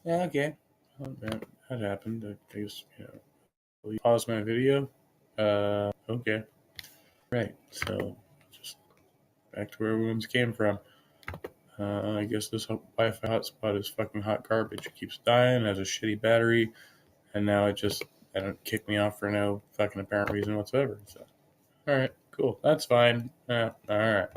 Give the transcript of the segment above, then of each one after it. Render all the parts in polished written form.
Yeah, okay. Well, that happened. I guess, will you pause my video? Okay. Right. So, just back to where everyone's came from. I guess this Wi-Fi hotspot is fucking hot garbage. It keeps dying, has a shitty battery, and now I don't kick me off for no fucking apparent reason whatsoever. So, all right, cool. That's fine. All right.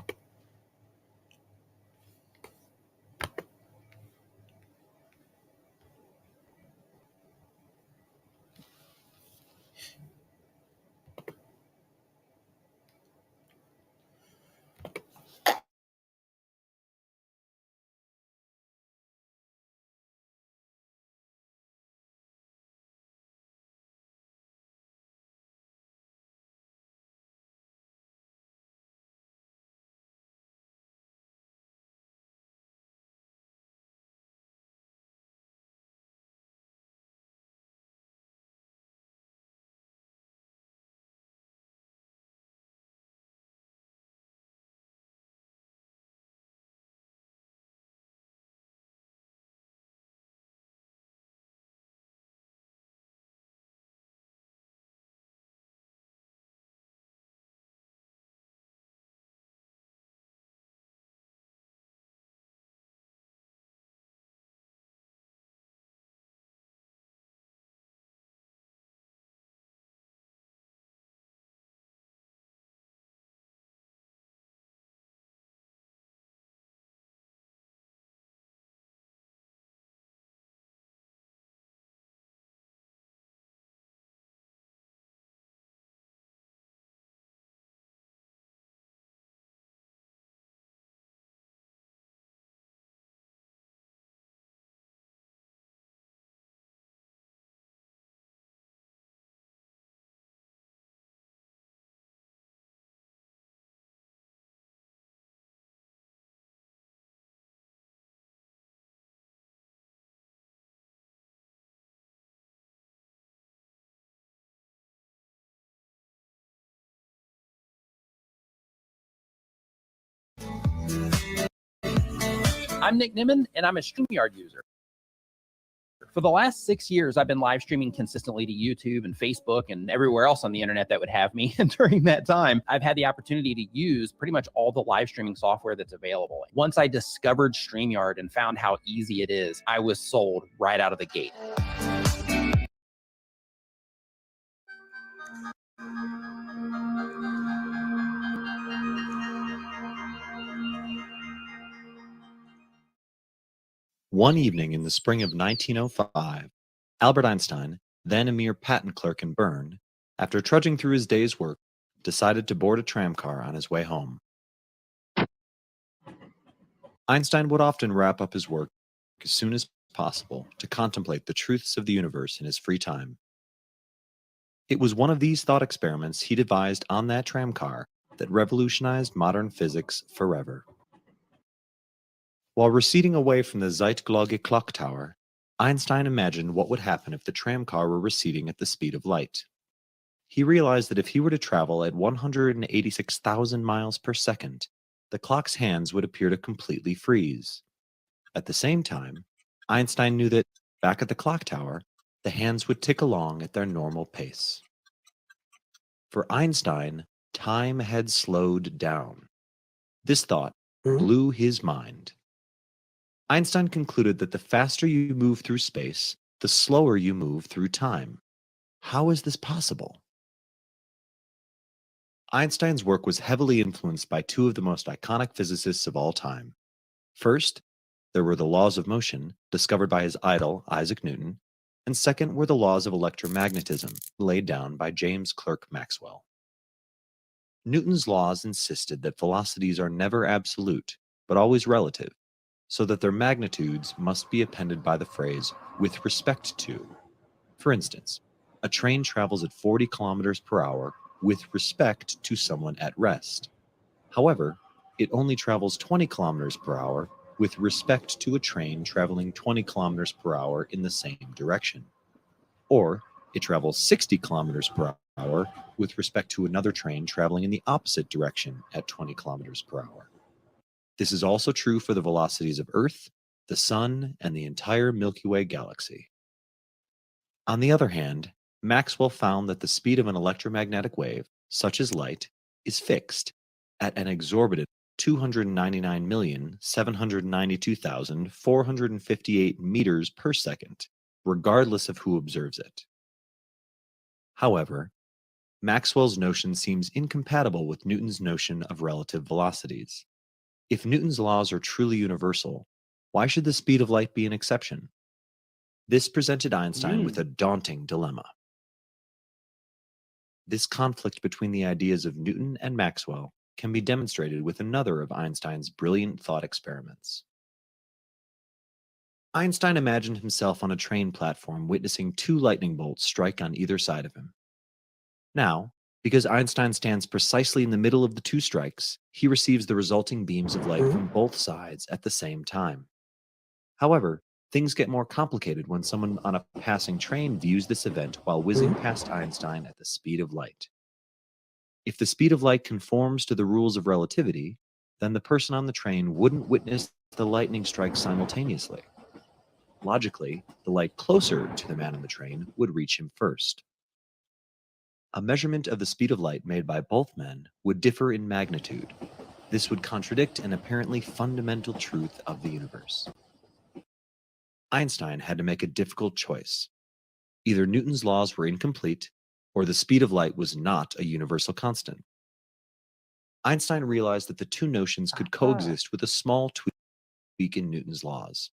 I'm Nick Nimmin, and I'm a StreamYard user. For the last 6 years, I've been live streaming consistently to YouTube and Facebook and everywhere else on the internet that would have me. And during that time, I've had the opportunity to use pretty much all the live streaming software that's available. Once I discovered StreamYard and found how easy it is, I was sold right out of the gate. One evening in the spring of 1905, Albert Einstein, then a mere patent clerk in Bern, after trudging through his day's work, decided to board a tramcar on his way home. Einstein would often wrap up his work as soon as possible to contemplate the truths of the universe in his free time. It was one of these thought experiments he devised on that tramcar that revolutionized modern physics forever. While receding away from the Zeitglocke clock tower, Einstein imagined what would happen if the tramcar were receding at the speed of light. He realized that if he were to travel at 186,000 miles per second, the clock's hands would appear to completely freeze. At the same time, Einstein knew that, back at the clock tower, the hands would tick along at their normal pace. For Einstein, time had slowed down. This thought blew his mind. Einstein concluded that the faster you move through space, the slower you move through time. How is this possible? Einstein's work was heavily influenced by two of the most iconic physicists of all time. First, there were the laws of motion, discovered by his idol, Isaac Newton, and second were the laws of electromagnetism, laid down by James Clerk Maxwell. Newton's laws insisted that velocities are never absolute, but always relative, so that their magnitudes must be appended by the phrase, with respect to. For instance, a train travels at 40 kilometers per hour with respect to someone at rest. However, it only travels 20 kilometers per hour with respect to a train traveling 20 kilometers per hour in the same direction. Or it travels 60 kilometers per hour with respect to another train traveling in the opposite direction at 20 kilometers per hour. This is also true for the velocities of Earth, the Sun, and the entire Milky Way galaxy. On the other hand, Maxwell found that the speed of an electromagnetic wave, such as light, is fixed at an exorbitant 299,792,458 meters per second, regardless of who observes it. However, Maxwell's notion seems incompatible with Newton's notion of relative velocities. If Newton's laws are truly universal, why should the speed of light be an exception? This presented Einstein with a daunting dilemma. This conflict between the ideas of Newton and Maxwell can be demonstrated with another of Einstein's brilliant thought experiments. Einstein imagined himself on a train platform witnessing two lightning bolts strike on either side of him. Now, because Einstein stands precisely in the middle of the two strikes, he receives the resulting beams of light from both sides at the same time. However, things get more complicated when someone on a passing train views this event while whizzing past Einstein at the speed of light. If the speed of light conforms to the rules of relativity, then the person on the train wouldn't witness the lightning strike simultaneously. Logically, the light closer to the man on the train would reach him first. A measurement of the speed of light made by both men would differ in magnitude. This would contradict an apparently fundamental truth of the universe. Einstein had to make a difficult choice. Either Newton's laws were incomplete, or the speed of light was not a universal constant. Einstein realized that the two notions could coexist with a small tweak in Newton's laws.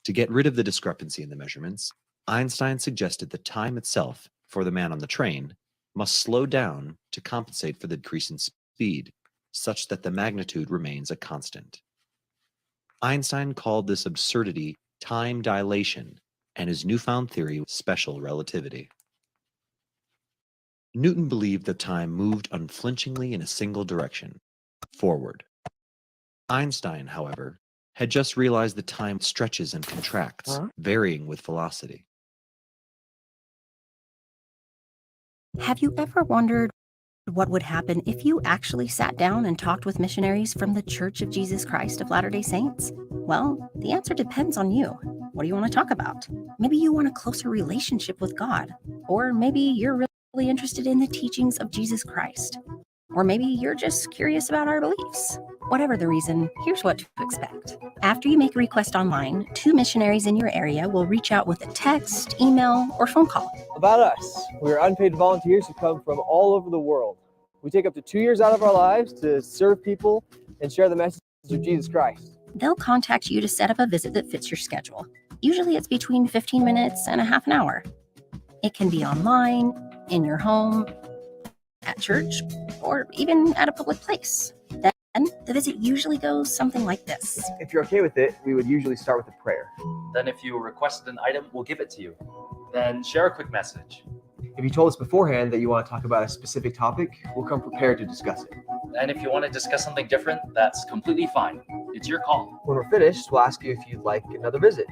To get rid of the discrepancy in the measurements, Einstein suggested that time itself, for the man on the train, must slow down to compensate for the decrease in speed, such that the magnitude remains a constant. Einstein called this absurdity time dilation, and his newfound theory special relativity. Newton believed that time moved unflinchingly in a single direction, forward. Einstein, however, had just realized that time stretches and contracts, varying with velocity. Have you ever wondered what would happen if you actually sat down and talked with missionaries from the Church of Jesus Christ of Latter-day Saints? Well, the answer depends on you. What do you want to talk about? Maybe you want a closer relationship with God, or maybe you're really interested in the teachings of Jesus Christ, or maybe you're just curious about our beliefs. Whatever the reason, here's what to expect. After you make a request online, 2 missionaries in your area will reach out with a text, email, or phone call. About us, we are unpaid volunteers who come from all over the world. We take up to 2 years out of our lives to serve people and share the message of Jesus Christ. They'll contact you to set up a visit that fits your schedule. Usually it's between 15 minutes and a half an hour. It can be online, in your home, at church, or even at a public place. Then the visit usually goes something like this. If you're okay with it, we would usually start with a prayer. Then if you requested an item, we'll give it to you. Then share a quick message. If you told us beforehand that you want to talk about a specific topic, we'll come prepared to discuss it. And if you want to discuss something different, that's completely fine. It's your call. When we're finished, we'll ask you if you'd like another visit.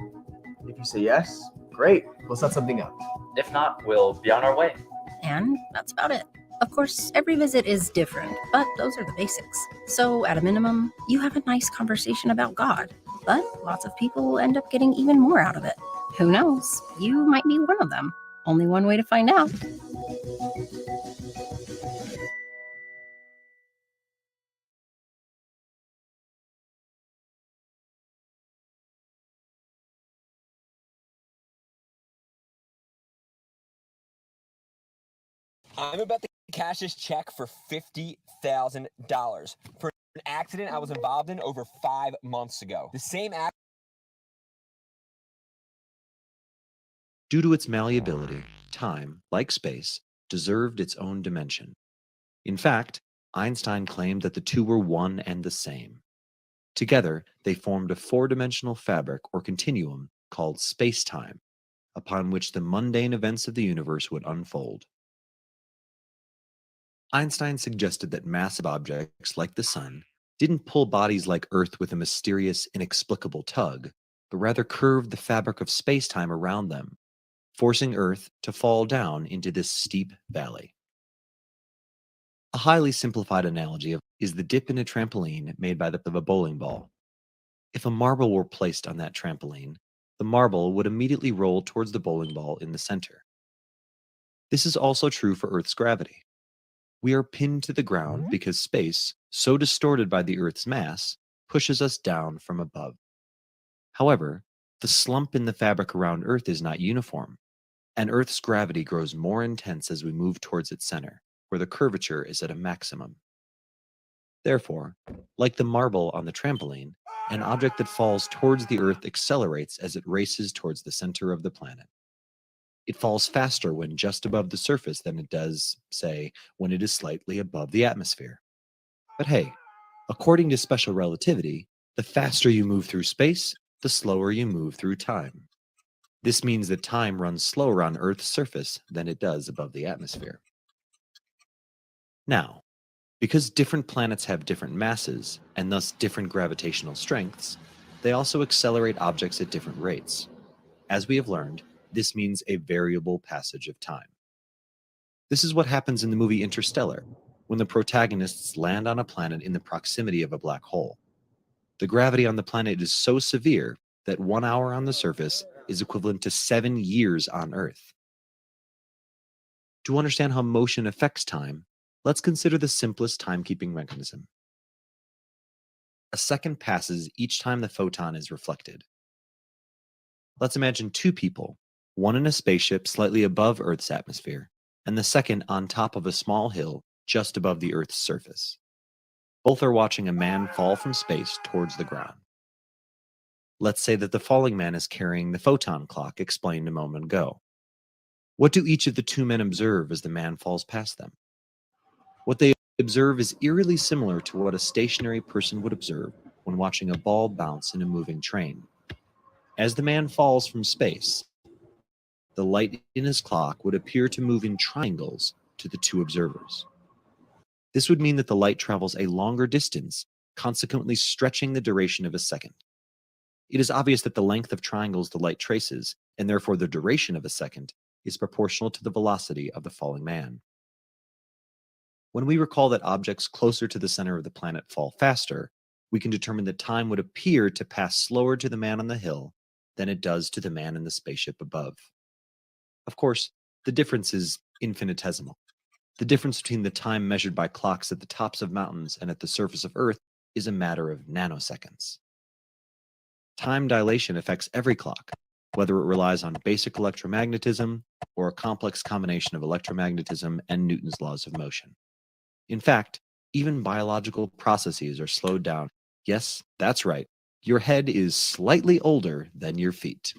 If you say yes, great, we'll set something up. If not, we'll be on our way. And that's about it. Of course, every visit is different, but those are the basics. So at a minimum, you have a nice conversation about God, but lots of people will end up getting even more out of it. Who knows? You might be one of them. Only one way to find out. I'm about to cash this check for $50,000 for an accident I was involved in over 5 months ago. The same accident. Due to its malleability, time, like space, deserved its own dimension. In fact, Einstein claimed that the two were one and the same. Together, they formed a 4-dimensional fabric or continuum called space-time, upon which the mundane events of the universe would unfold. Einstein suggested that massive objects like the sun didn't pull bodies like Earth with a mysterious, inexplicable tug, but rather curved the fabric of space-time around them, forcing Earth to fall down into this steep valley. A highly simplified analogy is the dip in a trampoline made by the of a bowling ball. If a marble were placed on that trampoline, the marble would immediately roll towards the bowling ball in the center. This is also true for Earth's gravity. We are pinned to the ground because space, so distorted by the Earth's mass, pushes us down from above. However, the slump in the fabric around Earth is not uniform, and Earth's gravity grows more intense as we move towards its center, where the curvature is at a maximum. Therefore, like the marble on the trampoline, an object that falls towards the Earth accelerates as it races towards the center of the planet. It falls faster when just above the surface than it does, say, when it is slightly above the atmosphere. But hey, according to special relativity, the faster you move through space, the slower you move through time. This means that time runs slower on Earth's surface than it does above the atmosphere. Now, because different planets have different masses and thus different gravitational strengths, they also accelerate objects at different rates. As we have learned, this means a variable passage of time. This is what happens in the movie Interstellar, when the protagonists land on a planet in the proximity of a black hole. The gravity on the planet is so severe that 1 hour on the surface is equivalent to 7 years on Earth. To understand how motion affects time, let's consider the simplest timekeeping mechanism. A second passes each time the photon is reflected. Let's imagine two people, one in a spaceship slightly above Earth's atmosphere, and the second on top of a small hill just above the Earth's surface. Both are watching a man fall from space towards the ground. Let's say that the falling man is carrying the photon clock explained a moment ago. What do each of the two men observe as the man falls past them? What they observe is eerily similar to what a stationary person would observe when watching a ball bounce in a moving train. As the man falls from space, the light in his clock would appear to move in triangles to the two observers. This would mean that the light travels a longer distance, consequently stretching the duration of a second. It is obvious that the length of triangles the light traces, and therefore the duration of a second, is proportional to the velocity of the falling man. When we recall that objects closer to the center of the planet fall faster, we can determine that time would appear to pass slower to the man on the hill than it does to the man in the spaceship above. Of course, the difference is infinitesimal. The difference between the time measured by clocks at the tops of mountains and at the surface of Earth is a matter of nanoseconds. Time dilation affects every clock, whether it relies on basic electromagnetism or a complex combination of electromagnetism and Newton's laws of motion. In fact, even biological processes are slowed down. Yes, that's right. Your head is slightly older than your feet.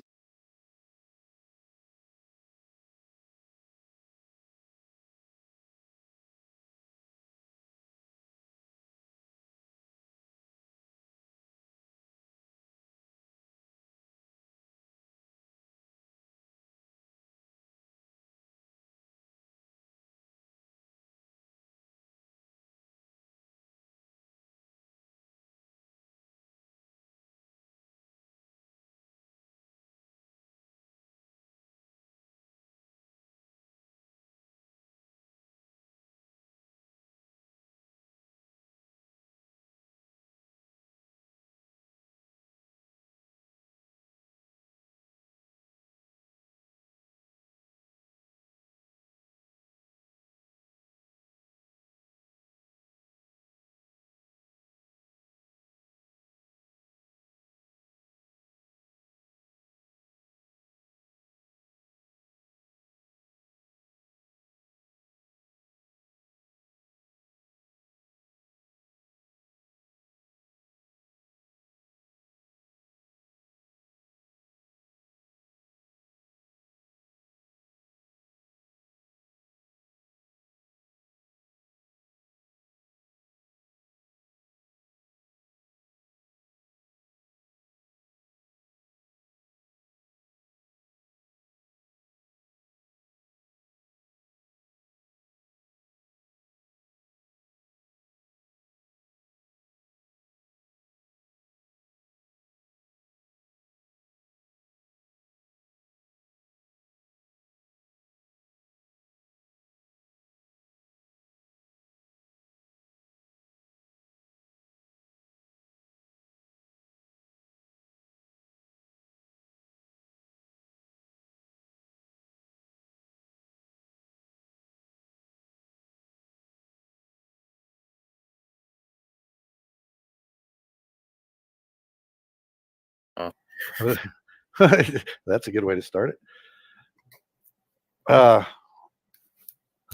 That's a good way to start it.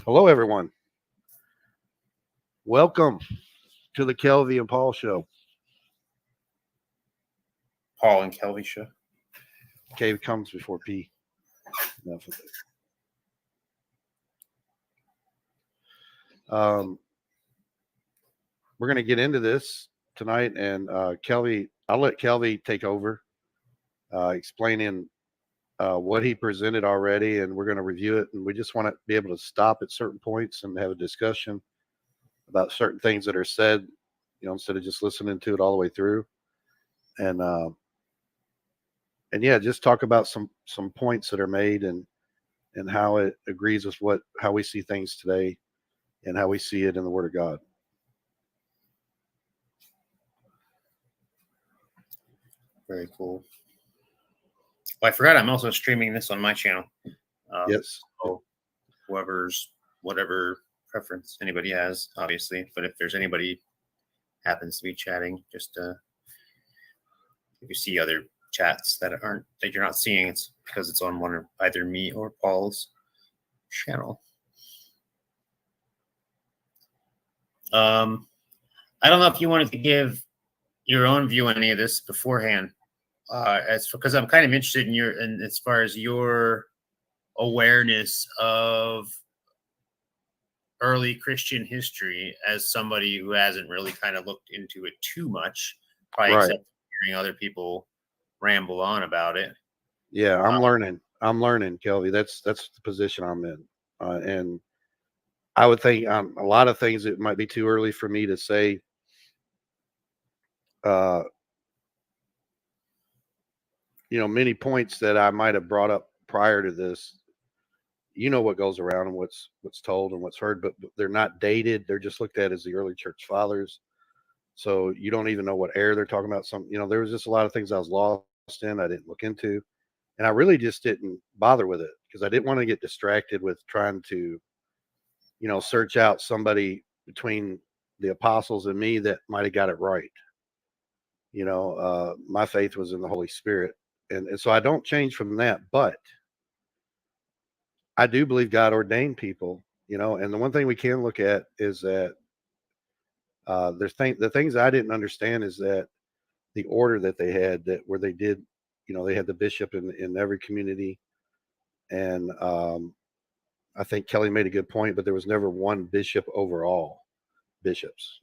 Hello, everyone. Welcome to the Kelvy and Paul Show. Paul and Kelvy show. K comes before P. Enough of it. We're going to get into this tonight, and Kelvy, I'll let Kelvy take over, explaining what he presented already, and we're going to review it. And we just want to be able to stop at certain points and have a discussion about certain things that are said, instead of just listening to it all the way through. And yeah, just talk about some points that are made and how it agrees with how we see things today and how we see it in the Word of God. Very cool. Well, I forgot I'm also streaming this on my channel. Yes. So whatever preference anybody has, obviously. But if there's anybody happens to be chatting, just if you see other chats that you're not seeing, it's because it's on one of either me or Paul's channel. I don't know if you wanted to give your own view on any of this beforehand. Because I'm kind of interested in as far as your awareness of early Christian history as somebody who hasn't really kind of looked into it too much, probably Right. except hearing other people ramble on about it. Yeah, I'm learning, Kelvy. That's the position I'm in, and I would think a lot of things it might be too early for me to say. Many points that I might have brought up prior to this, what goes around and what's told and what's heard, but they're not dated. They're just looked at as the early church fathers. So you don't even know what era they're talking about. There was just a lot of things I was lost in. I didn't look into, and I really just didn't bother with it because I didn't want to get distracted with trying to, search out somebody between the apostles and me that might have got it right. My faith was in the Holy Spirit. And so I don't change from that, but I do believe God ordained people, and the one thing we can look at is that the things I didn't understand is that the order that they had, that where they did, they had the bishop in every community. And I think Kelly made a good point, but there was never one bishop over all bishops,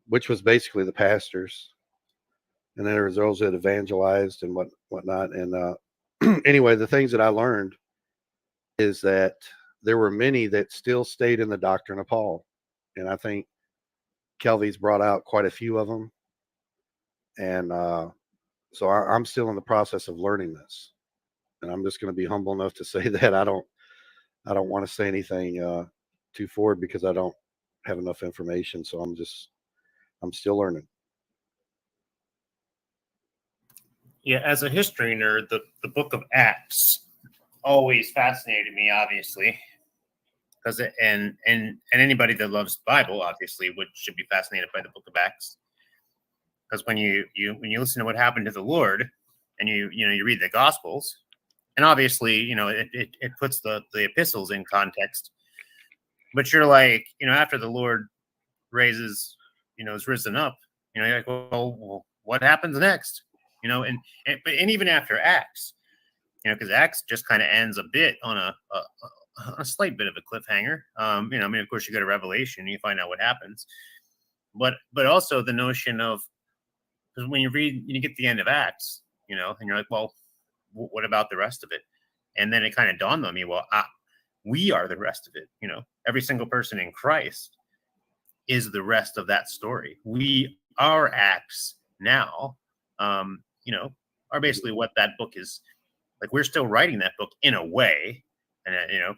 which was basically the pastors. And then there was those that evangelized and whatnot. And anyway, the things that I learned is that there were many that still stayed in the doctrine of Paul. And I think Kelvy's brought out quite a few of them. And so I'm still in the process of learning this. And I'm just going to be humble enough to say that I don't want to say anything too forward because I don't have enough information. So I'm still learning. Yeah, as a history nerd, the book of Acts always fascinated me, obviously, because and anybody that loves the Bible obviously should be fascinated by the book of Acts, because when you listen to what happened to the Lord, and you read the Gospels, and obviously it puts the epistles in context, but you're like, after the Lord is risen up, you're like, well, what happens next? And even after Acts, because Acts just kind of ends a bit on a slight bit of a cliffhanger. Of course, you go to Revelation and you find out what happens, but also the notion of, because when you read, you get the end of Acts, and you're like, well, what about the rest of it? And then it kind of dawned on me, well, we are the rest of it. Every single person in Christ is the rest of that story. We are Acts now, are basically what that book is. Like, we're still writing that book in a way, and and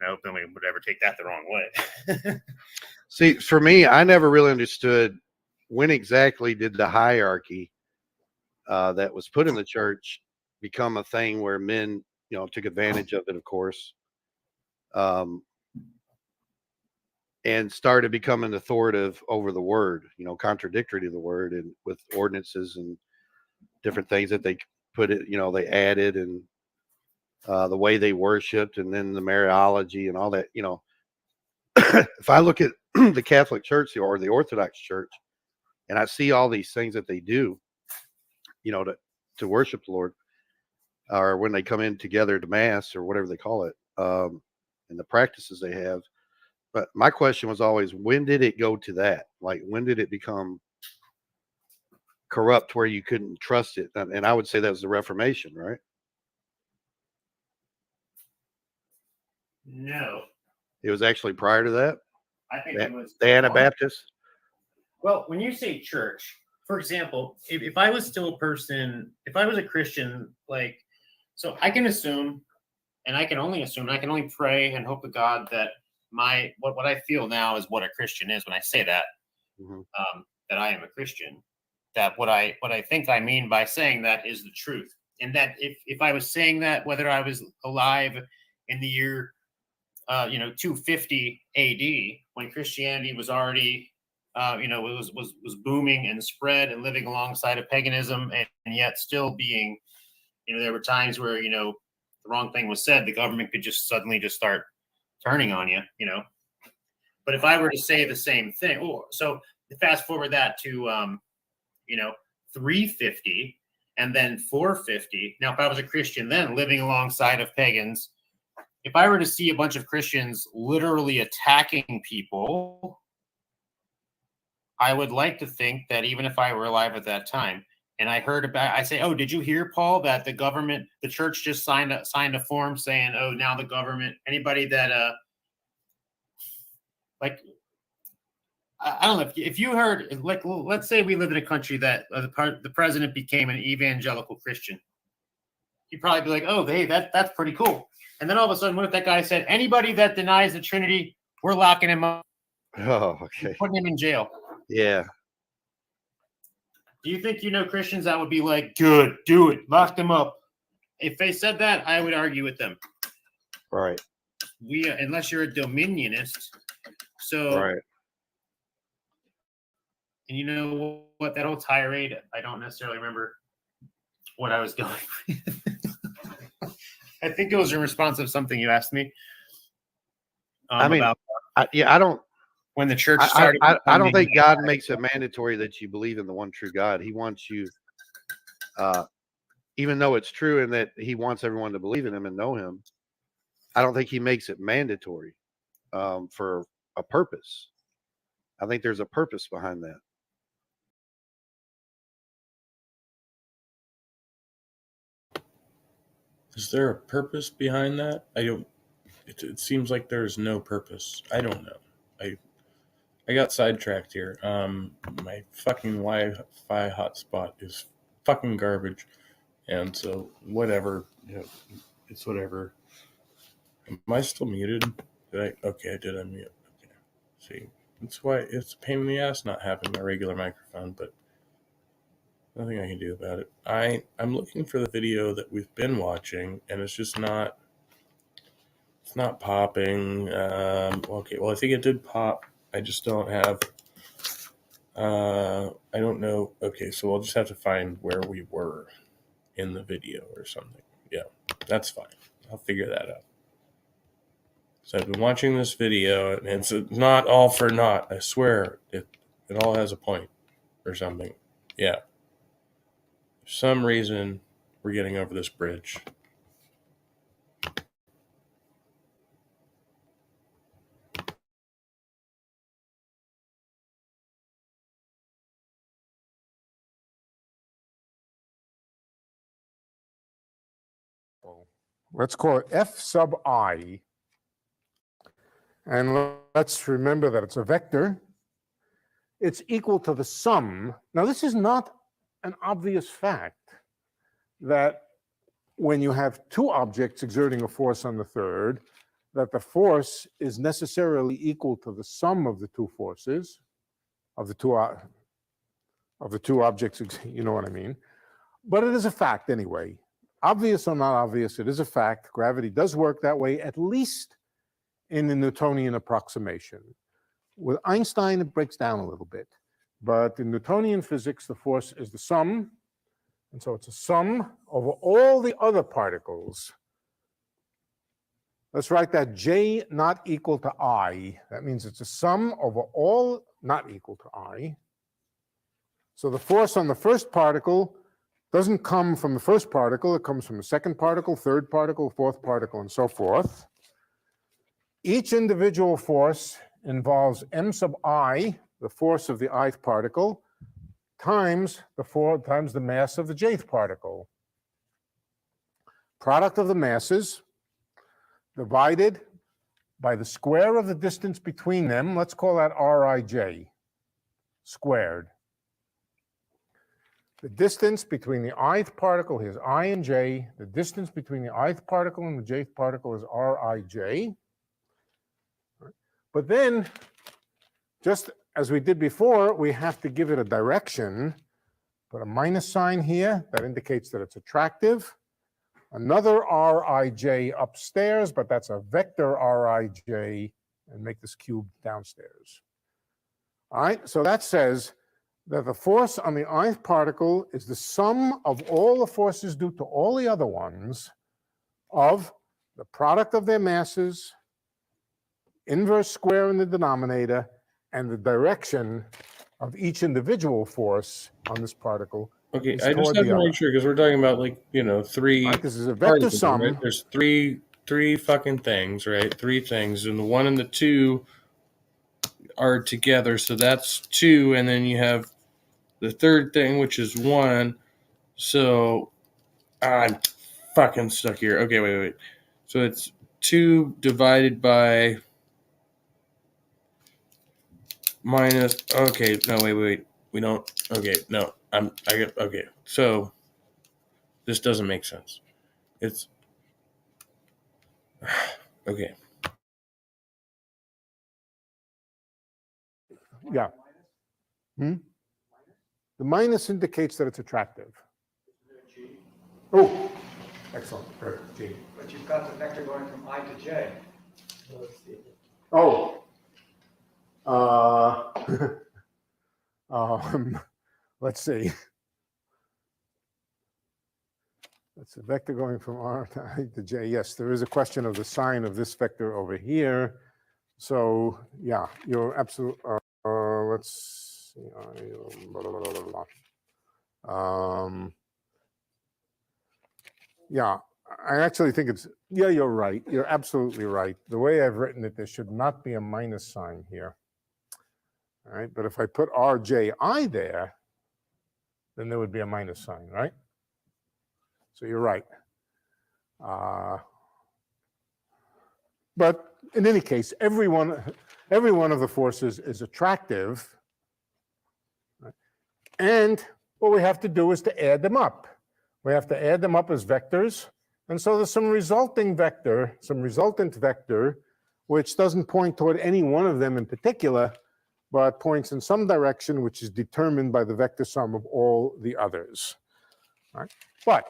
I hope nobody would ever take that the wrong way. See, for me, I never really understood when exactly did the hierarchy that was put in the church become a thing where men, took advantage of it, of course, and started becoming authoritative over the word, contradictory to the word, and with ordinances and different things that they put it, they added, and the way they worshipped, and then the Mariology and all that. If I look at the Catholic Church or the Orthodox Church, and I see all these things that they do, to worship the Lord, or when they come in together to Mass or whatever they call it, and the practices they have. But my question was always, when did it go to that? Like, when did it become corrupt where you couldn't trust it? And I would say that was the Reformation, right? No, It was actually prior to that. I think it was The Anabaptists. Well, when you say church, for example, if I was still a person, if I was a Christian, so I can assume, and I can only assume, and I can only pray and hope to God that what I feel now is what a Christian is. When I say that, that I am a Christian, that what I think I mean by saying that is the truth, and that if I was saying that, whether I was alive in the year 250 AD, when Christianity was already was booming and spread and living alongside of paganism, and yet still being, there were times where the wrong thing was said, the government could just suddenly just start turning on you. But if I were to say the same thing, so fast forward that to 350 and then 450. Now, if I was a Christian then living alongside of pagans, if I were to see a bunch of Christians literally attacking people, I would like to think that even if I were alive at that time, and I heard about, I say, oh, did you hear, Paul, that the church just signed a form saying, oh, now the government, anybody that, I don't know if you heard, let's say we live in a country that the president became an evangelical Christian. You'd probably be like, oh, hey, that's pretty cool. And then all of a sudden, what if that guy said, anybody that denies the Trinity, we're locking him up. Oh, okay. Putting him in jail. Yeah. Do you think Christians that would be like, good, do it, lock them up? If they said that, I would argue with them. Right. Unless you're a dominionist. So, right. And you know what? That whole tirade, I don't necessarily remember what I was going. I think it was in response of something you asked me. I don't. When the church started, I don't think God makes it mandatory that you believe in the one true God. He wants you, even though it's true and that He wants everyone to believe in Him and know Him. I don't think He makes it mandatory for a purpose. I think there's a purpose behind that. Is there a purpose behind that? I don't. It seems like there's no purpose. I don't know. I got sidetracked here. My fucking Wi-Fi hotspot is fucking garbage, and so whatever. It's whatever. Am I still muted? Okay, I did unmute. Okay. See, that's why it's a pain in the ass not having a regular microphone, but nothing I can do about it. I'm looking for the video that we've been watching, and it's just not. It's not popping. Okay, well, I think it did pop. I just don't have. I don't know. Okay, so I'll just have to find where we were in the video or something. Yeah, that's fine. I'll figure that out. So I've been watching this video, and it's not all for naught. I swear, it all has a point or something. Yeah. For some reason, we're getting over this bridge. Let's call it f sub I. And let's remember that it's a vector. It's equal to the sum. Now, this is not an obvious fact that when you have two objects exerting a force on the third, that the force is necessarily equal to the sum of the two forces, of the two objects, you know what I mean? But it is a fact anyway. Obvious or not obvious, it is a fact. Gravity does work that way, at least in the Newtonian approximation. With Einstein, it breaks down a little bit. But in Newtonian physics, the force is the sum And so it's a sum over all the other particles. Let's write that J not equal to I. That means it's a sum over all not equal to I. So the force on the first particle doesn't come from the first particle. It comes from the second particle, third particle, fourth particle, and so forth. Each individual force involves m sub I, the force of the ith particle, times the mass of the jth particle. Product of the masses divided by the square of the distance between them. Let's call that Rij squared. The distance between the ith particle, here's I and j. The distance between the ith particle and the jth particle is Rij. But then, just as we did before, we have to give it a direction. Put a minus sign here. That indicates that it's attractive. Another Rij upstairs, but that's a vector Rij, and make this cube downstairs. All right, so that says that the force on the ith particle is the sum of all the forces due to all the other ones of the product of their masses, inverse square in the denominator, and the direction of each individual force on this particle. Okay, I just have to make sure, because we're talking about, like, you know, three. Right, this is a vector sum. Right? There's three fucking things, right? Three things, and the one and the two are together, so that's two, and then you have the third thing, which is one. So I'm fucking stuck here. Okay, wait. So it's 2 divided by minus. Okay, no, wait. We don't. Okay, no. Okay. So this doesn't make sense. It's okay. Yeah. The minus indicates that it's attractive. Oh, excellent. G. But you've got the vector going from I to j. Oh. Let's see. That's a vector going from R to I to j. Yes, there is a question of the sign of this vector over here. So, yeah, you're absolute. Let's see. Yeah, I actually think it's, yeah, you're right. You're absolutely right. The way I've written it, there should not be a minus sign here. All right, but if I put Rji there, then there would be a minus sign, right? So you're right. But in any case, every one of the forces is attractive. Right? And what we have to do is to add them up. We have to add them up as vectors. And so there's some resultant vector, which doesn't point toward any one of them in particular, but points in some direction which is determined by the vector sum of all the others. All right? But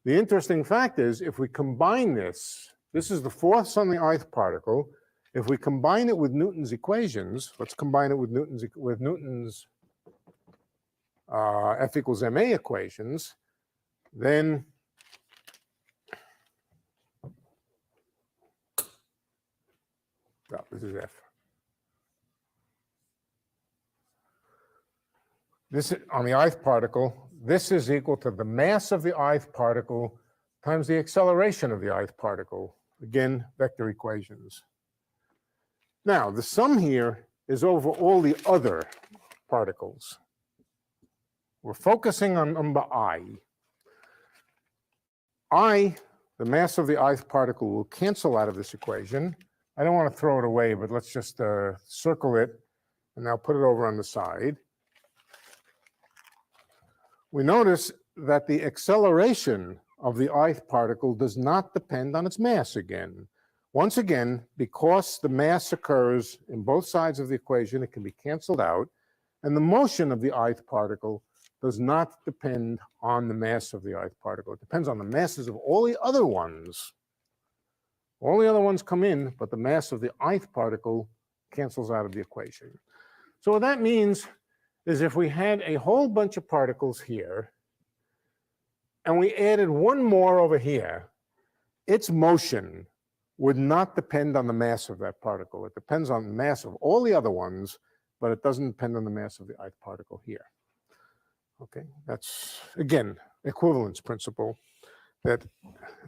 the interesting fact is, if we combine this is the force on the ith particle. If we combine it with Newton's equations, let's combine it with Newton's F equals ma equations, then this is F. This is on the ith particle. This is equal to the mass of the ith particle times the acceleration of the ith particle. Again, vector equations. Now, the sum here is over all the other particles. We're focusing on number I. The mass of the ith particle, will cancel out of this equation. I don't want to throw it away, but let's just circle it and now put it over on the side. We notice that the acceleration of the ith particle does not depend on its mass again. Once again, because the mass occurs in both sides of the equation, it can be canceled out, and the motion of the ith particle does not depend on the mass of the ith particle. It depends on the masses of all the other ones. All the other ones come in, but the mass of the ith particle cancels out of the equation. So what that means is if we had a whole bunch of particles here, and we added one more over here, its motion would not depend on the mass of that particle. It depends on the mass of all the other ones, but it doesn't depend on the mass of the ith particle here. Okay, that's, again, equivalence principle, that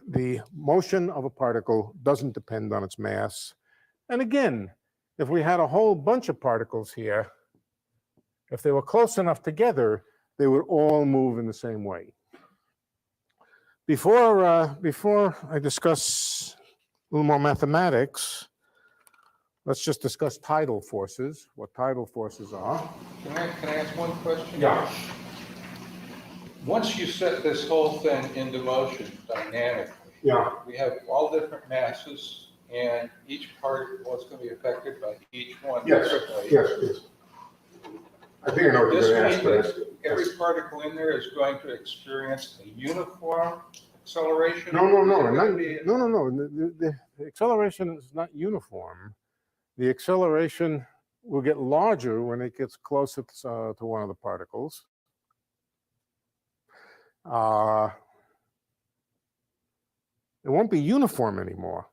the motion of a particle doesn't depend on its mass. And again, if we had a whole bunch of particles here, if they were close enough together, they would all move in the same way. Before I discuss a little more mathematics, let's just discuss tidal forces, what tidal forces are. Can I ask one question? Yeah. Once you set this whole thing into motion dynamically, Yeah. we have all different masses, and each particle is going to be affected by each one Yes, differently. yes. I think I know what you're This going to ask, means but that every particle in there is going to experience a uniform acceleration? no. The acceleration is not uniform. The acceleration will get larger when it gets closer to one of the particles. It won't be uniform anymore.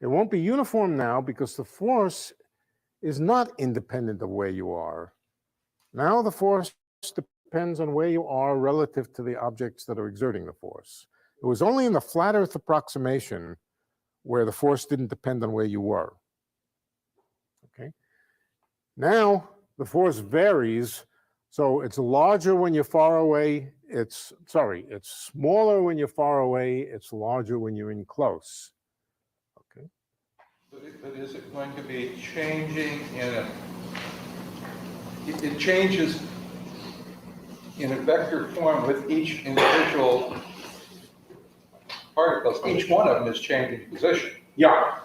It won't be uniform now because the force is not independent of where you are. Now the force depends on where you are relative to the objects that are exerting the force. It was only in the flat Earth approximation where the force didn't depend on where you were. Okay. Now the force varies, so it's larger when you're far away. It's smaller when you're far away. It's larger when you're in close. Okay. But is it going to be changing in a? It changes in a vector form with each individual particles. Each one of them is changing position. Yeah.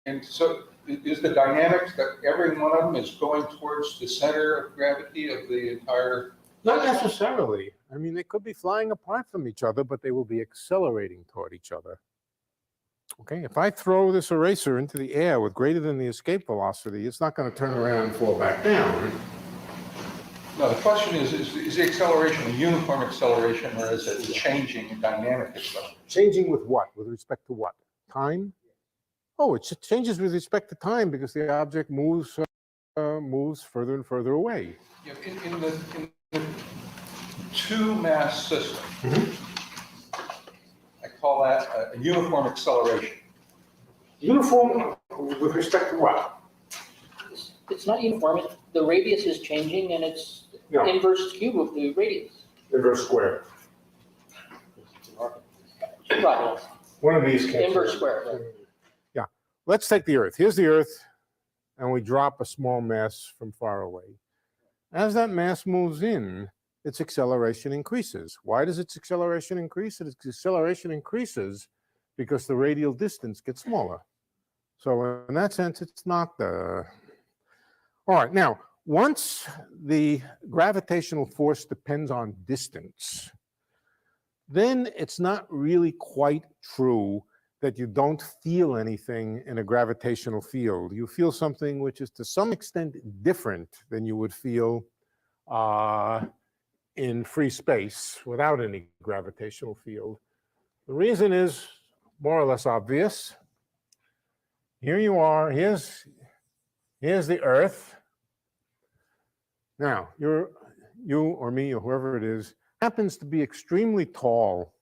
And so is the dynamics that every one of them is going towards the center of gravity of the entire? Not necessarily. I mean, they could be flying apart from each other, but they will be accelerating toward each other. Okay, if I throw this eraser into the air with greater than the escape velocity, it's not going to turn around and fall back down. No, the question is the acceleration a uniform acceleration, or is it changing in dynamic acceleration? Changing with what? With respect to what? Time? Oh, it changes with respect to time because the object moves further and further away. Yeah, in the two-mass system, I call that a uniform acceleration. Uniform with respect to what? It's not uniform. The radius is changing, and it's Yeah. inverse cube of the radius. Inverse square. Right. One of these cancels. Inverse square. Right. Yeah. Let's take the Earth. Here's the Earth, and we drop a small mass from far away. As that mass moves in, its acceleration increases. Why does its acceleration increase? Its acceleration increases because the radial distance gets smaller. So in that sense, it's not the... All right, now, once the gravitational force depends on distance, then it's not really quite true that you don't feel anything in a gravitational field. You feel something which is to some extent different than you would feel in free space without any gravitational field. The reason is more or less obvious. Here you are, here's the Earth. Now, you or me or whoever it is happens to be extremely tall.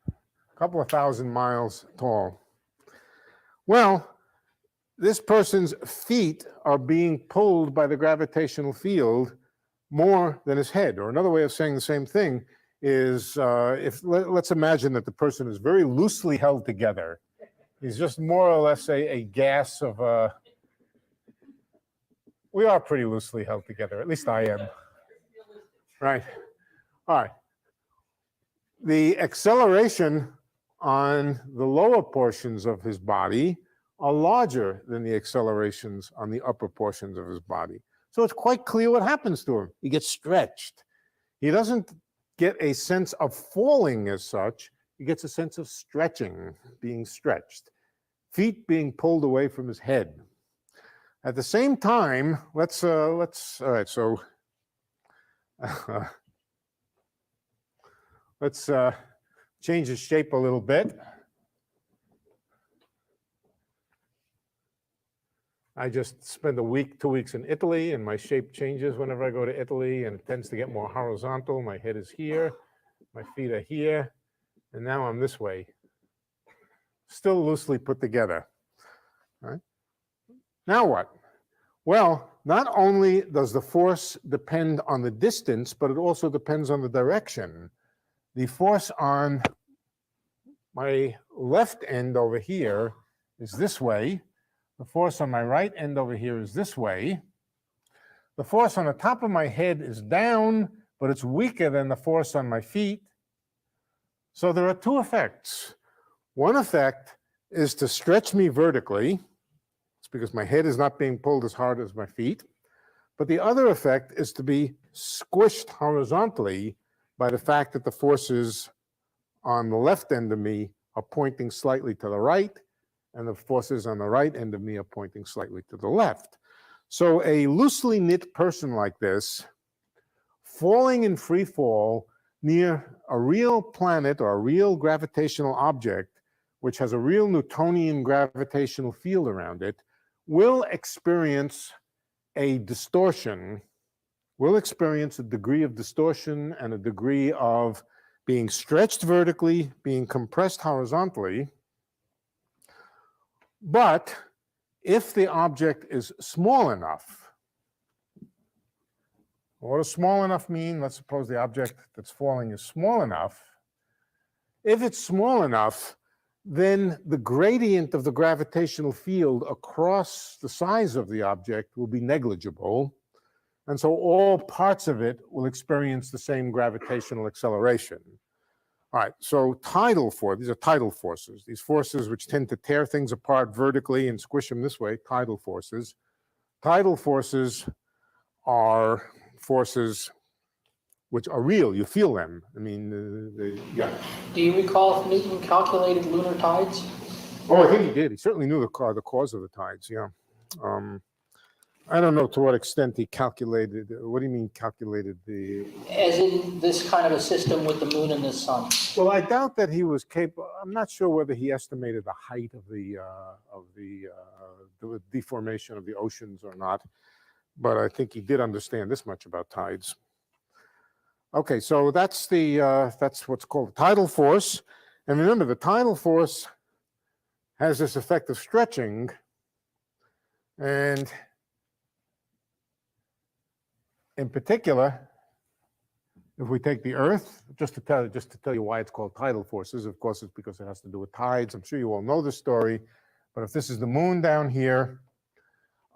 A couple of thousand miles tall. Well, this person's feet are being pulled by the gravitational field more than his head. Or another way of saying the same thing is let's imagine that the person is very loosely held together. He's just more or less a gas of we are pretty loosely held together, at least I am. Right. All right. The acceleration on the lower portions of his body are larger than the accelerations on the upper portions of his body. So it's quite clear what happens to him. He gets stretched. He doesn't get a sense of falling as such. He gets a sense of stretching, being stretched. Feet being pulled away from his head. At the same time, let's all right, so let's change the shape a little bit. I just spent a week, 2 weeks in Italy, and my shape changes whenever I go to Italy, and it tends to get more horizontal. My head is here, my feet are here, and now I'm this way. Still loosely put together. All right. Now what? Well, not only does the force depend on the distance, but it also depends on the direction. The force on my left end over here is this way. The force on my right end over here is this way. The force on the top of my head is down, but it's weaker than the force on my feet. So there are two effects. One effect is to stretch me vertically. It's because my head is not being pulled as hard as my feet. But the other effect is to be squished horizontally by the fact that the forces on the left end of me are pointing slightly to the right, and the forces on the right end of me are pointing slightly to the left. So a loosely knit person like this, falling in free fall near a real planet or a real gravitational object, which has a real Newtonian gravitational field around it, will experience a distortion, will experience a degree of distortion and a degree of being stretched vertically, being compressed horizontally. But if the object is small enough, what does small enough mean? Let's suppose the object that's falling is small enough. If it's small enough, then the gradient of the gravitational field across the size of the object will be negligible. And so all parts of it will experience the same gravitational acceleration. All right, so tidal force, these are tidal forces. These forces which tend to tear things apart vertically and squish them this way, tidal forces. Tidal forces are forces which are real, you feel them. I mean, yeah. Do you recall if Newton calculated lunar tides? Oh, I think he did. He certainly knew the cause of the tides, yeah. I don't know to what extent he calculated. What do you mean calculated the? As in this kind of a system with the moon and the sun? Well, I doubt that he was capable. I'm not sure whether he estimated the height of the deformation of the oceans or not, but I think he did understand this much about tides. Okay, so that's what's called the tidal force. And remember, the tidal force has this effect of stretching. And in particular, if we take the Earth, just to tell you why it's called tidal forces, of course, it's because it has to do with tides. I'm sure you all know the story. But if this is the moon down here,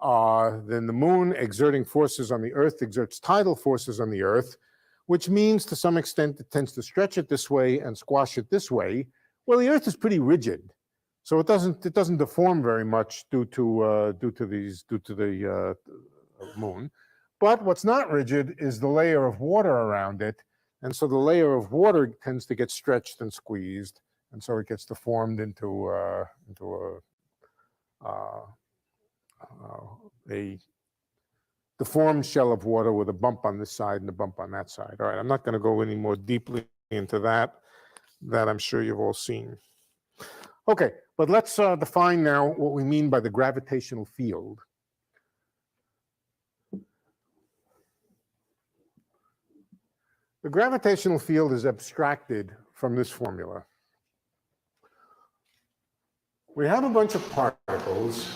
then the moon exerting forces on the Earth exerts tidal forces on the Earth, which means to some extent it tends to stretch it this way and squash it this way. Well, the Earth is pretty rigid, so it doesn't deform very much due to the moon. But what's not rigid is the layer of water around it, and so the layer of water tends to get stretched and squeezed, and so it gets deformed into a deformed shell of water with a bump on this side and a bump on that side. All right, I'm not going to go any more deeply into that I'm sure you've all seen. Okay, but let's define now what we mean by the gravitational field. The gravitational field is abstracted from this formula. We have a bunch of particles.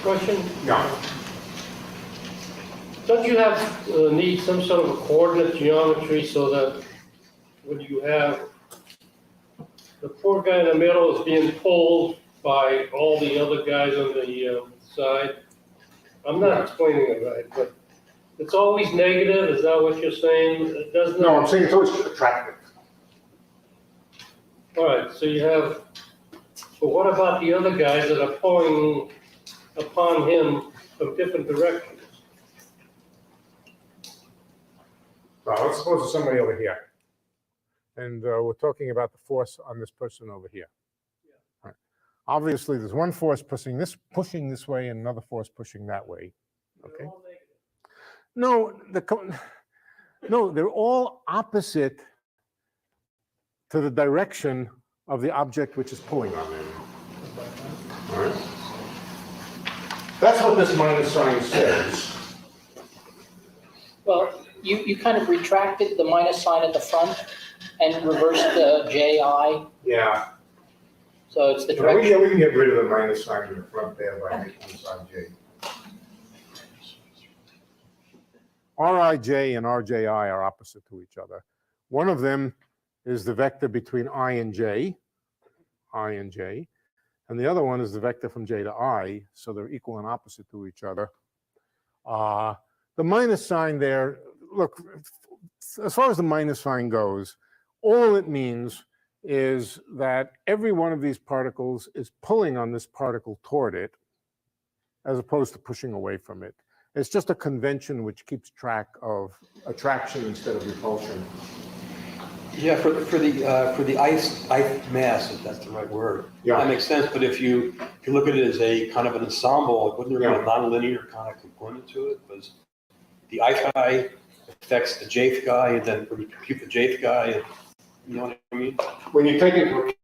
Question? Yeah. Don't you have need some sort of a coordinate geometry so that when you have the poor guy in the middle is being pulled by all the other guys on the side? I'm not explaining it right, but it's always negative. Is that what you're saying? It doesn't. No, I'm saying it's always attractive. All right. So you have. But what about the other guys that are pulling upon him from different directions? Well, let's suppose there's somebody over here. And we're talking about the force on this person over here. Yeah. Right. Obviously, there's one force pushing this way and another force pushing that way. Okay. No, they're all opposite to the direction of the object which is pulling on them. All right. That's what this minus sign says. Well, you kind of retracted the minus sign at the front and reversed the JI. Yeah. So it's the We direction. can get rid of the minus sign in the front there by making the sign J. Rij and Rji are opposite to each other. One of them is the vector between I and J, and the other one is the vector from J to I, so they're equal and opposite to each other. The minus sign there, look, as far as the minus sign goes, all it means is that every one of these particles is pulling on this particle toward it, as opposed to pushing away from it. It's just a convention which keeps track of attraction instead of repulsion. Yeah, for the ice mass, if that's the right word. Yeah. That makes sense. But if you look at it as a kind of an ensemble, wouldn't there be a nonlinear kind of component to it? Because the ith guy affects the jth guy, and then when you compute the jth guy, and, you know what I mean? When you take into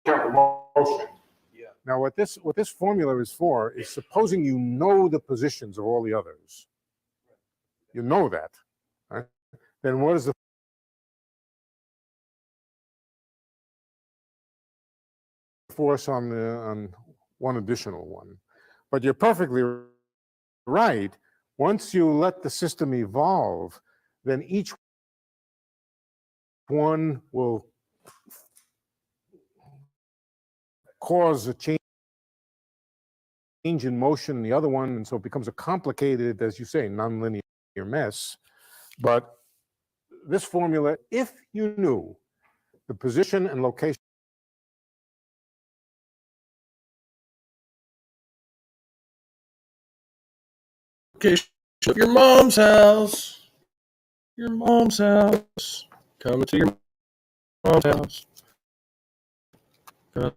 account the motion. Yeah. Now, what this formula is for is supposing you know the positions of all the others. You know that, right? Then what is the force on one additional one? But you're perfectly right. Once you let the system evolve, then each one will cause a change in motion in the other one, and so it becomes a complicated, as you say, nonlinear mess. But this formula, if you knew the position and location of your mom's house. Your mom's house. Coming to your mom's house. Gonna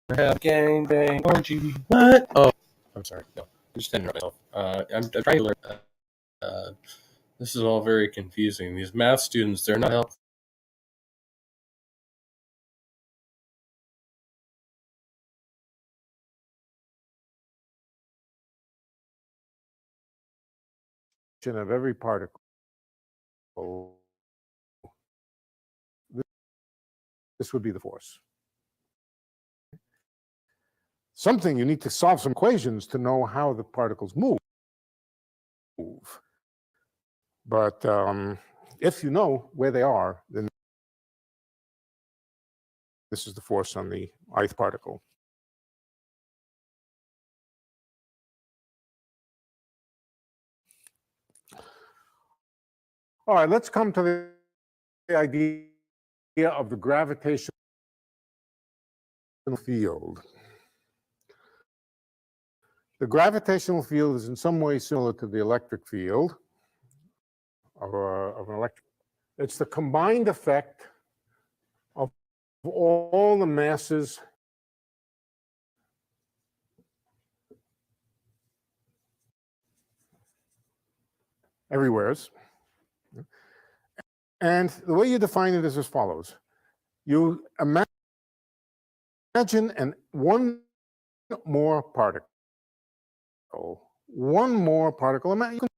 have a gangbang orgy. What? Oh, I'm sorry. No, I just interrupted myself. I'm trying to learn. This is all very confusing. These math students, they're not helpful. of every particle, this would be the force. Something you need to solve some equations to know how the particles move. But if you know where they are, then this is the force on the ith particle. All right, let's come to the idea of the gravitational field. The gravitational field is in some way similar to the electric field of an electric. It's the combined effect of all the masses everywheres. And the way you define it is as follows. You imagine one more particle. One more particle. You can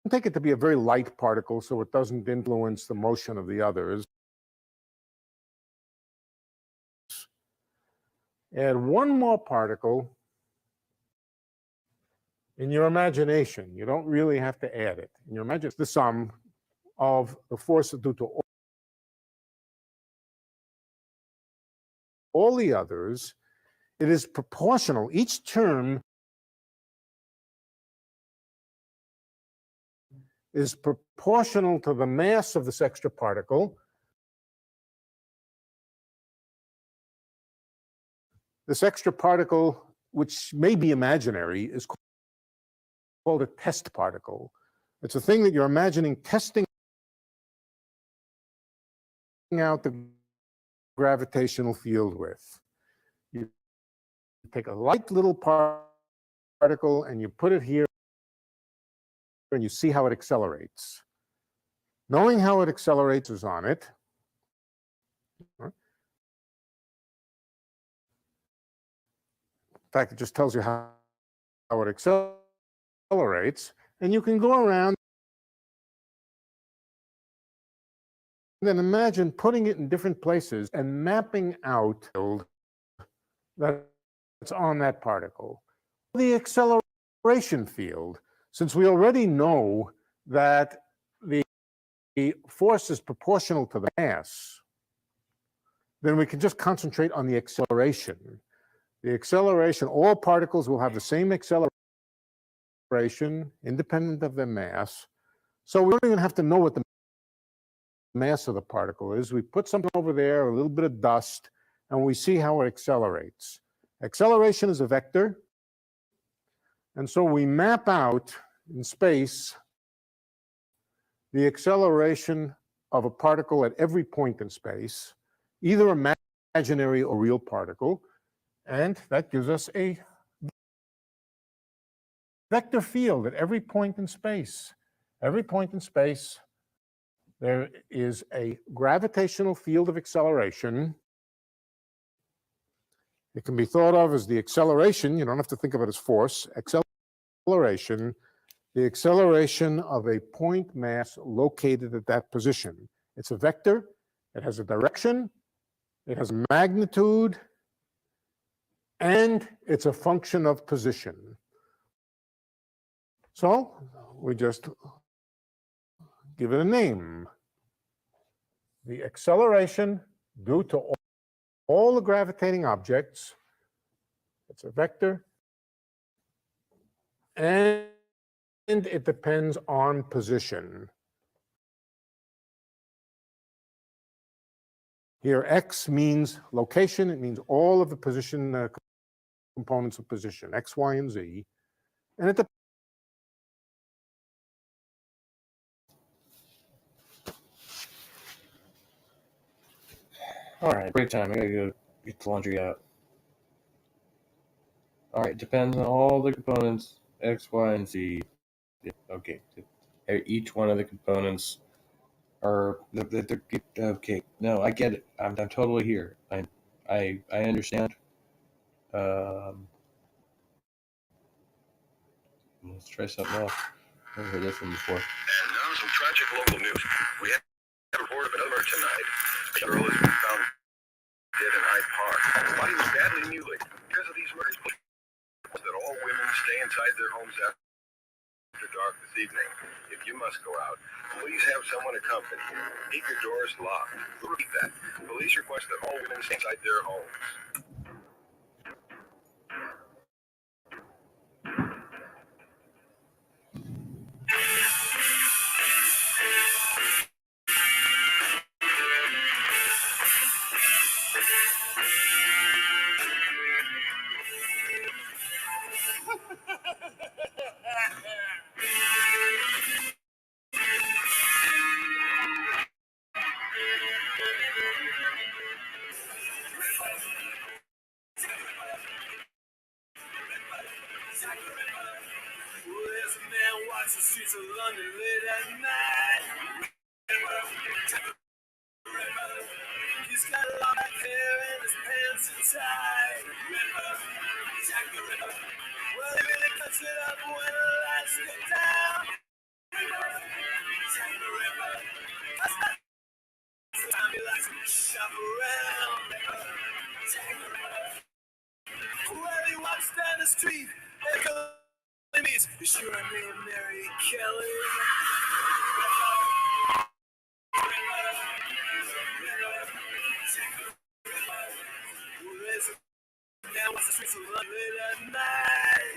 take it to be a very light particle so it doesn't influence the motion of the others. Add one more particle in your imagination. You don't really have to add it. In your imagination, it's the sum of the force due to all the others. It is proportional. Each term is proportional to the mass of this extra particle. This extra particle, which may be imaginary, is called a test particle. It's a thing that you're imagining testing out the gravitational field with. You take a light little particle and you put it here and you see how it accelerates. Knowing how it accelerates is on it. In fact, it just tells you how it accelerates. And you can go around and then imagine putting it in different places and mapping out that's on that particle. The acceleration field, since we already know that the force is proportional to the mass, then we can just concentrate on the acceleration. The acceleration, all particles will have the same acceleration independent of their mass. So we don't even have to know what the mass of the particle is. We put something over there, a little bit of dust, and we see how it accelerates. Acceleration is a vector. And so we map out in space the acceleration of a particle at every point in space, either imaginary or real particle, and that gives us a vector field at every point in space. Every point in space, there is a gravitational field of acceleration. It can be thought of as the acceleration, you don't have to think of it as force, acceleration, the acceleration of a point mass located at that position. It's a vector, it has a direction, it has a magnitude, and it's a function of position. So we just give it a name. The acceleration due to all the gravitating objects, it's a vector, and it depends on position. Here, x means location. It means all of the position components of position, x, y, and z. And it depends. All right, break time. I gotta go get the laundry out. All right, depends on all the components, X, Y, and Z. Okay, each one of the components are okay. No, I get it. I'm totally here. I understand. Let's try something else. I've never heard this one before. And now some tragic local news. We have a report of another murder tonight. A girl has been found dead in Hyde Park. Her body was badly mutilated. Because of these murders, that all women stay inside their homes after dark this evening. If you must go out, please have someone accompany you. Keep your doors locked. Repeat that. Police request that all women stay inside their homes. There's a man walks the streets of London late at night. He's got long black hair and his pants are tight. Well, he really cuts it up when the lights go down. Time he likes to shop around. Well, he walks down the street and meets, you sure I named Mary Kelly? There's a man walks the streets of London late at night.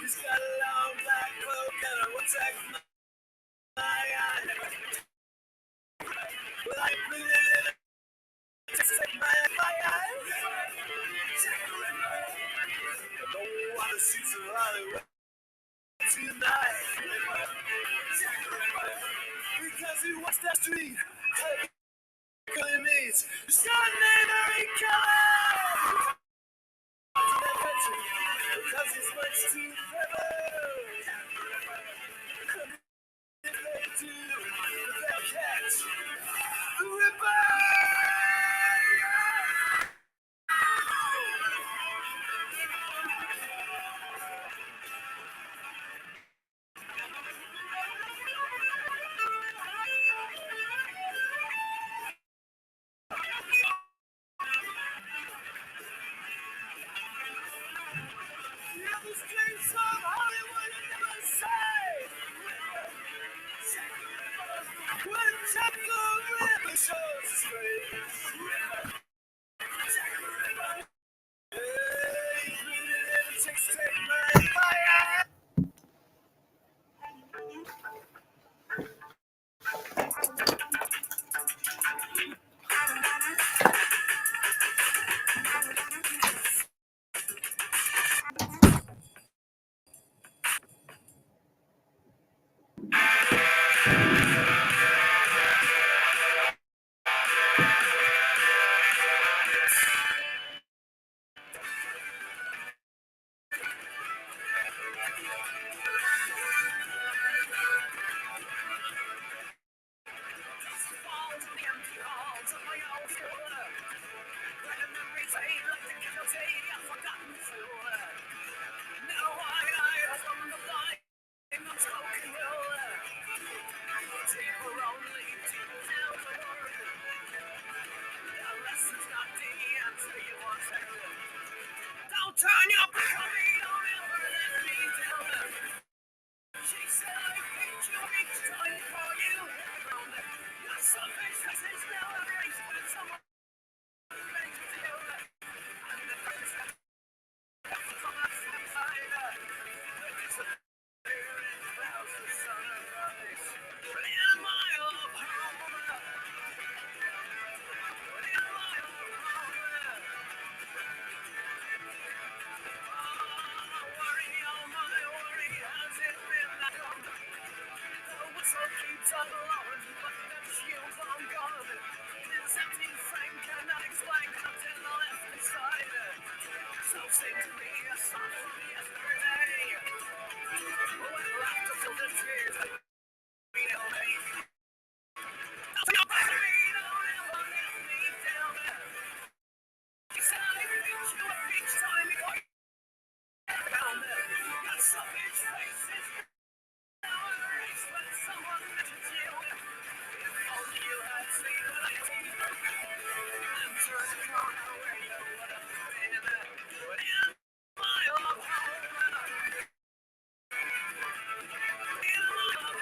He's got a long black cloak and a one-tack my eye. Well, I put it in my eye. Don't want to see some Hollywood tonight. Because he walks that street. He meets. He's got a name, Don't turn your back on me, don't ever let me down. She said I hate you each time for you. Your selfish is now erased when someone makes you feel that. And the first step from us inside her. But disappear in clouds of sunrise. In my love home. In my love home. Keeps on blowing, but the shields on guard. This empty frame cannot explain until the left inside. So sing to me a song from yesterday. When laughter filled the tears that we don't make. Don't ever let me down. He said I hate you each time you go down. Your selfish face is now erased when someone mentions you. If only you had seen what I see. And turn the corner where you would have been. But in my love home. In my love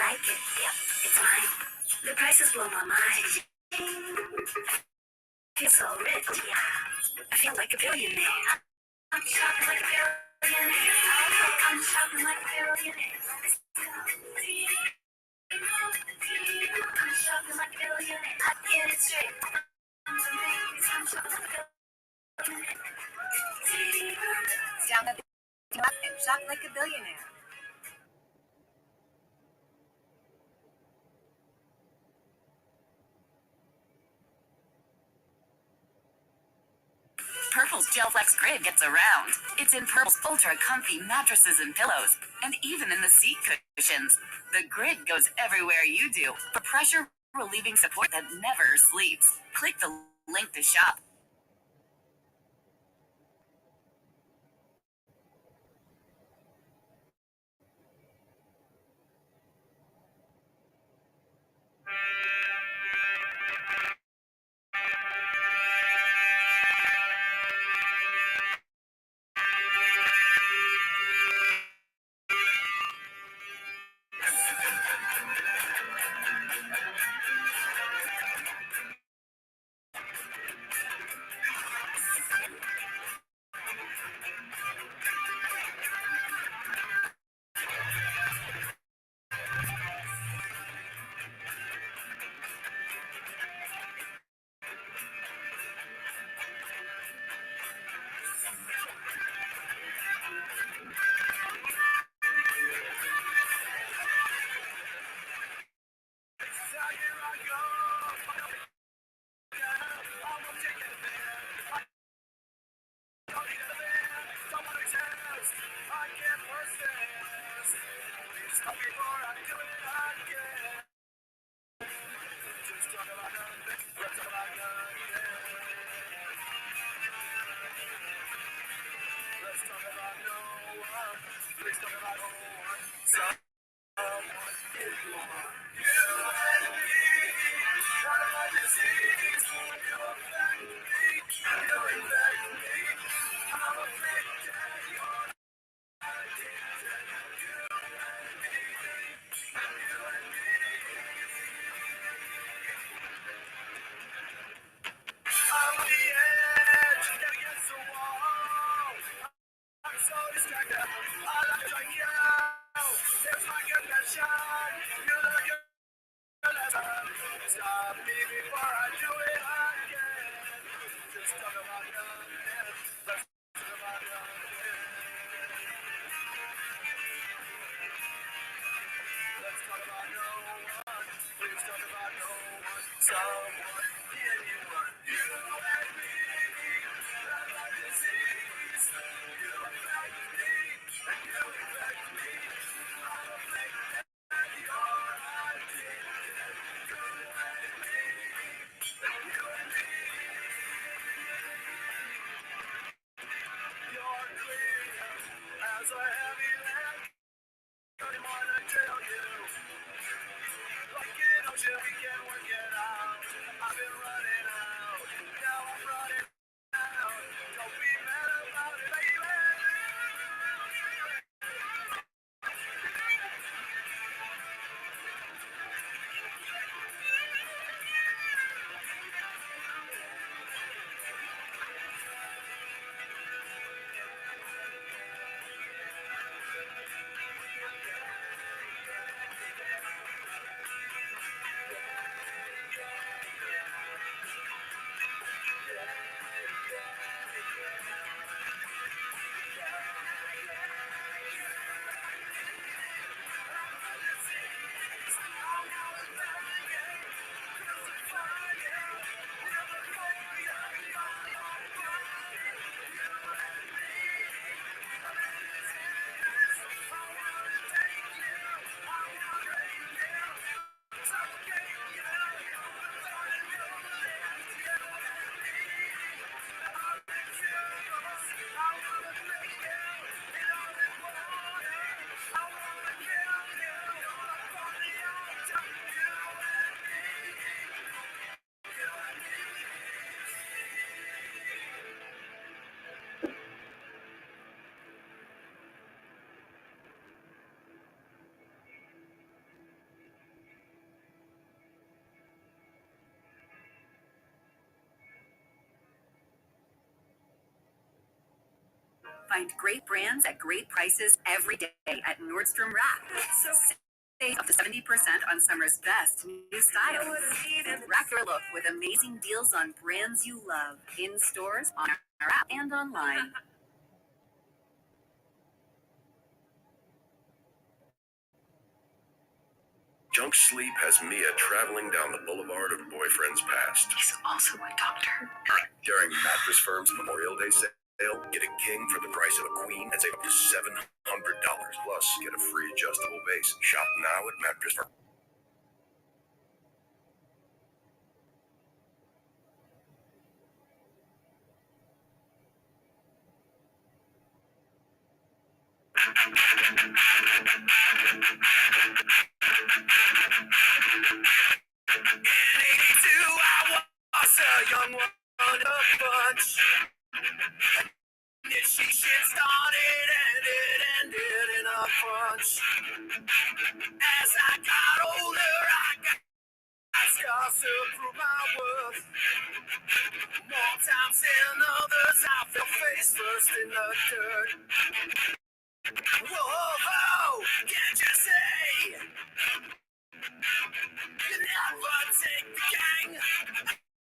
like it. Yep, it's mine. The prices blow my mind. I feel so rich, yeah. I feel like a billionaire. I'm shopping like a billionaire. I'm shopping like a billionaire. I'm shopping like a billionaire. I get it straight. I'm shopping like a billionaire. Down and shop like a billionaire. Purple's Gel Flex Grid gets around. It's in Purple's ultra comfy mattresses and pillows, and even in the seat cushions. The grid goes everywhere you do for pressure relieving support that never sleeps. Click the link to shop. Find great brands at great prices every day at Nordstrom Rack. So save up to 70% on summer's best new styles. Rack your look with amazing deals on brands you love in stores, on our app, and online. Junk sleep has Mia traveling down the boulevard of boyfriends past. He's also my doctor. During Mattress Firm's Memorial Day sale, get a king for the price of a queen and save up to $700. Plus, get a free adjustable base. Shop now at Mattress Firm. A young one a bunch. Initiation started and it ended in a bunch. As I got older, I got scars to prove my worth. More times than others, I fell face first in the dirt. Whoa, can't you say? You never take the gang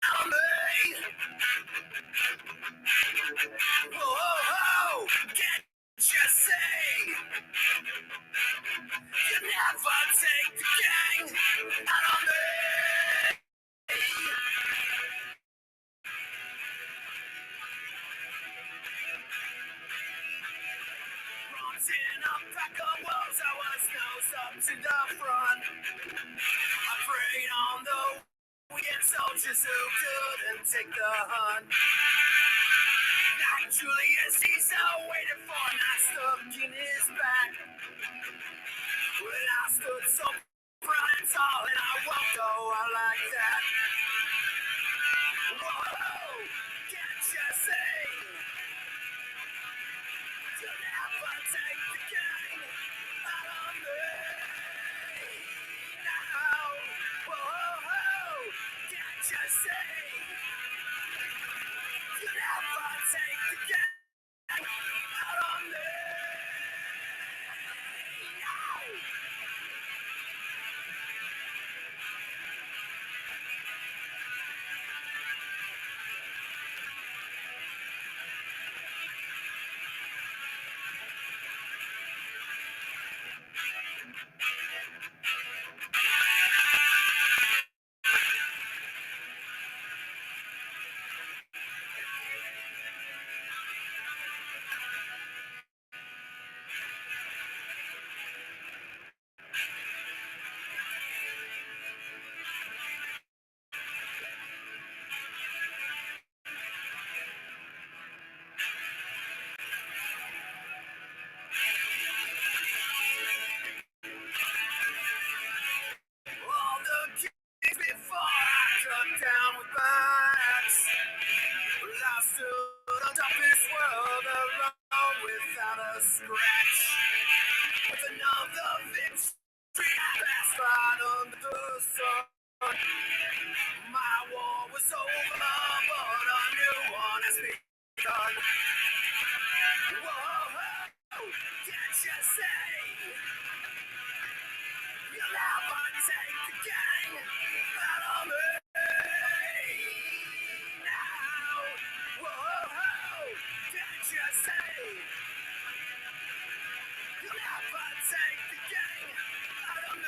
on me. Whoa, can't you say? You never take the gang out on me. Fronting up back on walls, I was nose up to the front. I preyed on the weekend soldiers who couldn't take the hunt. Like Julius Caesar waited for a knife stuck in his back. Well, I stood so proud and tall and I walked out like that. Whoa, can't you see? You never take the gang out on me now. Whoa, can't you see? You never take the gang out on me now. All the kings before I cut down with backs. Well, I stood on top of this world alone without a scratch. With another victory, I passed right under the sun. My war was over, but a new one has begun. Whoa, can't you say? You'll never take the gang out of me now. Whoa, can't you say? You'll never take the gang out of me.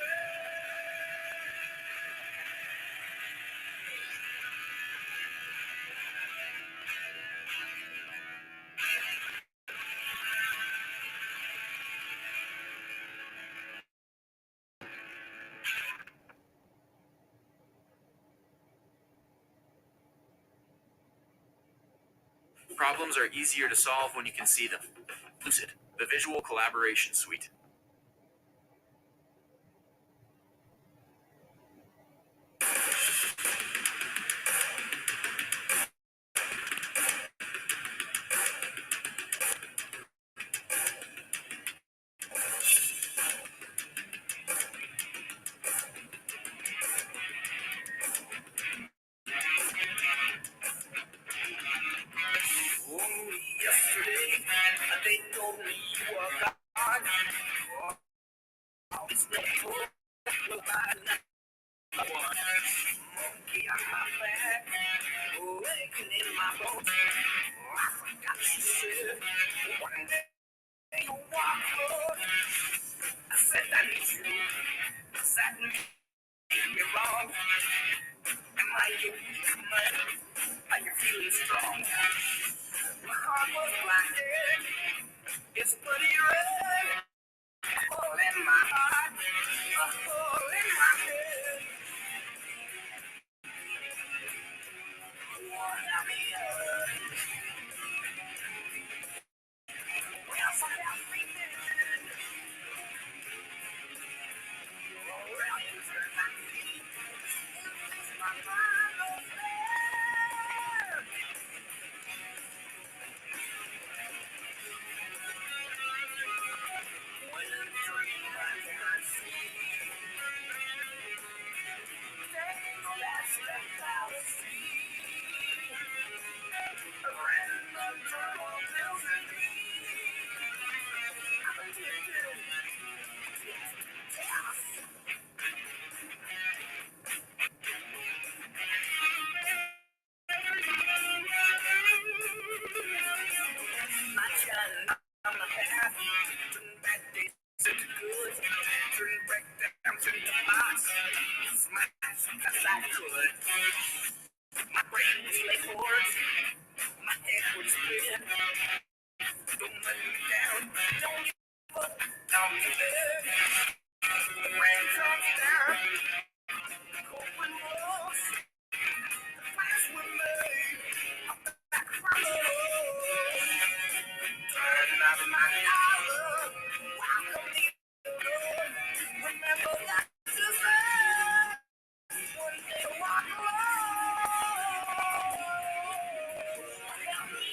Problems are easier to solve when you can see them. Lucid, the visual collaboration suite. Yesterday, they told me you were God. It's no more. Well, monkey on my back, aching in my bones. I forgot you said one day you walk alone. I said that is you. That made me wrong. Am I your weak man? Are you feeling strong? My heart was blinded. It's bloody red. A hole in my heart. A hole in my head. Wanna be well, so help me then. Well, you turn my feet. It's my mind over there. When a dream I cannot see. Tangle that stepped out of sea. A random turtle tells me I'm addicted. My brain was laid forward, my head was split. Don't let me down, don't give up, don't give it. The rain comes down, open walls, the plans were made. I'm back from the road. Turn up my dollar, welcome me to the road. Remember that to say, one day walk alone. Help me,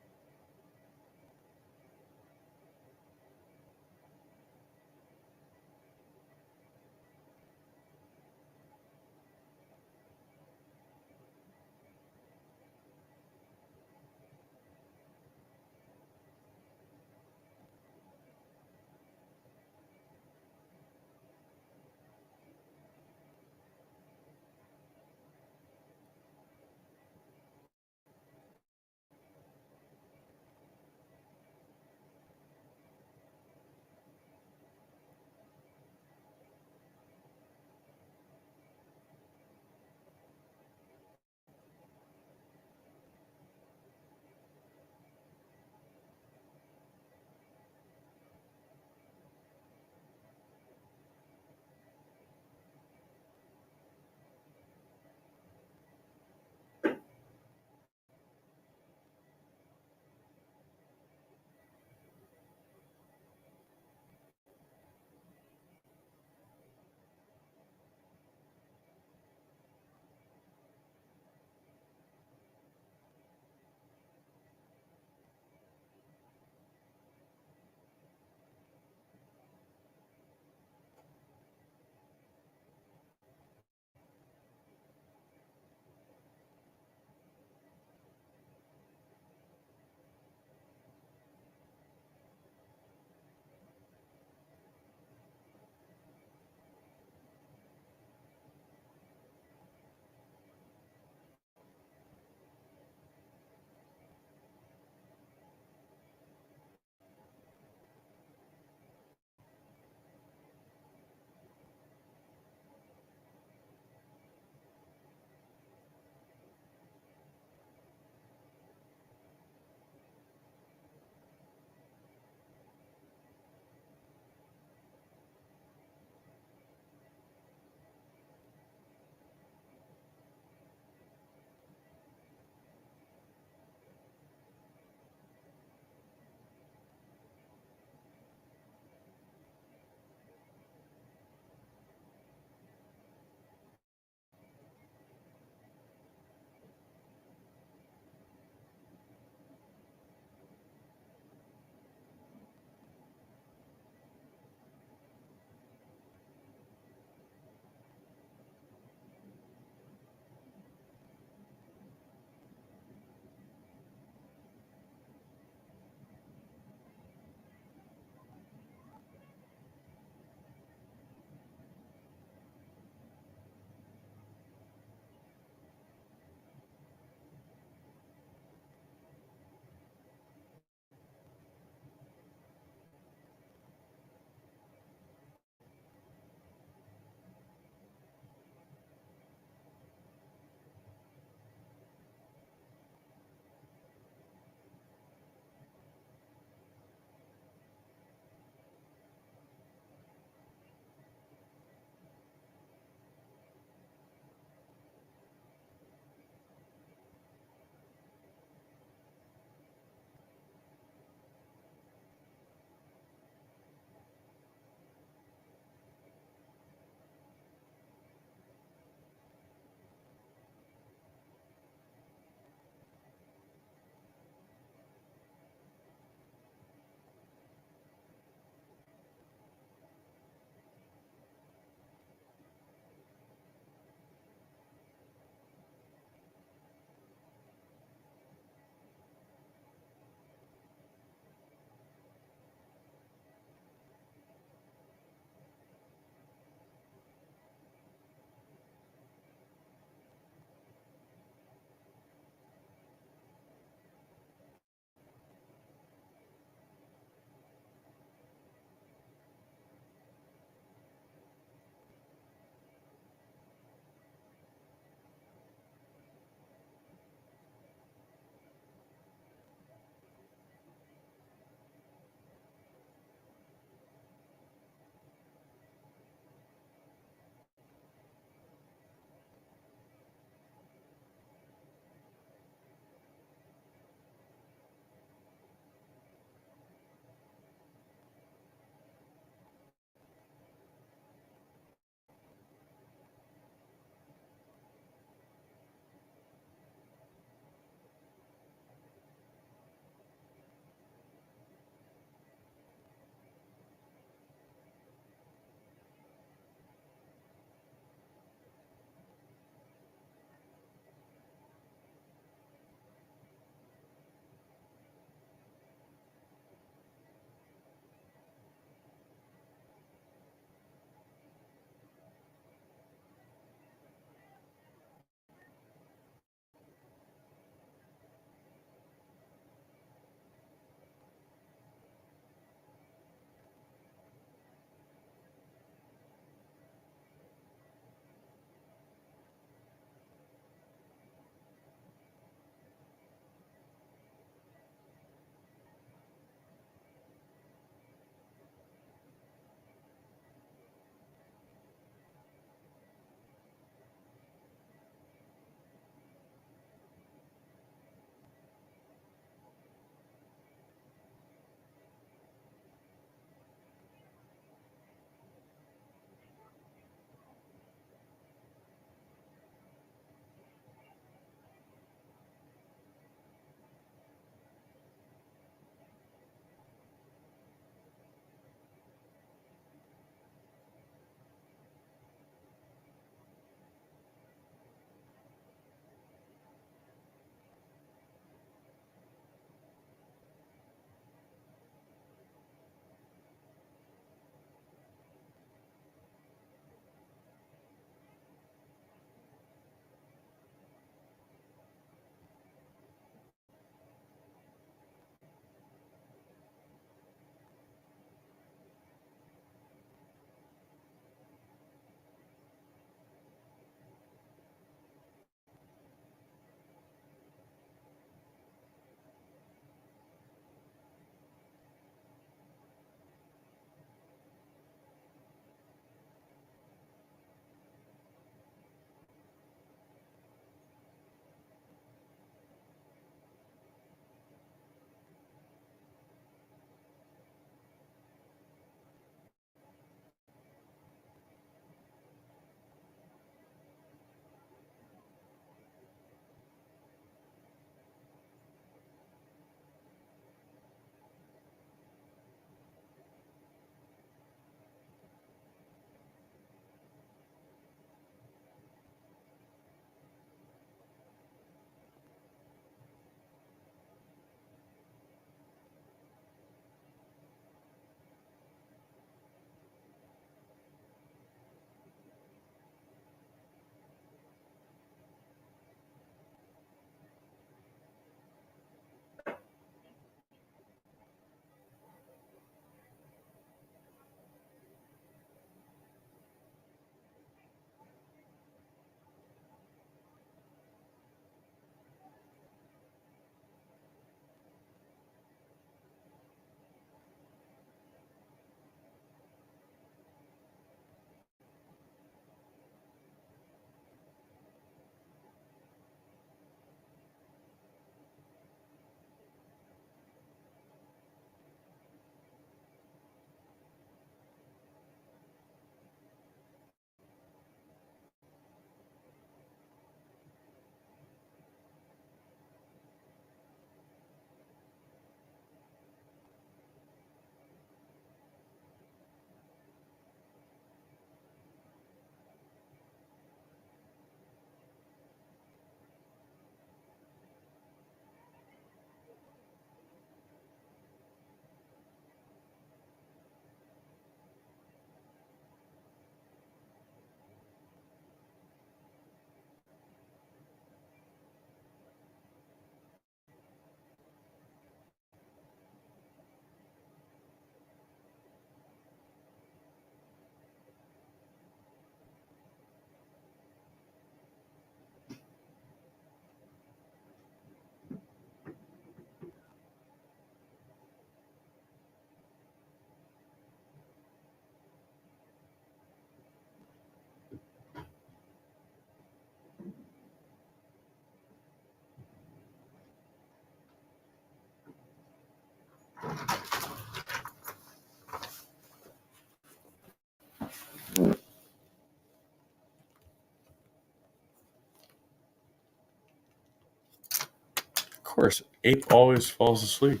course, Ape always falls asleep.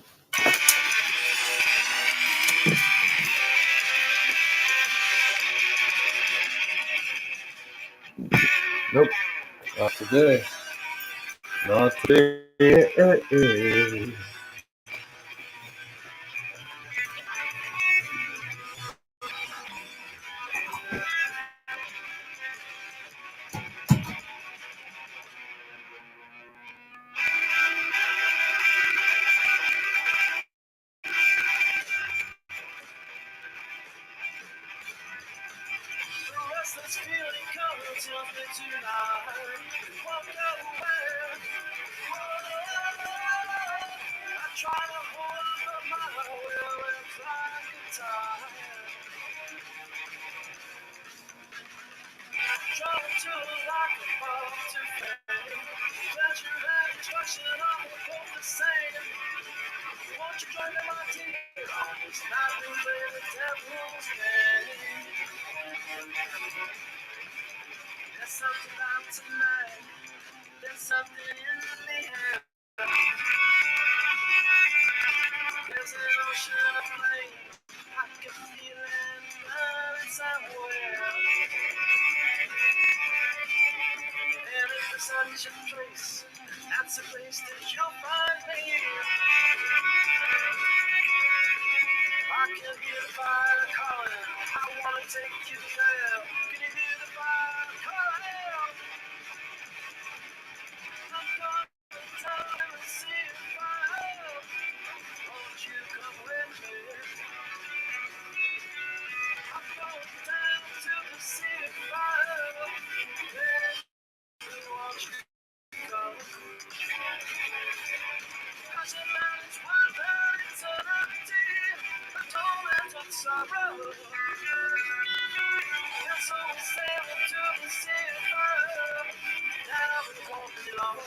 Nope. Not today. Not today. Restless feeling comes up me tonight. Walk away. I try to hold up my will it's like a tide. Trying to like a bomb to fame. Pleasure and destruction are both the same. Won't you join my team? It's not the way the devil's game. There's something about tonight. There's something in the air. There's an ocean of flame. I can feel it burning somewhere. And if there's such a place, that's a place that you'll find me. I can hear the fire calling. I wanna take you there. Can you hear the fire calling? I'm going down and see the fire. Won't you come with me? I'm going down to the sea of fire. Baby, won't you come? Cause your man is one eternity. A torment of sorrow. And so we sail into the sea of fire. Now we won't be long.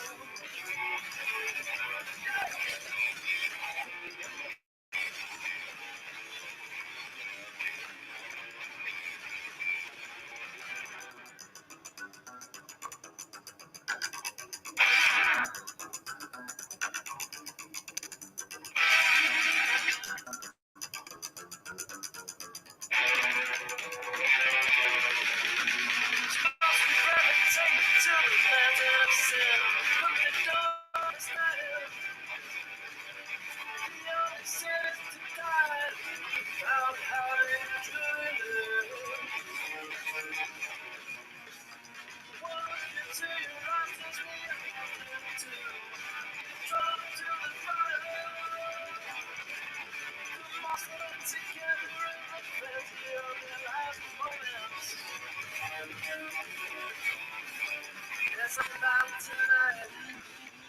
There's something about tonight.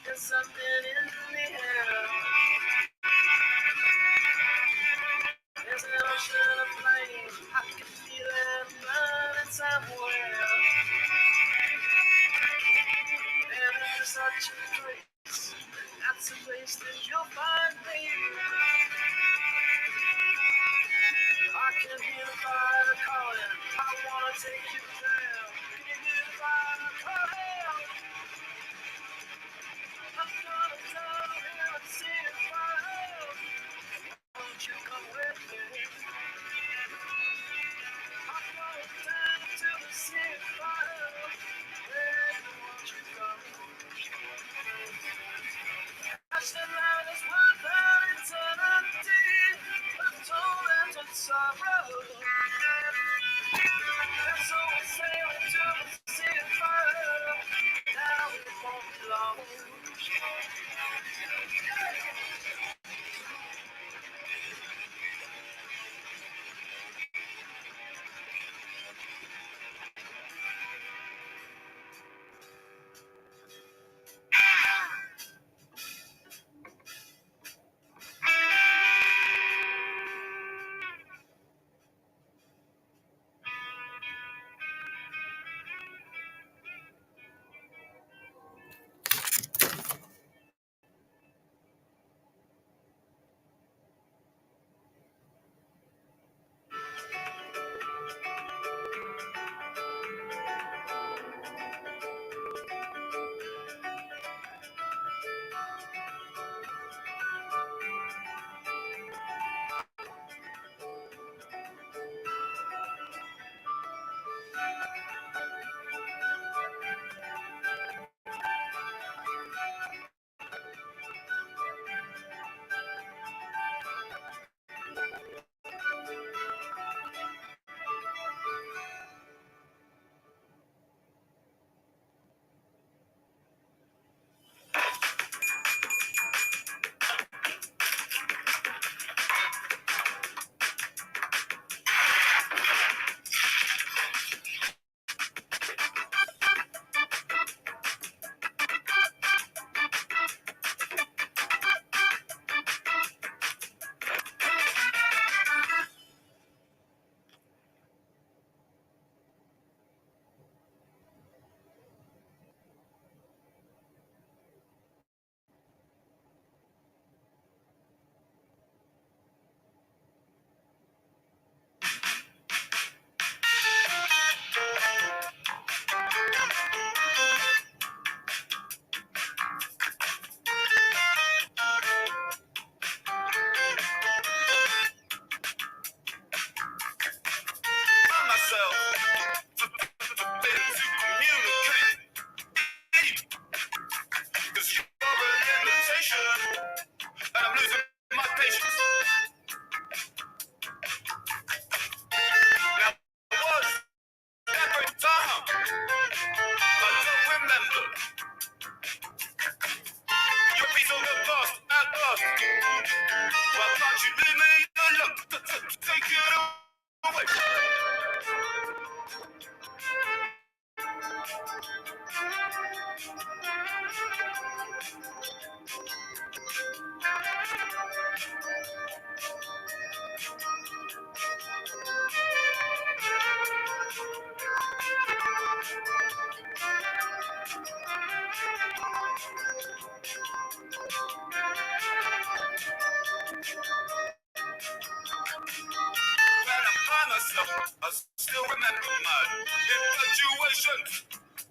There's something in the air. There's an ocean of flame. I can feel it burning somewhere. And there's such a place. That's a place that you'll find me. I can hear the fire calling. I wanna take you there. Can you hear the fire calling? I'm gonna down here and see the fire. Won't you come with me? I'm going down to the sea of fire. Baby, won't you come? Catch the light as one that eternity. A torment of sorrow. And so we I still remember my infatuation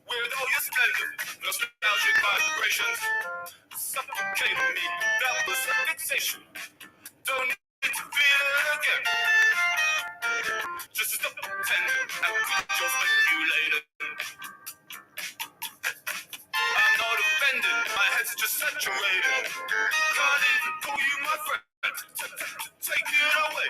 with all your splendor, nostalgic vibrations suffocating me. That was a fixation. Don't need to feel it again. Just stop pretending and quit your speculating. I'm not offended, my head's just saturated. Can't even call you my friend. Take it away.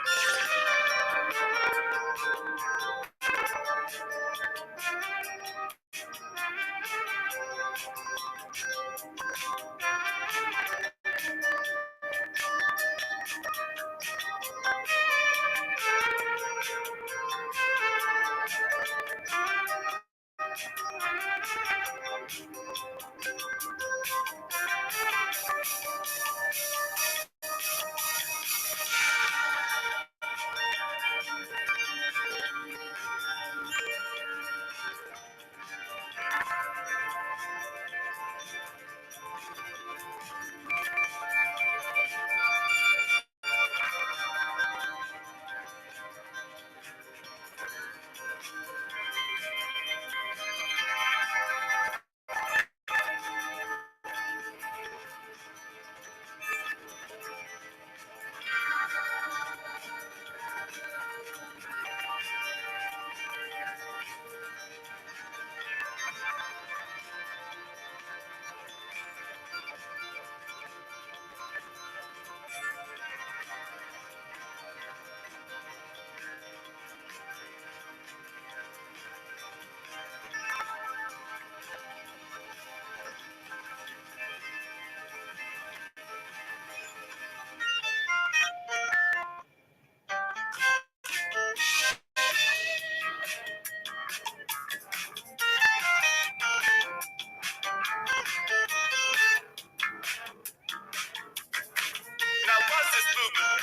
Now what's this movement?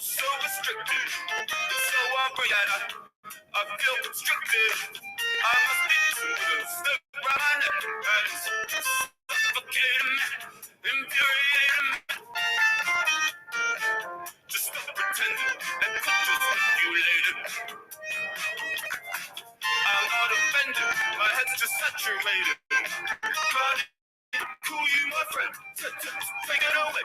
So restricted, so unreal. I feel constricted. I must be too stuck around my neck. And it's suffocating me, infuriating me. Just stop pretending and quit your speculating. I'm not offended, my head's just saturated. Can't call you my friend. Take it away.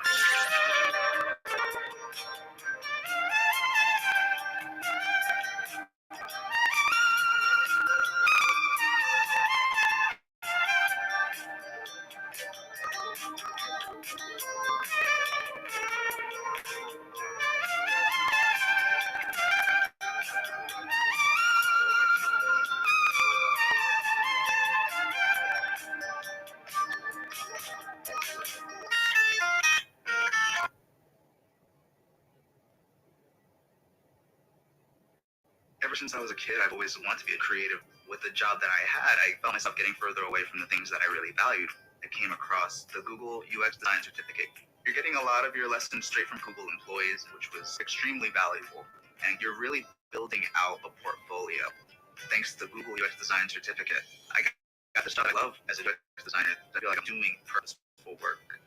Ever since I was a kid, I've always wanted to be a creative. With the job that I had, I felt myself getting further away from the things that I really valued. I came across the Google UX Design Certificate. You're getting a lot of your lessons straight from Google employees, which was extremely valuable, and you're really building out a portfolio. Thanks to the Google UX Design Certificate, I got the job I love as a UX designer. I feel like I'm doing purposeful work.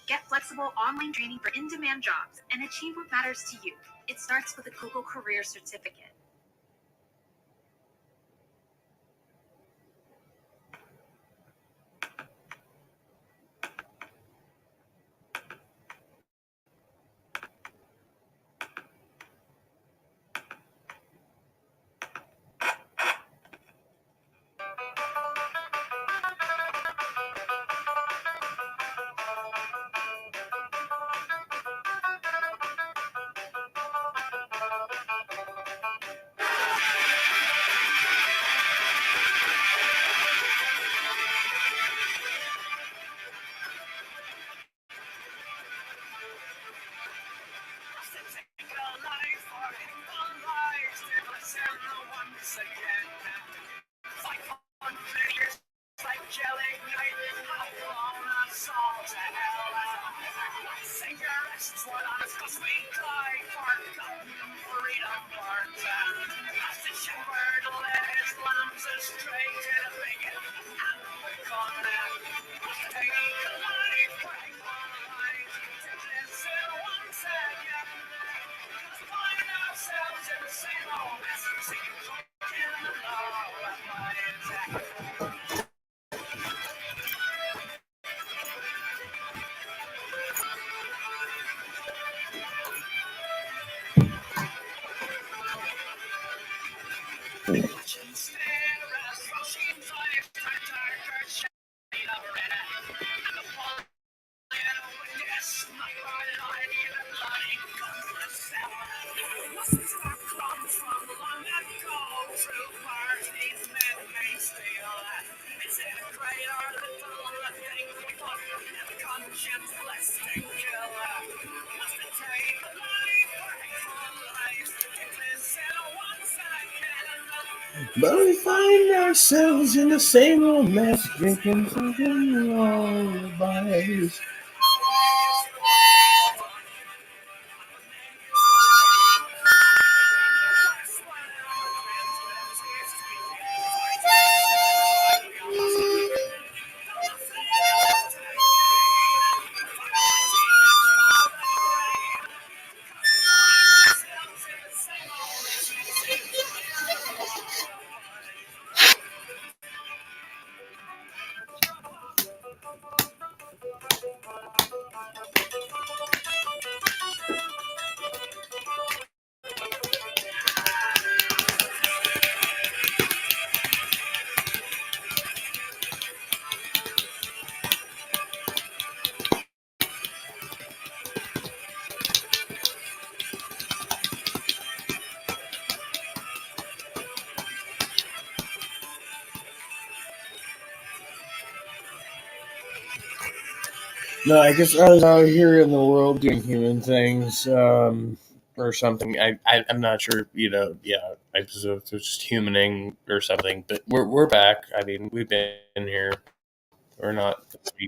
Get flexible online training for in-demand jobs and achieve what matters to you. It starts with a Google Career Certificate. But we find ourselves in the same old mess, drinking fucking lullabies. No, I guess I was out here in the world doing human things, or something. I'm not sure. Yeah, I was just humaning or something. But we're back. I mean, we've been here. We're not.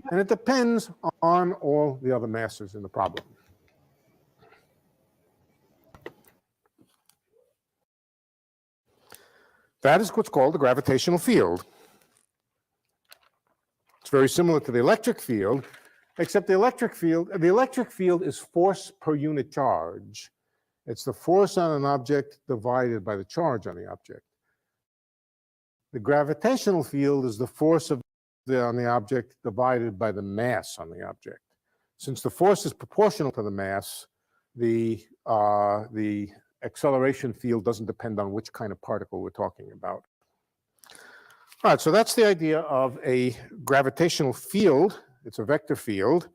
And it depends on all the other masses in the problem. That is what's called the gravitational field. It's very similar to the electric field, except the electric field is force per unit charge. It's the force on an object divided by the charge on the object. The gravitational field is the force on the object divided by the mass on the object. Since the force is proportional to the mass, the acceleration field doesn't depend on which kind of particle we're talking about. All right, so that's the idea of a gravitational field. It's a vector field,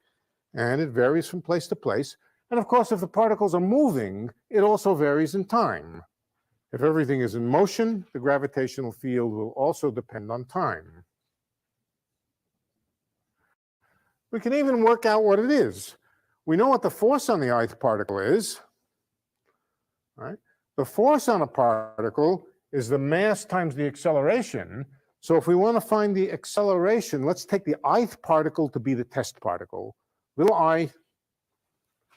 and it varies from place to place. And of course, if the particles are moving, it also varies in time. If everything is in motion, the gravitational field will also depend on time. We can even work out what it is. We know what the force on the ith particle is. Right? The force on a particle is the mass times the acceleration. So if we want to find the acceleration, let's take the ith particle to be the test particle. Little I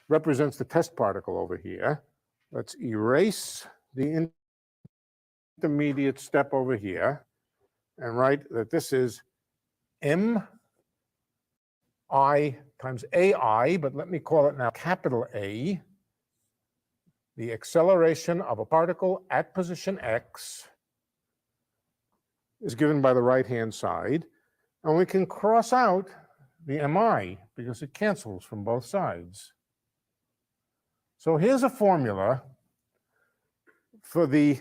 represents the test particle over here. Let's erase the intermediate step over here and write that this is mi times ai, but let me call it now capital A, the acceleration of a particle at position x is given by the right-hand side. And we can cross out the mi because it cancels from both sides. So here's a formula for the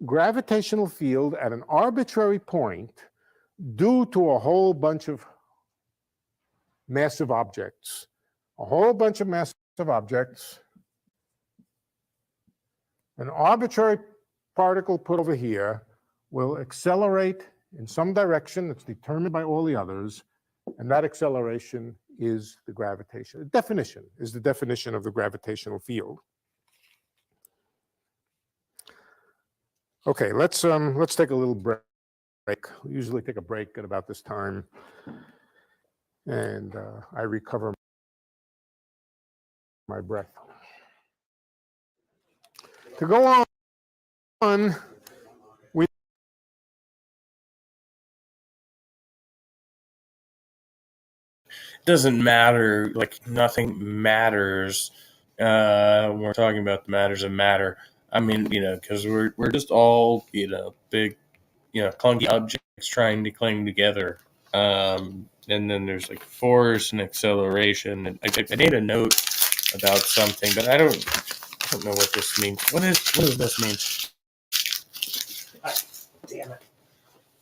gravitational field at an arbitrary point due to a whole bunch of massive objects. A whole bunch of massive objects. An arbitrary particle put over here will accelerate in some direction that's determined by all the others, and that acceleration is the gravitation. The definition is the definition of the gravitational field. Okay, let's take a little break. We usually take a break at about this time, and I recover my breath. To go on, we doesn't matter. Like nothing matters when we're talking about the matters of matter. I mean, because we're just all big, clunky objects trying to cling together. And then there's like force and acceleration. And I made a note about something, but I don't know what this means. What does this mean? Damn it.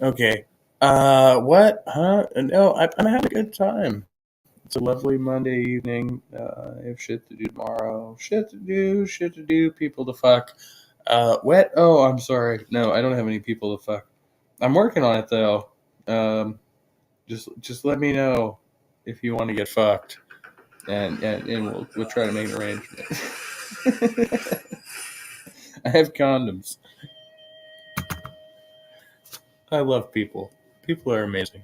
Okay. What? Huh? No, I'm having a good time. It's a lovely Monday evening. I have shit to do tomorrow. Shit to do, people to fuck. What? Oh, I'm sorry. No, I don't have any people to fuck. I'm working on it though. Just let me know if you want to get fucked, and we'll try to make an arrangement. I have condoms. I love people. People are amazing.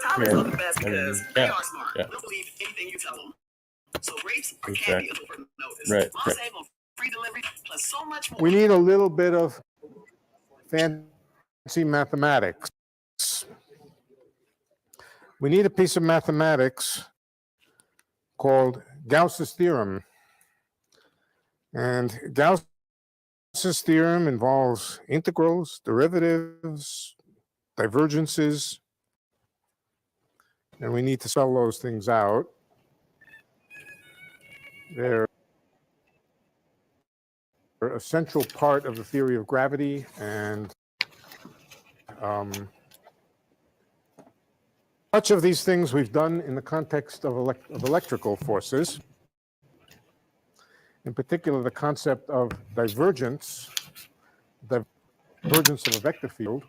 Toddlers love the best because they Yeah, are smart. yeah. They'll believe anything you tell them. So grapes are Exactly. candy until further notice. Right, Mom right. save on free delivery plus so much more. We need a little bit of fancy mathematics. We need a piece of mathematics called Gauss's theorem. And Gauss's theorem involves integrals, derivatives, divergences, and we need to spell those things out. They're a central part of the theory of gravity, and much of these things we've done in the context of electrical forces. In particular, the concept of divergence of a vector field.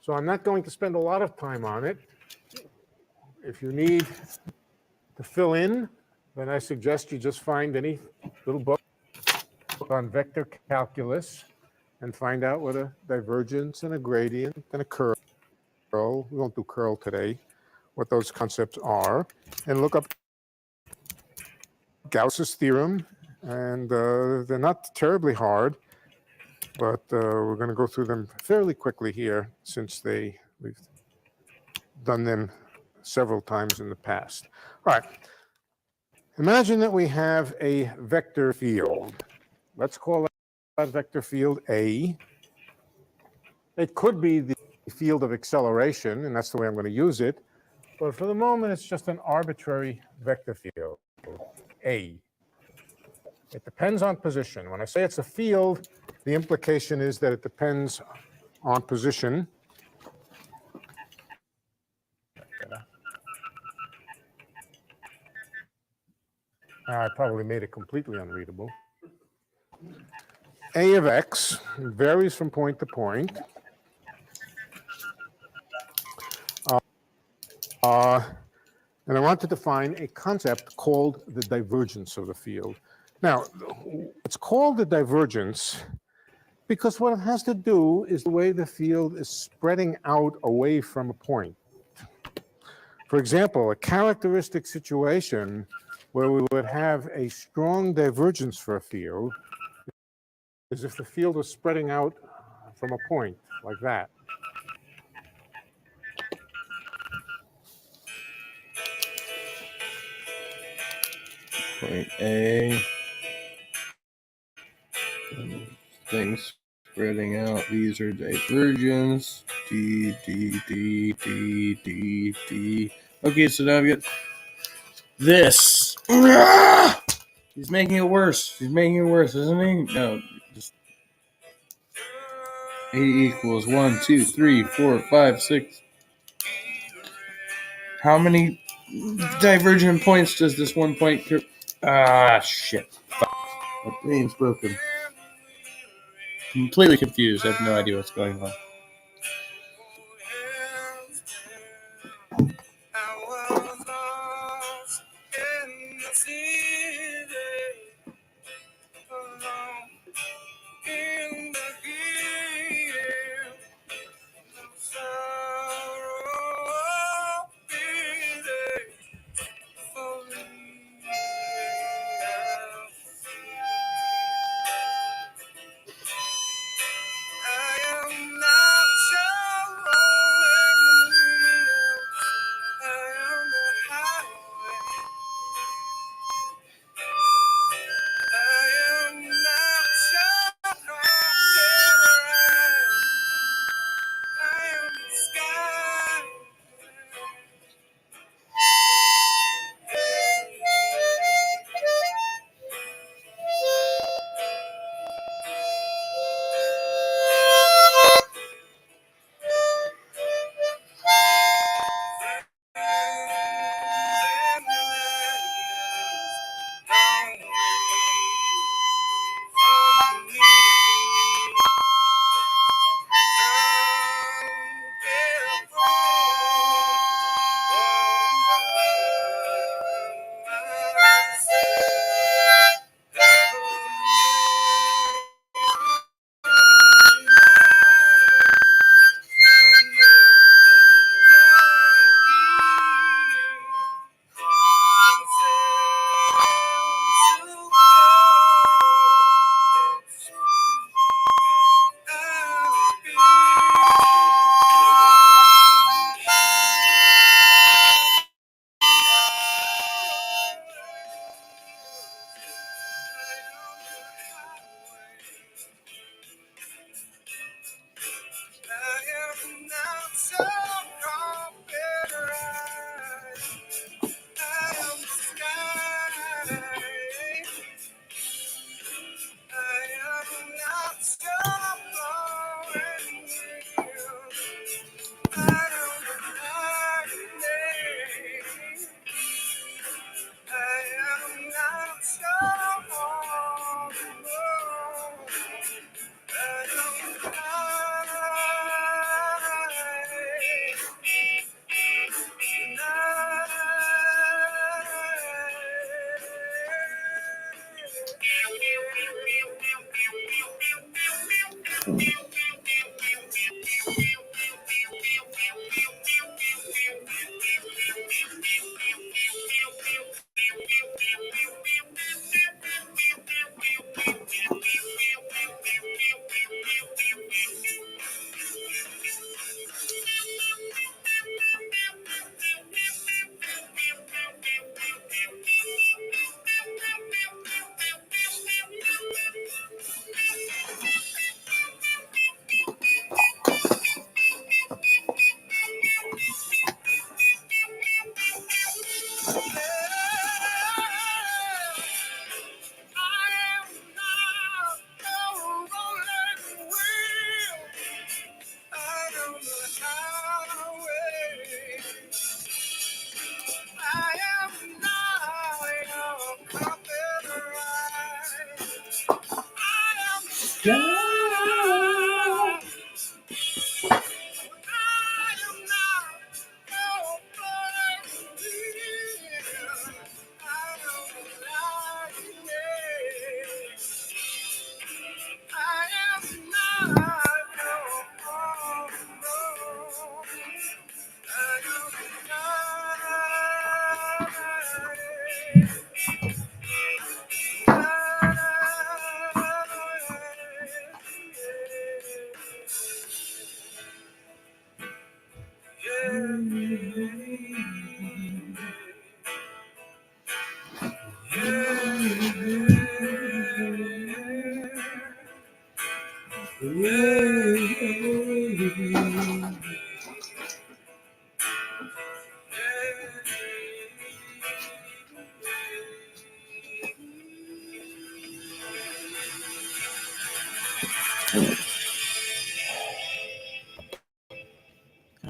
So I'm not going to spend a lot of time on it. If you need to fill in, then I suggest you just find any little book on vector calculus and find out what a divergence and a gradient and a curl. We won't do curl today. what those concepts are and look up Gauss's theorem. And they're not terribly hard, but we're going to go through them fairly quickly here since we've done them several times in the past. All right. Imagine that we have a vector field. Let's call that vector field A. It could be the field of acceleration, and that's the way I'm going to use it. But for the moment, it's just an arbitrary vector field, A. It depends on position. When I say it's a field, the implication is that it depends on position. I probably made it completely unreadable. A of x varies from point to point. And I want to define a concept called the divergence of the field. Now, it's called the divergence because what it has to do is the way the field is spreading out away from a point. For example, a characteristic situation where we would have a strong divergence for a field is if the field was spreading out from a point like that. Point A. Things spreading out. These are divergence. D, D, D, D, D, D. Okay, so now we get this. He's making it worse. He's making it worse, isn't he? No, just A equals 1, 2, 3, 4, 5, 6. How many divergent points does this one point? Shit. Fuck. My brain's broken. Completely confused. I have no idea what's going on.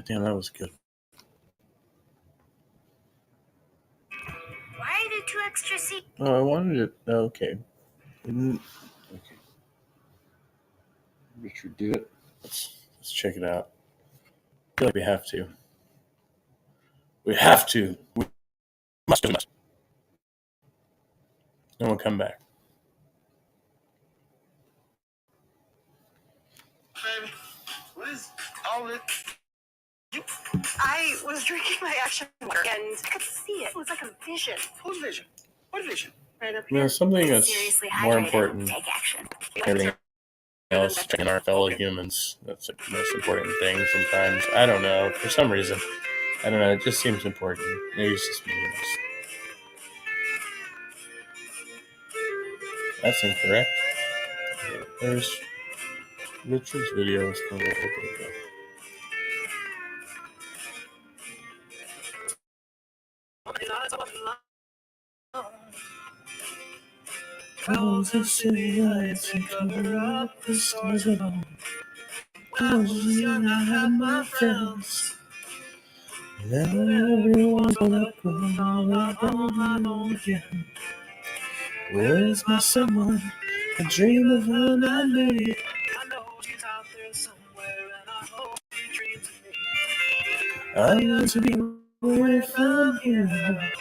Damn, that was good. Why are there 2 extra seats? Oh, I wanted it. Okay. Okay. Richard, do it. Let's check it out. I feel like we have to. We have to. We must do this. Then we'll come back. Baby, what is all this? I was drinking my action water and I could see it. It was like a vision. Whose vision? What vision? Right up here. Something that's more important Take action. than everything else in our fellow humans. That's like the most important thing sometimes. I don't know. For some reason. I don't know. It just seems important. Maybe it's just me. That's incorrect. There's Richard's video. Is going to open it up. Close the city lights and cover up the stars above. When I was young, I had my friends. Now everyone's gonna go all out on my own again. Where's my someone? I dream of her night. I know she's out there somewhere, and I hope she dreams of me. I want to be away from here.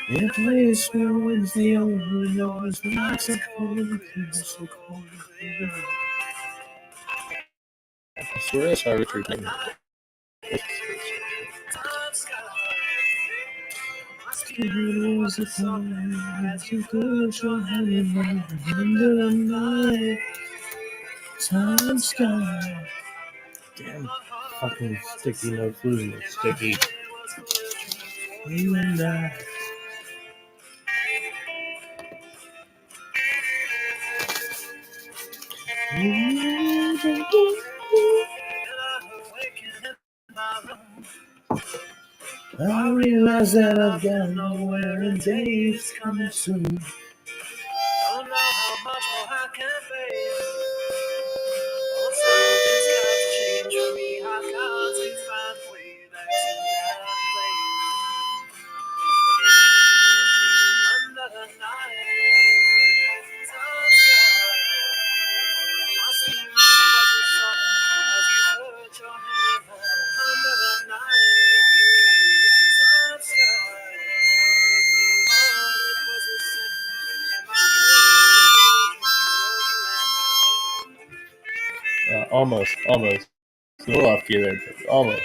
In a place where wind's the only noise, the nights are cold and clear, so cold and clear. I swear I saw Richard name. It was a time as you put your hand in mine under the night time sky. Damn, fucking sticky notes losing it. Sticky. You and I. I realize that I've got nowhere and days coming soon. Don't know how much more I can face. Oh, something's got to change for me. I've got to find a way back to that place. Under the night, top sky, my spirit was a song as you put your hand in mine. Under the night, top sky, my heart was a singing and my head was a dream for you and I. Almost. A little off key there, but almost.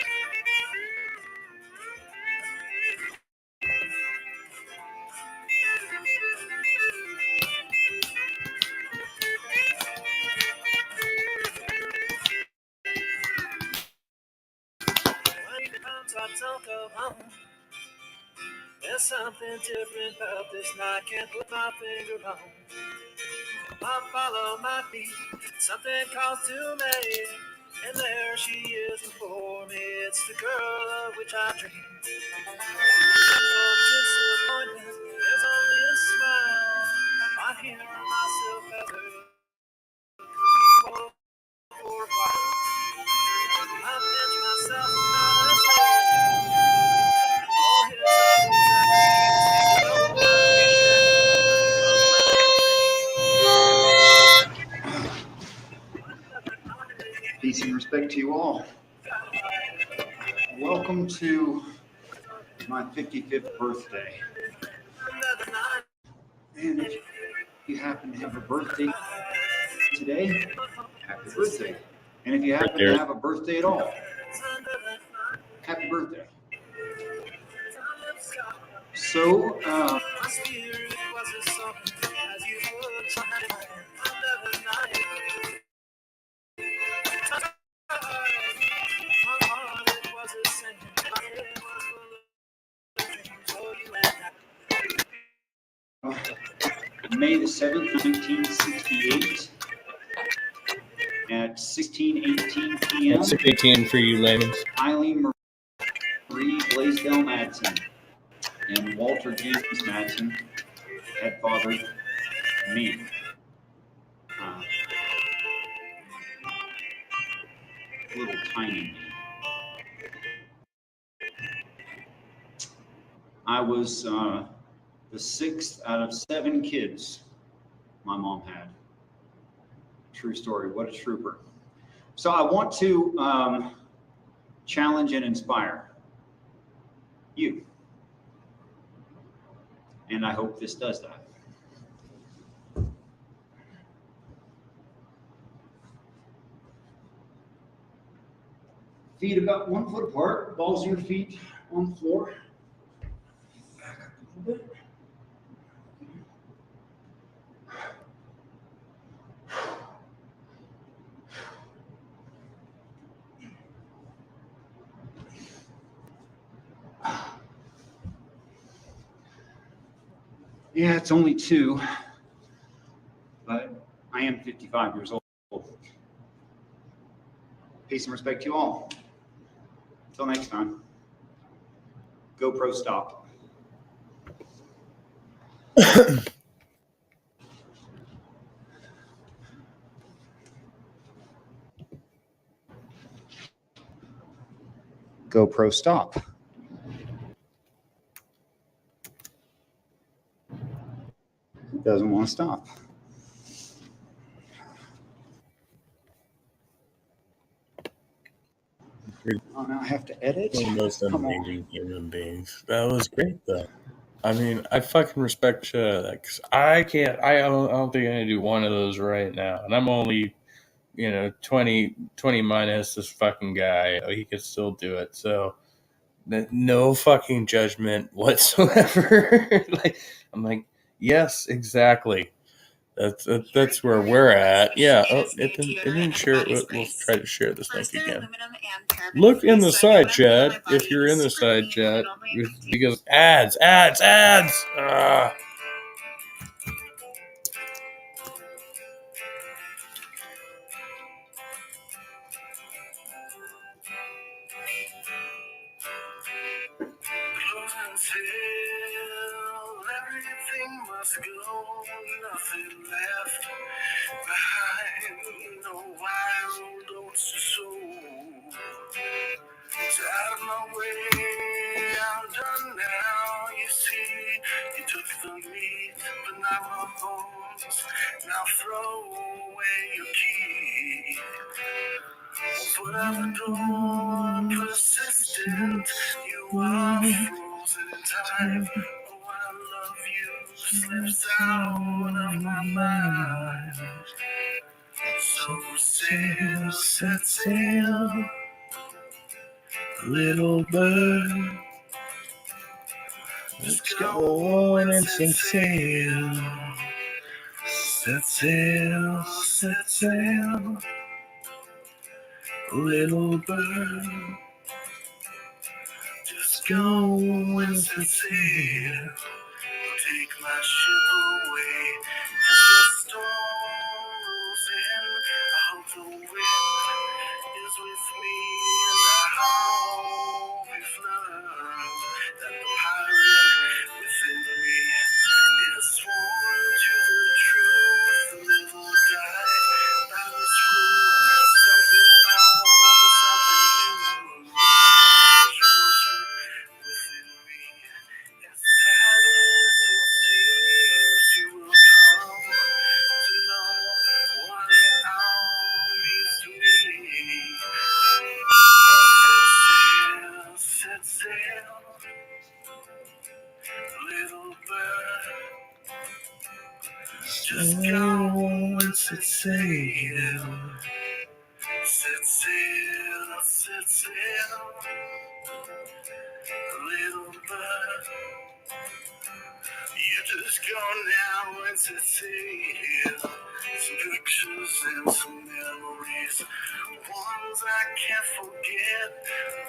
There's something different about this night, can't put my finger on. I follow my feet, something calls to me, and there she is before me. It's the girl of which I dream. respect to you all. Welcome to my 55th birthday. And if you happen to have a birthday today, happy birthday. And if you happen to have a birthday at all, happy birthday. So, May the 7th, 1968 at 16:18 p.m. 6:18 for you layman's. Eileen Marie Blaisdell Madsen and Walter James Madsen had fathered me. Little tiny me. I was the 6th out of 7 kids my mom had. True story. What a trooper. So I want to challenge and inspire you. And I hope this does that. Feet about 1 foot apart, balls of your feet on the floor. Back up a little bit. Yeah, it's only 2, but I am 55 years old. Peace and respect to you all. Until next time, GoPro stop. GoPro stop. It doesn't want to stop. Oh, now I have to edit. One of the most Come on. amazing human beings. That was great, though. I mean, I fucking respect shit out of that, 'cause I don't think I can do one of those right now. And I'm only, 20 minus this fucking guy. He could still do it. So, no fucking judgment whatsoever. I'm like, yes, exactly. That's where we're at. Yeah. Oh, it didn't share. We'll try to share this link again. Look in the side chat if you're in the side chat, because ads. Ah. Everything must go, nothing left behind, no wild oats to sow. It's out of my way, I'm done now, you see. You took the meat, but not my bones. Now throw away your key. Foot out the door, persistent. You are frozen in time. Oh, I love you slips out of my mind. So sail, set sail, little bird. Let's go and set sail. Set sail, set sail, little bird. Just go and set sail. Take my ship away as the storm rolls in. I hope the wind is with me, and I hope you've learned that the pirate within me is sworn to the truth. Live or die by this rule. Something old, something new. Treasure within me. As sad as it seems. Just go and set sail. Set sail, set sail. Little bird, you just go now and set sail. Some pictures and some memories, ones I can't forget.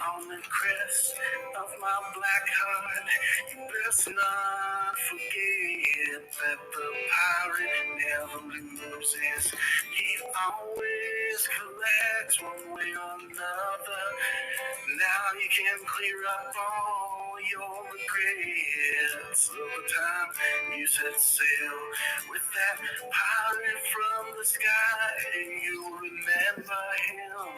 On the crest of my black heart, you best not forget that the pirate never loses. He always collects one way or another. Now you can clear up all your regrets of the time you set sail with that pirate from the sky. You'll remember him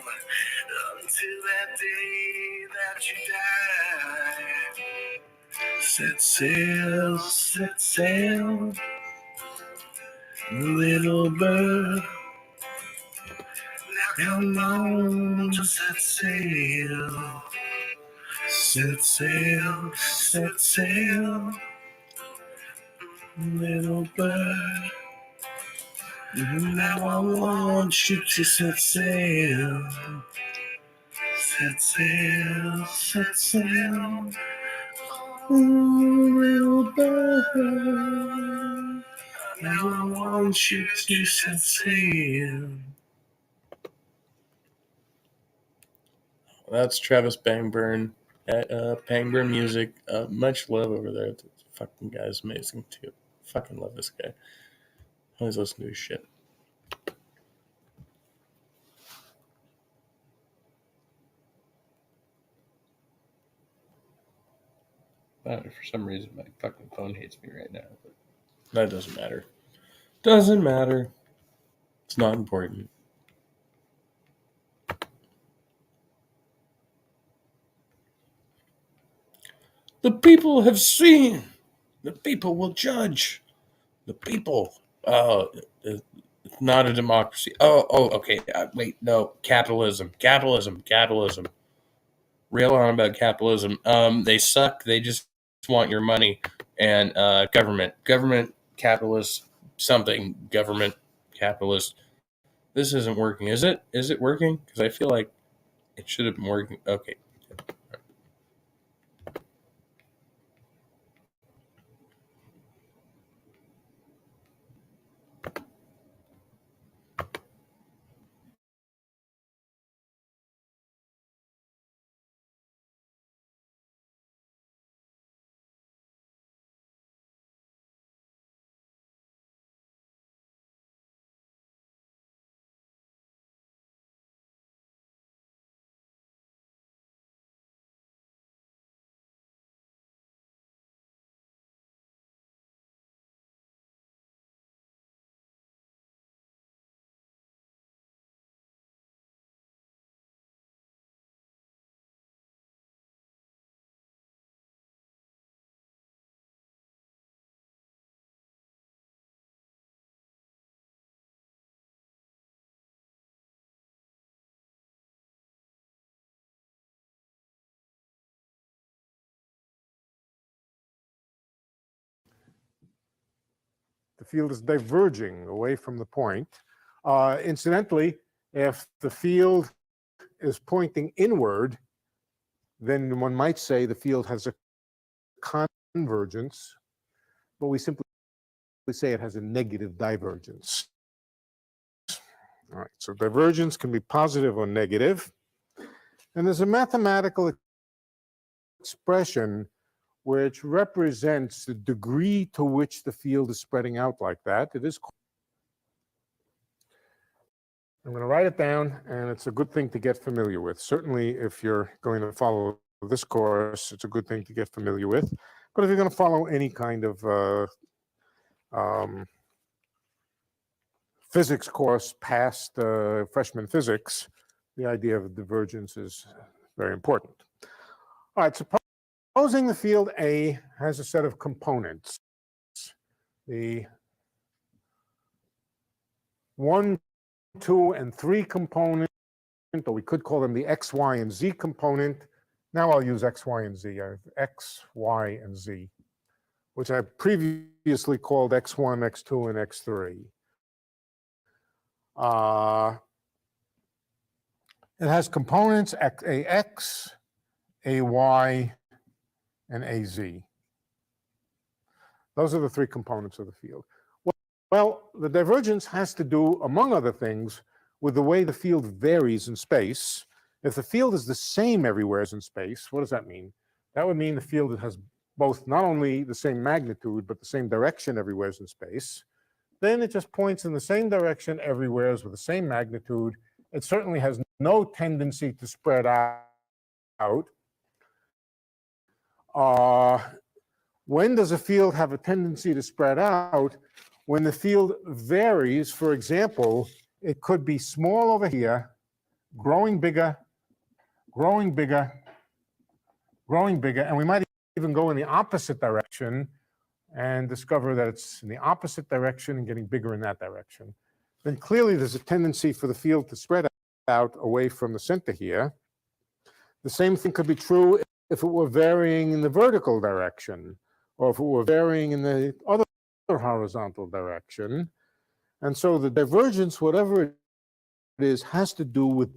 until that day that you die. Set sail, little bird. Now come on, just set sail. Set sail, little bird. Now I want you to set sail. Set sail, oh, little bird. Now I want you to set sail. That's Travis Pangburn at Pangburn Music. Much love over there. The fucking guy's amazing too. Fucking love this guy. Always listen to his shit. For some reason, my fucking phone hates me right now. But that doesn't matter. Doesn't matter. It's not important. The people have seen. The people will judge. The people. It's not a democracy. Okay. Wait, no. Capitalism. Real on about capitalism. They suck. They just want your money. And government, capitalist, something, government, capitalist. This isn't working, is it? Is it working? Because I feel like it should have been working. Okay. The field is diverging away from the point. Incidentally, if the field is pointing inward, then one might say the field has a convergence, but we simply say it has a negative divergence. All right, so divergence can be positive or negative. And there's a mathematical expression which represents the degree to which the field is spreading out like that. It is. I'm going to write it down, and it's a good thing to get familiar with. Certainly, if you're going to follow this course, it's a good thing to get familiar with. But if you're going to follow any kind of physics course past freshman physics, the idea of divergence is very important. All right, supposing the field A has a set of components. The 1, 2, and 3 component, or we could call them the X, Y, and Z component. Now I'll use X, Y, and Z. I have X, Y, and Z. which I previously called x1, x2, and x3. It has components ax, ay, and az. Those are the three components of the field. Well, the divergence has to do, among other things, with the way the field varies in space. If the field is the same everywhere in space, what does that mean? That would mean the field has both not only the same magnitude, but the same direction everywhere in space. Then it just points in the same direction everywhere with the same magnitude. It certainly has no tendency to spread out. When does a field have a tendency to spread out? When the field varies. For example, it could be small over here, growing bigger, growing bigger, growing bigger, and we might even go in the opposite direction and discover that it's in the opposite direction and getting bigger in that direction. Then clearly there's a tendency for the field to spread out away from the center here. The same thing could be true if it were varying in the vertical direction, or if it were varying in the other horizontal direction. And so the divergence, whatever it is, has to do with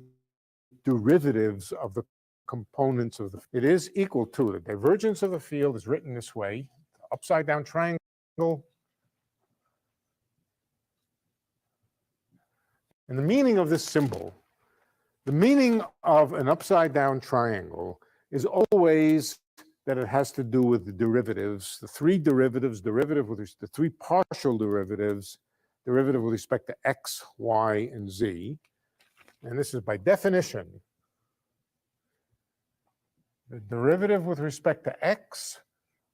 derivatives of the components of the. It is equal to the divergence of the field is written this way: upside down triangle. And the meaning of this symbol, the meaning of an upside down triangle is always that it has to do with the derivatives, the three derivatives, the three partial derivatives, derivative with respect to x, y, and z. And this is by definition the derivative with respect to x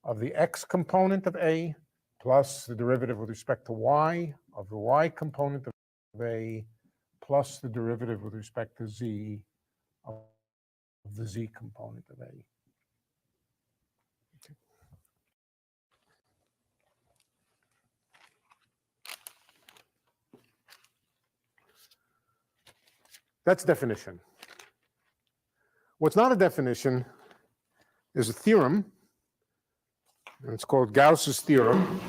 of the x component of A plus the derivative with respect to y of the y component of A plus the derivative with respect to z of the z component of A. Okay. That's definition. What's not a definition is a theorem, and it's called Gauss's theorem.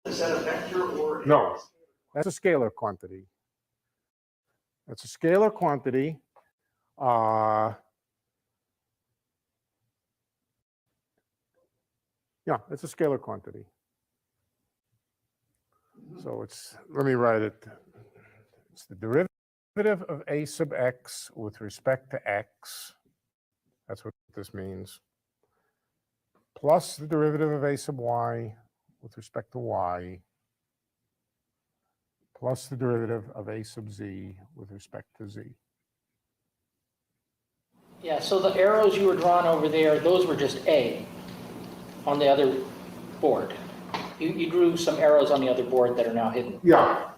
Is that a vector or? No, that's a scalar quantity. That's a scalar quantity. Yeah, it's a scalar quantity. So it's, let me write it. It's the derivative of a sub x with respect to x. That's what this means. Plus the derivative of a sub y with respect to y. Plus the derivative of a sub z with respect to z. Yeah, so the arrows you were drawing over there, those were just A on the other board. You drew some arrows on the other board that are now hidden. Yeah.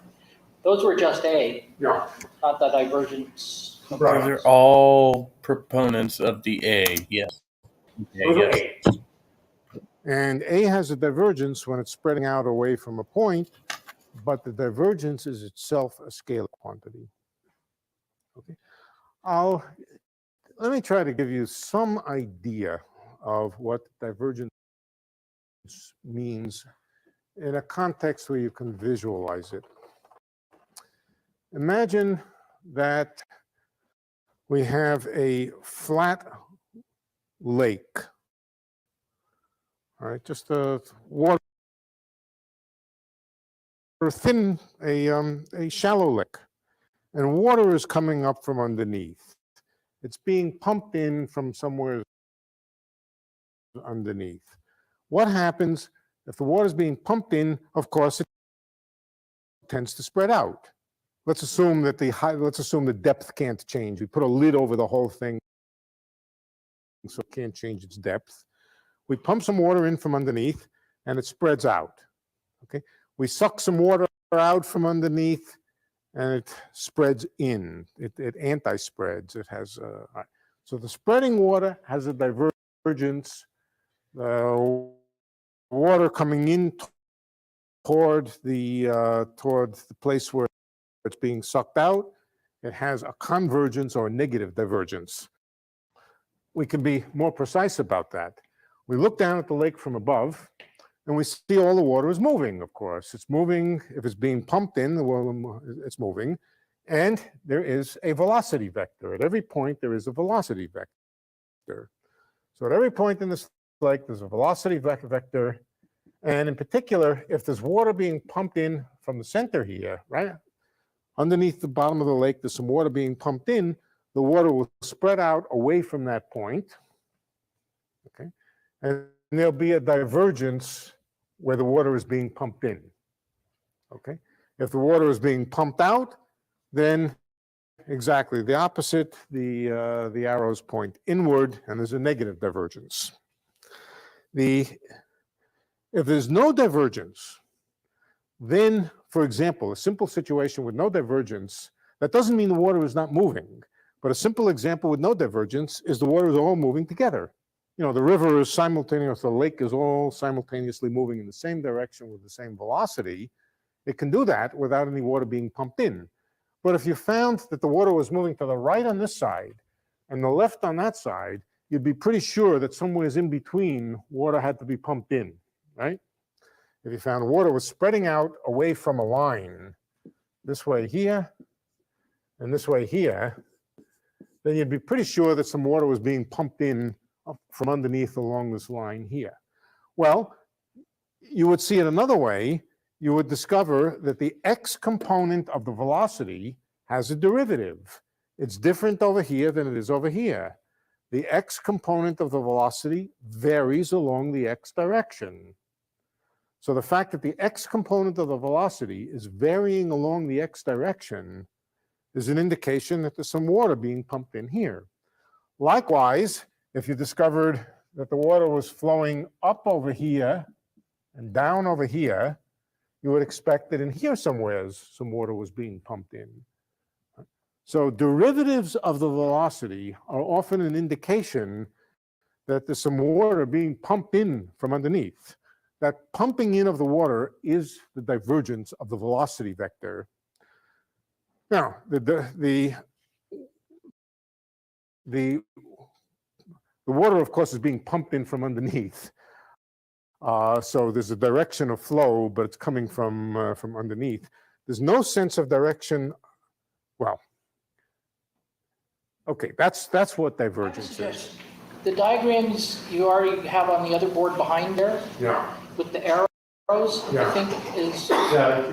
Those were just A. Yeah. Not the divergence. Those are all proponents of the A, yes. Okay, yes. And A has a divergence when it's spreading out away from a point, but the divergence is itself a scalar quantity. Okay. Let me try to give you some idea of what divergence means in a context where you can visualize it. Imagine that we have a flat lake. All right, just a water, thin, a shallow lake, and water is coming up from underneath. It's being pumped in from somewhere underneath. What happens if the water is being pumped in? Of course, it tends to spread out. Let's assume that the depth can't change. We put a lid over the whole thing so it can't change its depth. We pump some water in from underneath, and it spreads out. Okay, we suck some water out from underneath, and it spreads in. It anti-spreads. It has so the spreading water has a divergence. The water coming in toward the place where it's being sucked out, it has a convergence or a negative divergence. we can be more precise about that. We look down at the lake from above, and we see all the water is moving, of course. It's moving. If it's being pumped in, it's moving. And there is a velocity vector. At every point, there is a velocity vector. So at every point in this lake, there's a velocity vector. And in particular, if there's water being pumped in from the center here, right? Underneath the bottom of the lake, there's some water being pumped in. The water will spread out away from that point. Okay. And there'll be a divergence where the water is being pumped in. Okay. If the water is being pumped out, then exactly the opposite, the arrows point inward, and there's a negative divergence. If there's no divergence, then, for example, a simple situation with no divergence, that doesn't mean the water is not moving, but a simple example with no divergence is the water is all moving together. You know, the river is simultaneous, the lake is all simultaneously moving in the same direction with the same velocity. It can do that without any water being pumped in. But if you found that the water was moving to the right on this side and the left on that side, you'd be pretty sure that somewhere in between, water had to be pumped in, right? If you found water was spreading out away from a line, this way here and this way here, then you'd be pretty sure that some water was being pumped in from underneath along this line here. Well, you would see it another way. You would discover that the x component of the velocity has a derivative. It's different over here than it is over here. The x component of the velocity varies along the x direction. So the fact that the x component of the velocity is varying along the x direction is an indication that there's some water being pumped in here. Likewise, if you discovered that the water was flowing up over here and down over here, you would expect that in here somewhere some water was being pumped in. So derivatives of the velocity are often an indication that there's some water being pumped in from underneath. That pumping in of the water is the divergence of the velocity vector. Now, the water, of course, is being pumped in from underneath. So there's a direction of flow, but it's coming from underneath. There's no sense of direction. Well, okay, that's what divergence is. The diagrams you already have on the other board behind there, Yeah. with the arrows, Yeah. I think is. Yeah.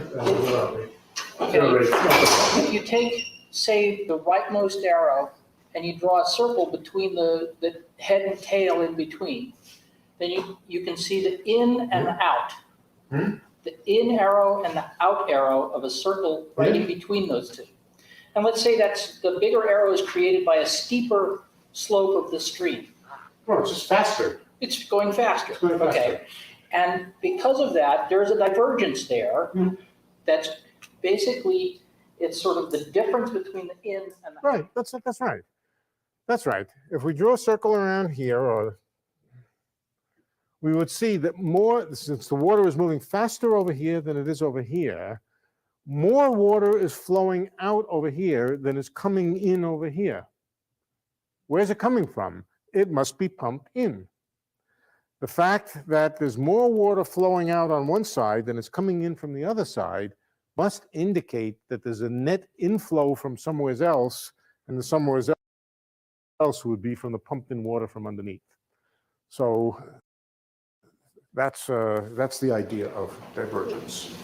Okay. If you take, say, the rightmost arrow and you draw a circle between the head and tail in between, then you can see the in and the out. The in arrow and the out arrow of a circle right in between those two. And let's say that's the bigger arrow is created by a steeper slope of the stream. Oh, it's just faster. It's going faster. It's going faster. Okay. And because of that, there's a divergence there that's basically, it's sort of the difference between the in and the out. Right, that's right. That's right. If we draw a circle around here, we would see that since the water is moving faster over here than it is over here, more water is flowing out over here than is coming in over here. Where's it coming from? It must be pumped in. The fact that there's more water flowing out on one side than is coming in from the other side must indicate that there's a net inflow from somewhere else, and the somewhere else would be from the pumped in water from underneath. So that's the idea of divergence.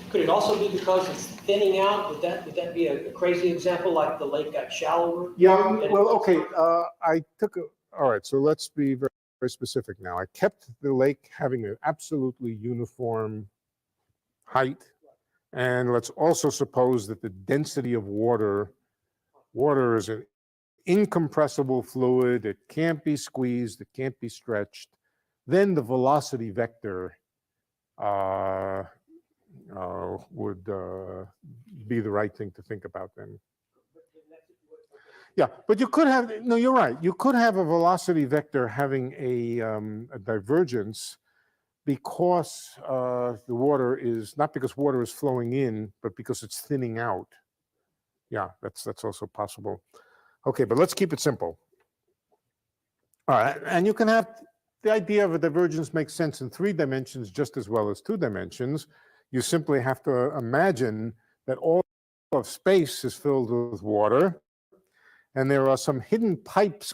Could it also be because it's thinning out? Would that be a crazy example, like the lake got shallower? Yeah, well, okay, all right, so let's be very, very specific now. I kept the lake having an absolutely uniform height, and let's also suppose that the density of water is an incompressible fluid. It can't be squeezed, it can't be stretched. Then the velocity vector would be the right thing to think about then. Yeah, but you could have, no, you're right. You could have a velocity vector having a divergence because the water is, not because water is flowing in, but because it's thinning out. Yeah, that's also possible. Okay, but let's keep it simple. All right, and you can have the idea of a divergence makes sense in 3 dimensions just as well as 2 dimensions. You simply have to imagine that all of space is filled with water, and there are some hidden pipes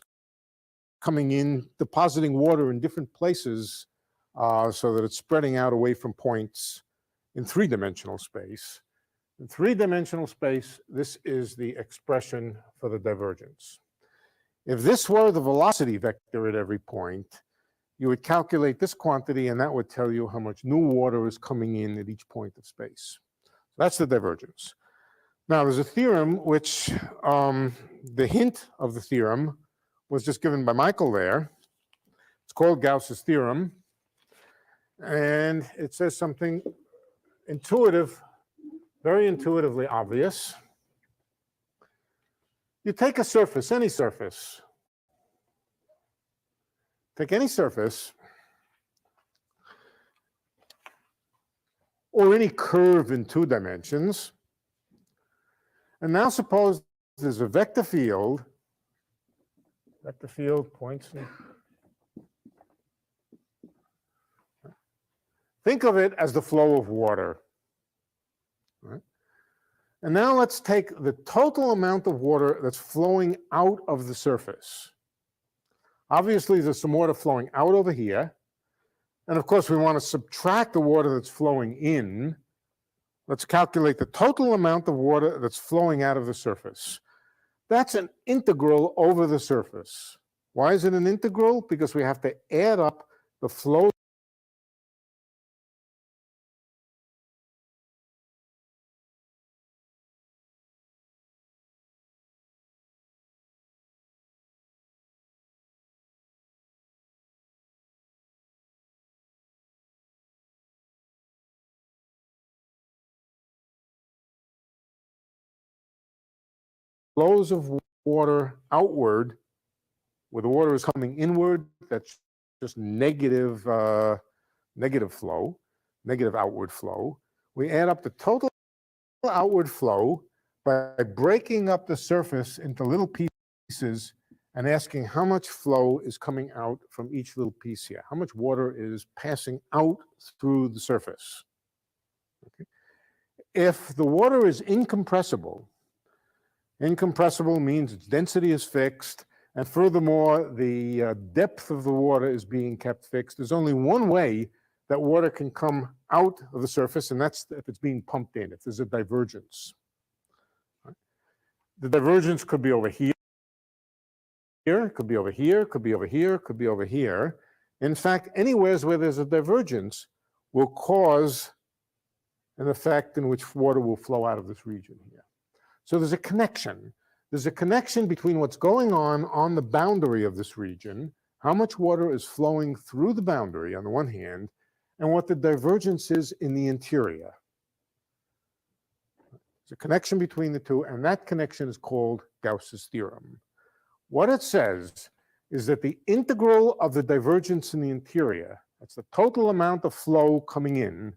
coming in, depositing water in different places so that it's spreading out away from points in 3-dimensional space. In 3-dimensional space, this is the expression for the divergence. If this were the velocity vector at every point, you would calculate this quantity, and that would tell you how much new water is coming in at each point of space. That's the divergence. Now, there's a theorem which the hint of the theorem was just given by Michael there. It's called Gauss's theorem, and it says something intuitive, very intuitively obvious. You take a surface, any surface, take any surface, or any curve in 2 dimensions, and now suppose there's a vector field points. Think of it as the flow of water. Right? And now let's take the total amount of water that's flowing out of the surface. Obviously, there's some water flowing out over here. And of course, we want to subtract the water that's flowing in. Let's calculate the total amount of water that's flowing out of the surface. That's an integral over the surface. Why is it an integral? Because we have to add up the flow flows of water outward, where the water is coming inward, that's just negative flow, negative outward flow. We add up the total outward flow by breaking up the surface into little pieces and asking how much flow is coming out from each little piece here. How much water is passing out through the surface. Okay. If the water is incompressible, incompressible means its density is fixed, and furthermore, the depth of the water is being kept fixed. There's only one way that water can come out of the surface, and that's if it's being pumped in, if there's a divergence. Right? The divergence could be over here, could be over here, could be over here, could be over here. In fact, anywhere where there's a divergence will cause an effect in which water will flow out of this region here. So there's a connection. There's a connection between what's going on the boundary of this region, how much water is flowing through the boundary on the one hand, and what the divergence is in the interior. There's a connection between the two, and that connection is called Gauss's theorem. What it says is that the integral of the divergence in the interior, that's the total amount of flow coming in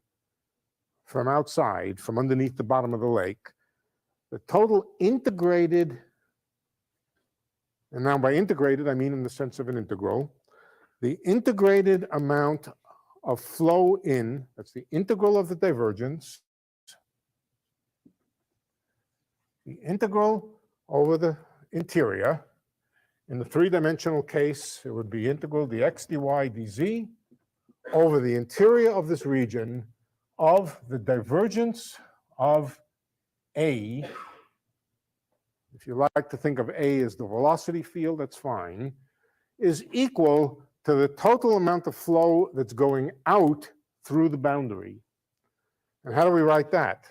from outside, from underneath the bottom of the lake, the total integrated, and now by integrated, I mean in the sense of an integral, the integrated amount of flow in, that's the integral of the divergence, the integral over the interior. In the 3-dimensional case, it would be integral dx dy dz over the interior of this region of the divergence of A. If you like to think of A as the velocity field, that's fine, is equal to the total amount of flow that's going out through the boundary. And how do we write that?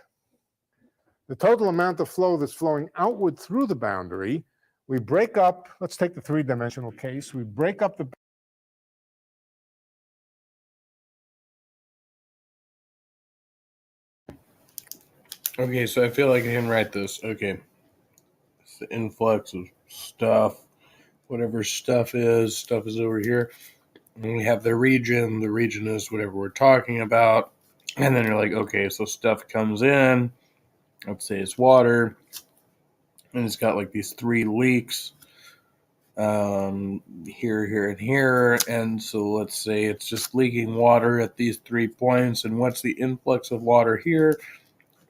The total amount of flow that's flowing outward through the boundary, we break up, let's take the 3-dimensional case, we break up the Okay, so I feel like I can write this. Okay. It's the influx of stuff. Whatever stuff is over here. And we have the region. The region is whatever we're talking about. And then you're like, okay, so stuff comes in. Let's say it's water. And it's got like these 3 leaks. here, here, and here. And so let's say it's just leaking water at these 3 points. And what's the influx of water here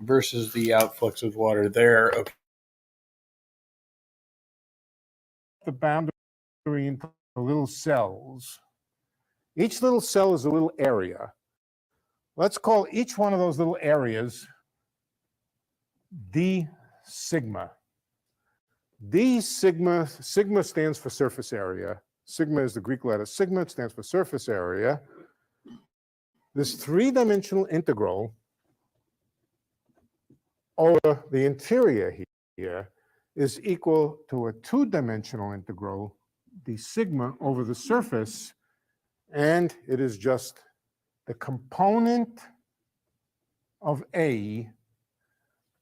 versus the outflux of water there? Okay. The boundary into little cells. Each little cell is a little area. Let's call each one of those little areas d sigma. D sigma stands for surface area. Sigma is the Greek letter sigma. It stands for surface area. This three-dimensional integral over the interior here is equal to a two-dimensional integral, d sigma, over the surface, and it is just the component of A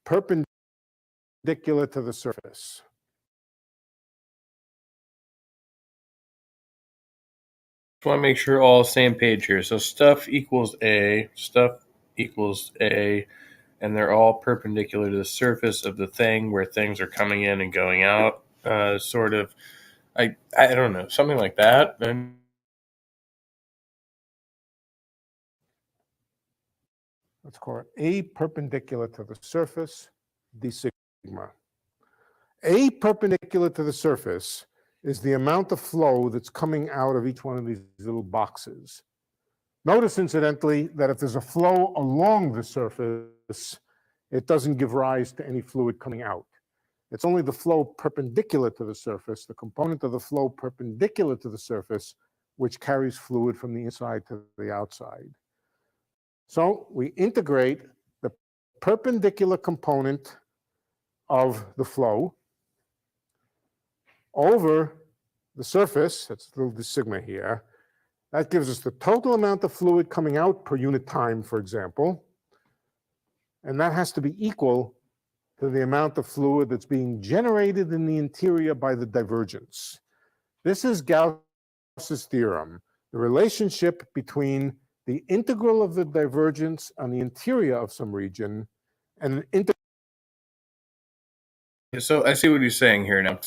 perpendicular to the surface. Just want to make sure all same page here. So stuff equals A, and they're all perpendicular to the surface of the thing where things are coming in and going out. Sort of, I don't know, something like that. And let's call it A perpendicular to the surface, d sigma. A perpendicular to the surface is the amount of flow that's coming out of each one of these little boxes. Notice, incidentally, that if there's a flow along the surface, it doesn't give rise to any fluid coming out. It's only the flow perpendicular to the surface, the component of the flow perpendicular to the surface, which carries fluid from the inside to the outside. So we integrate the perpendicular component of the flow over the surface, that's the little sigma here. That gives us the total amount of fluid coming out per unit time, for example. And that has to be equal to the amount of fluid that's being generated in the interior by the divergence. This is Gauss's theorem, the relationship between the integral of the divergence on the interior of some region and an integral. so I see what you're saying here now.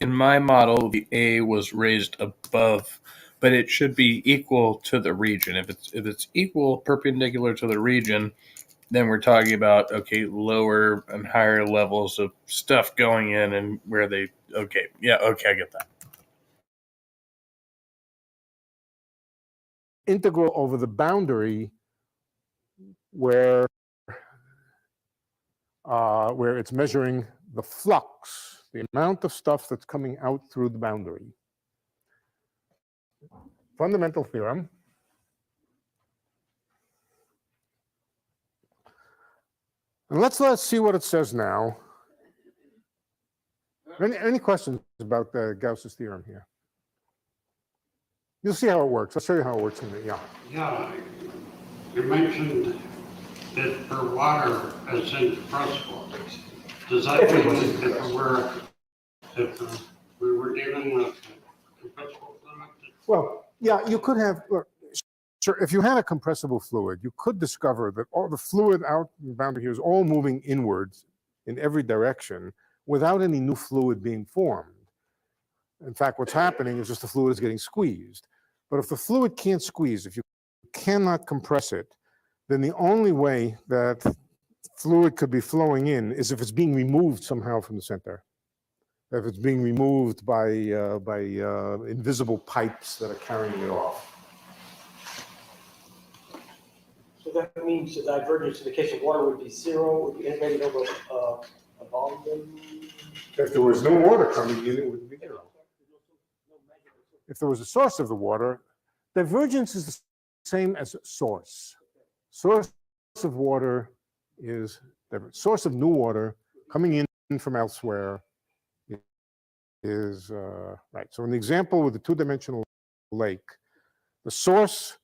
In my model, the A was raised above, but it should be equal to the region. If it's equal perpendicular to the region, then we're talking about, okay, lower and higher levels of stuff going in and where they, okay, yeah, okay, I get that. Integral over the boundary where it's measuring the flux, the amount of stuff that's coming out through the boundary. Fundamental theorem. And let's see what it says now. Any questions about Gauss's theorem here? You'll see how it works. I'll show you how it works in the, Yeah, you mentioned that for water as incompressible. Does that mean if we were dealing with compressible fluid? well, yeah, you could have, sure, if you had a compressible fluid, you could discover that all the fluid out in the boundary here is all moving inwards in every direction without any new fluid being formed. In fact, what's happening is just the fluid is getting squeezed. But if the fluid can't squeeze, if you cannot compress it, then the only way that fluid could be flowing in is if it's being removed somehow from the center. If it's being removed by invisible pipes that are carrying it off. So that means the divergence in the case of water would be zero, would be integrated over a volume. If there was no water coming in, it would be zero. If there was a source of the water, divergence is the same as source. Source of water is the source of new water coming in from elsewhere is right. So in the example with the two-dimensional lake, the source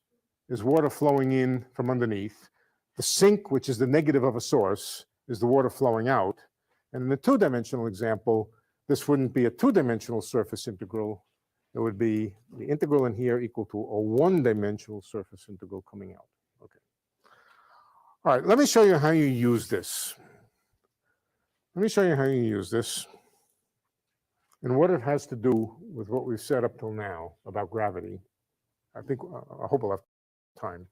is water flowing in from underneath. The sink, which is the negative of a source, is the water flowing out. And in the two-dimensional example, this wouldn't be a two-dimensional surface integral. It would be the integral in here equal to a one-dimensional surface integral coming out. Okay. All right, let me show you how you use this. Let me show you how you use this. and what it has to do with what we've said up till now about gravity. I hope we'll have time.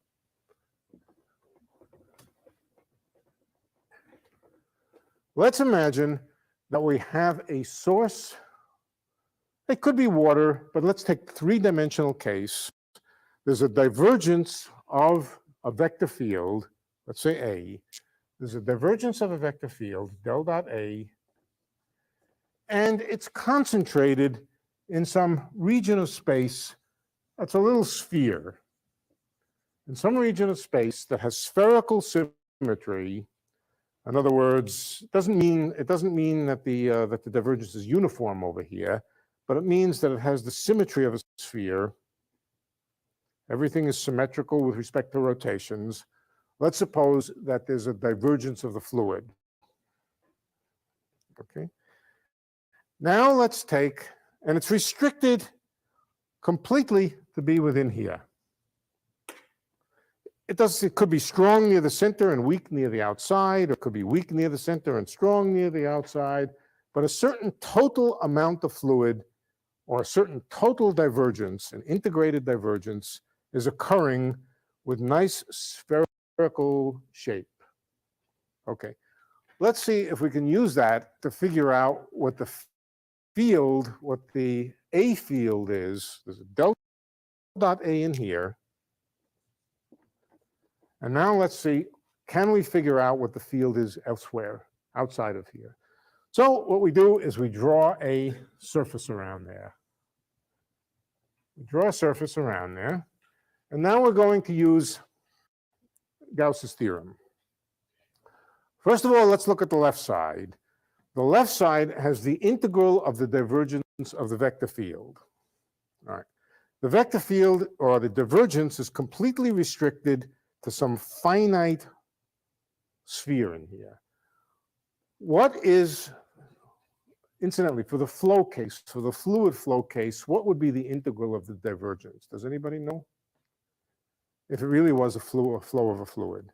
Let's imagine that we have a source. It could be water, but let's take three-dimensional case. There's a divergence of a vector field, let's say A. There's a divergence of a vector field, del dot A, and it's concentrated in some region of space that's a little sphere. In some region of space that has spherical symmetry. In other words, it doesn't mean that the divergence is uniform over here, but it means that it has the symmetry of a sphere. Everything is symmetrical with respect to rotations. Let's suppose that there's a divergence of the fluid. Okay. Now let's take, and it's restricted completely to be within here. It could be strong near the center and weak near the outside, or it could be weak near the center and strong near the outside, but a certain total amount of fluid or a certain total divergence, an integrated divergence, is occurring with nice spherical shape. Okay, let's see if we can use that to figure out what the field, what the A field is. There's a del dot A in here. And now let's see, can we figure out what the field is elsewhere, outside of here? So what we do is we draw a surface around there. We draw a surface around there. And now we're going to use Gauss's theorem. First of all, let's look at the left side. The left side has the integral of the divergence of the vector field. All right. The vector field, or the divergence, is completely restricted to some finite sphere in here. What is, incidentally, for the flow case, for the fluid flow case, what would be the integral of the divergence? Does anybody know? If it really was a flow of a fluid.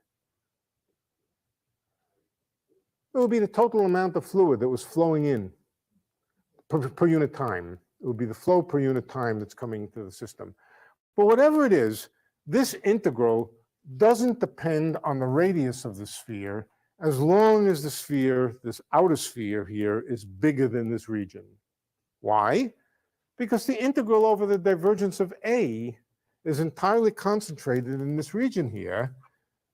It would be the total amount of fluid that was flowing in per unit time. It would be the flow per unit time that's coming into the system. But whatever it is, this integral doesn't depend on the radius of the sphere as long as the sphere, this outer sphere here, is bigger than this region. Why? Because the integral over the divergence of A is entirely concentrated in this region here,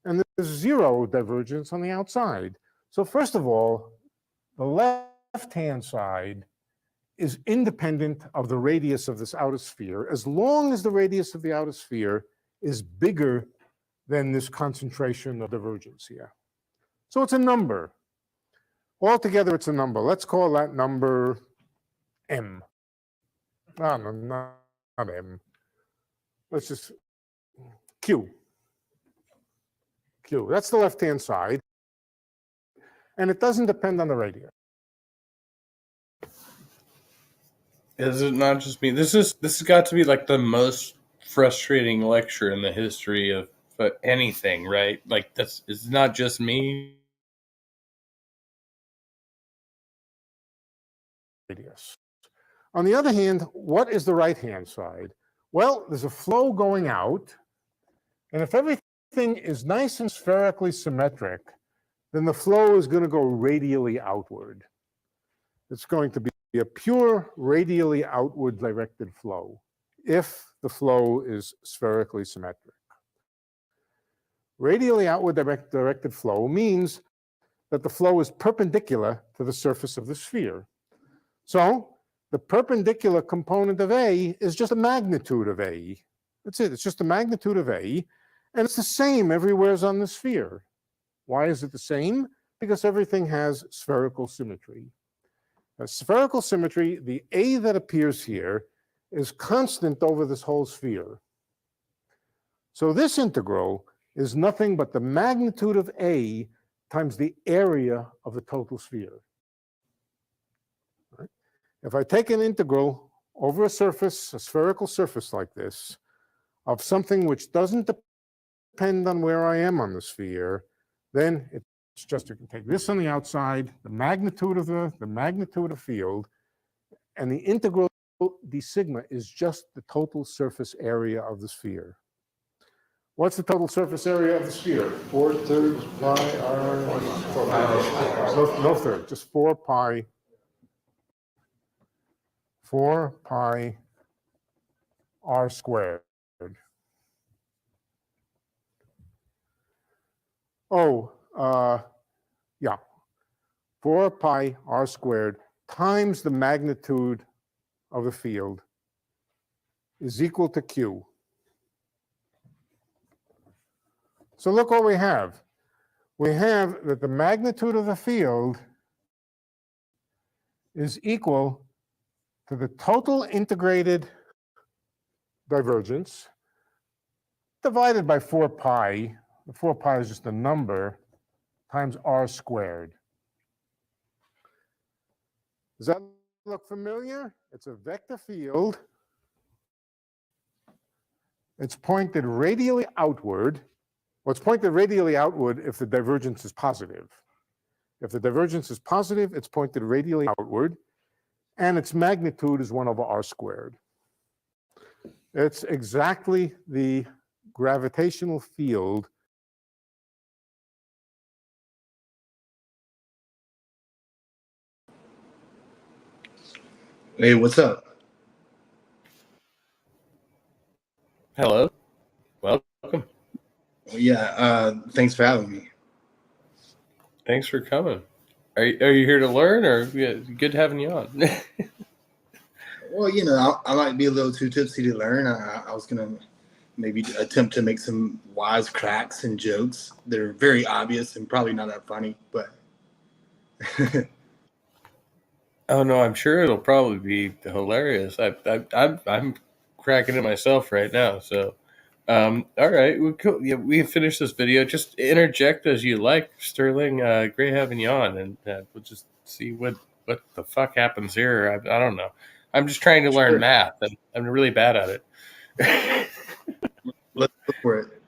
and there's zero divergence on the outside. So first of all, the left-hand side is independent of the radius of this outer sphere, as long as the radius of the outer sphere is bigger than this concentration of divergence here. So it's a number. Altogether, it's a number. Let's call that number M. Oh, no, not M. Let's just Q. Q. That's the left-hand side. And it doesn't depend on the radius. Is it not just me? This has got to be like the most frustrating lecture in the history of anything, right? Like it's not just me. Radius. On the other hand, what is the right-hand side? Well, there's a flow going out, and if everything is nice and spherically symmetric, then the flow is going to go radially outward. It's going to be a pure radially outward directed flow if the flow is spherically symmetric. Radially outward directed flow means that the flow is perpendicular to the surface of the sphere. So the perpendicular component of A is just a magnitude of A. That's it. It's just the magnitude of A, and it's the same everywhere on the sphere. Why is it the same? Because everything has spherical symmetry. A spherical symmetry, the A that appears here, is constant over this whole sphere. So this integral is nothing but the magnitude of A times the area of the total sphere. Right? If I take an integral over a surface, a spherical surface like this, of something which doesn't depend on where I am on the sphere, then it's just, you can take this on the outside, the magnitude of field, And the integral d sigma is just the total surface area of the sphere. What's the total surface area of the sphere? 4/3 pi r. No third, just 4 pi r squared. Yeah, 4 pi r squared times the magnitude of the field is equal to q. So look what we have. We have that the magnitude of the field is equal to the total integrated divergence divided by 4 pi. The 4 pi is just a number times r squared. Does that look familiar? It's a vector field. It's pointed radially outward. Well, it's pointed radially outward if the divergence is positive. If the divergence is positive, it's pointed radially outward, and its magnitude is 1 over r squared. It's exactly the gravitational field Hey, what's up? Hello. Welcome. Yeah, thanks for having me. Thanks for coming. Are you here to learn, or good having you on? Well, you know, I might be a little too tipsy to learn. I was going to maybe attempt to make some wise cracks and jokes. They're very obvious and probably not that funny, but... Oh no, I'm sure it'll probably be hilarious. I'm cracking it myself right now. So, all right, we finished this video. Just interject as you like, Sterling. Great having you on, and we'll just see what the fuck happens here. I don't know. I'm just trying to learn math, and I'm really bad at it. Let's go for it.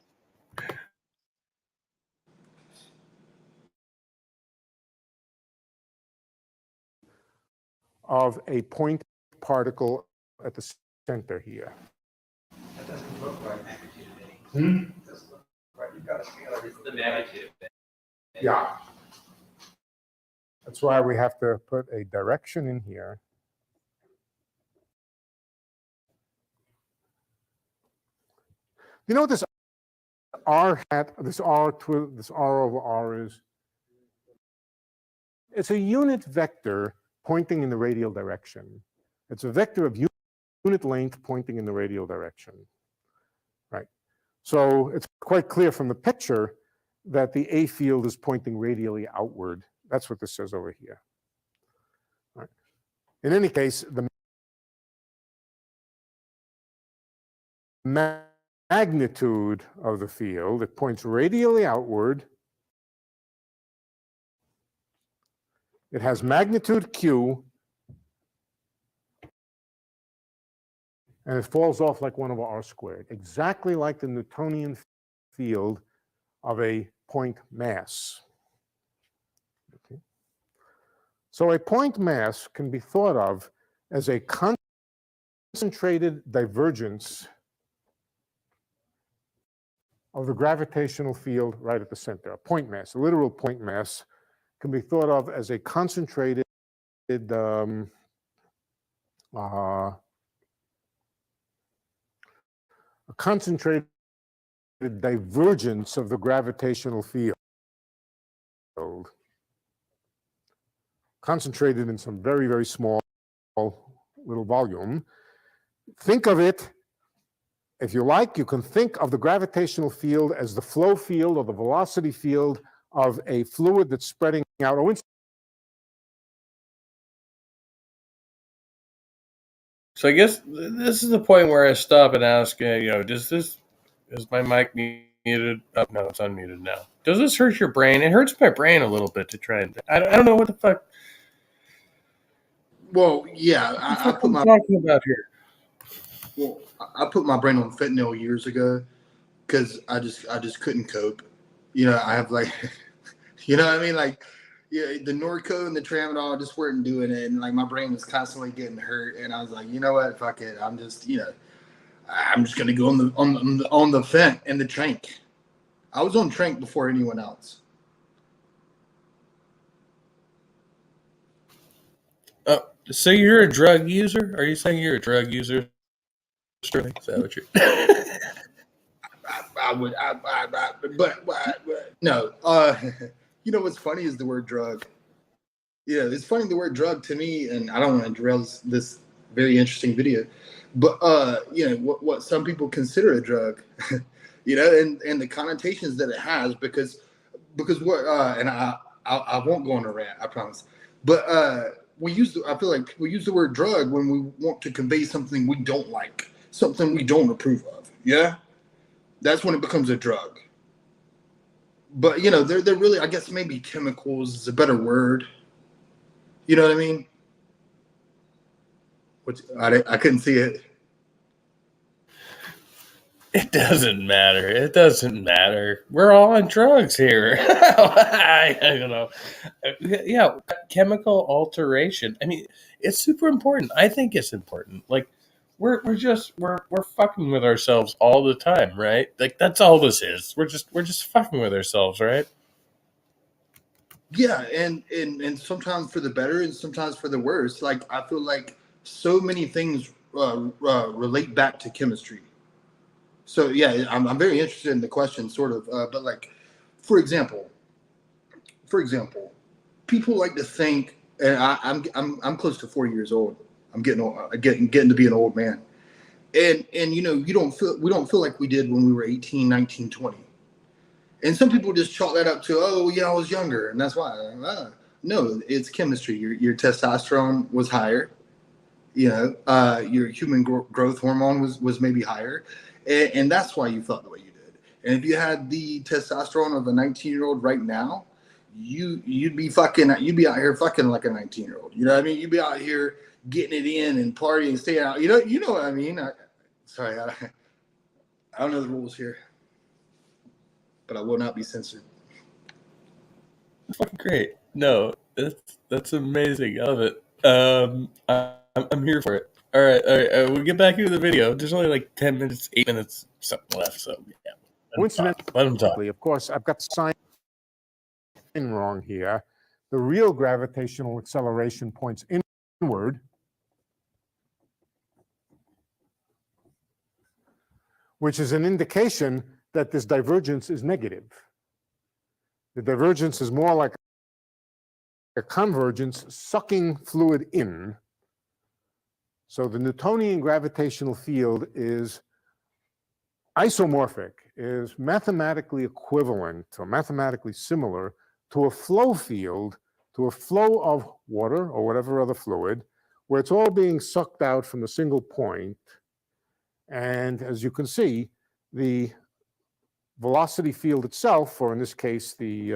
of a point particle at the center here. That doesn't look right magnitude of any. Hmm? It doesn't look right. You've got to scale everything. The magnitude. Yeah. That's why we have to put a direction in here. You know what this r hat, this r over r is? It's a unit vector pointing in the radial direction. It's a vector of unit length pointing in the radial direction. Right. So it's quite clear from the picture that the A field is pointing radially outward. That's what this says over here. Right. In any case, the magnitude of the field, it points radially outward. It has magnitude Q, and it falls off like 1 over r squared, exactly like the Newtonian field of a point mass. Okay. So a point mass can be thought of as a concentrated divergence of the gravitational field right at the center. A point mass, a literal point mass, can be thought of as a concentrated divergence of the gravitational field, concentrated in some very, very small little volume. Think of it, if you like, you can think of the gravitational field as the flow field or the velocity field of a fluid that's spreading out. So I guess this is the point where I stop and ask, is my mic muted? Oh, no, it's unmuted now. Does this hurt your brain? It hurts my brain a little bit to try and... I don't know what the fuck... Well, yeah, I put my... talking about here? Well, I put my brain on fentanyl years ago because I just couldn't cope. You know, I have like, you know what I mean? Like, Yeah, the Norco and the Tramadol just weren't doing it, and like my brain was constantly getting hurt, and I was like, you know what, fuck it, I'm just gonna go on the fent and the trank. I was on trank before anyone else. So you're a drug user? Are you saying you're a drug user? Sterling? Is that what you're? But no. You know what's funny is the word drug. Yeah, it's funny the word drug to me, and I don't want to derail this very interesting video, but what some people consider a drug, and the connotations that it has because what and I won't go on a rant, I promise, but I feel like we use the word drug when we want to convey something we don't like, something we don't approve of. Yeah, that's when it becomes a drug. But they're really, I guess maybe chemicals is a better word. You know what I mean? Which I couldn't see it. It doesn't matter. It doesn't matter. We're all on drugs here. I don't know. Yeah, chemical alteration. I mean, it's super important. I think it's important. Like, we're fucking with ourselves all the time, right? Like, that's all this is. We're just fucking with ourselves, right? Yeah, and sometimes for the better and sometimes for the worse. Like I feel like so many things relate back to chemistry. So yeah, I'm very interested in the question, sort of. But like, for example, people like to think, and I'm close to 40 years old. I'm getting old, getting to be an old man, and we don't feel like we did when we were 18, 19, 20. And some people just chalk that up to, oh yeah, I was younger, and that's why. No, it's chemistry. Your testosterone was higher. Your human growth hormone was maybe higher, and that's why you felt the way you did. And if you had the testosterone of a 19-year-old right now, you'd be out here fucking like a 19-year-old. You know what I mean? You'd be out here getting it in and partying, staying out. You know what I mean? Sorry, I don't know the rules here, but I will not be censored. Fucking great. No, that's amazing. I love it. I'm here for it. All right. We'll get back into the video. There's only like 10 minutes, 8 minutes, something left. So yeah, let him talk. Of course, I've got the sign wrong here. The real gravitational acceleration points inward, which is an indication that this divergence is negative. The divergence is more like a convergence sucking fluid in. So the Newtonian gravitational field is isomorphic, is mathematically equivalent or mathematically similar to a flow field, to a flow of water or whatever other fluid, where it's all being sucked out from a single point. And as you can see, the velocity field itself, or in this case, the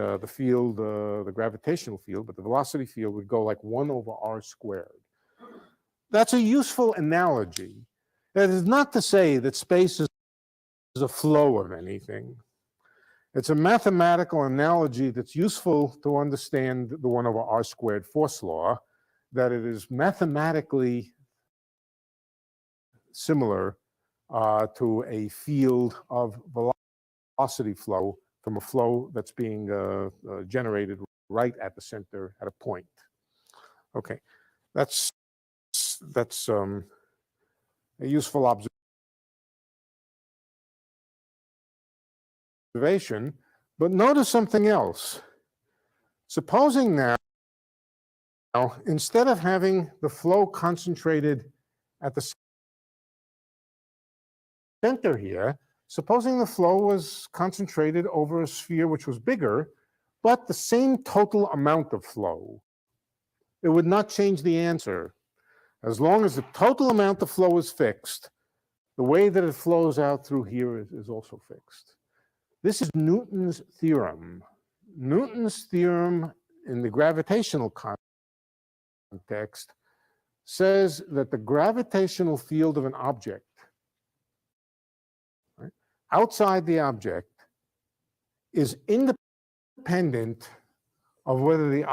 gravitational field, but the velocity field would go like 1 over r squared. That's a useful analogy. That is not to say that space is a flow of anything. It's a mathematical analogy that's useful to understand the 1 over r squared force law, that it is mathematically similar to a field of velocity flow from a flow that's being generated right at the center at a point. Okay, that's a useful observation, but notice something else. Supposing now, instead of having the flow concentrated at the center here, supposing the flow was concentrated over a sphere which was bigger, but the same total amount of flow, it would not change the answer. As long as the total amount of flow is fixed, the way that it flows out through here is also fixed. This is Newton's theorem. Newton's theorem in the gravitational context says that the gravitational field of an object, right, outside the object is independent of whether the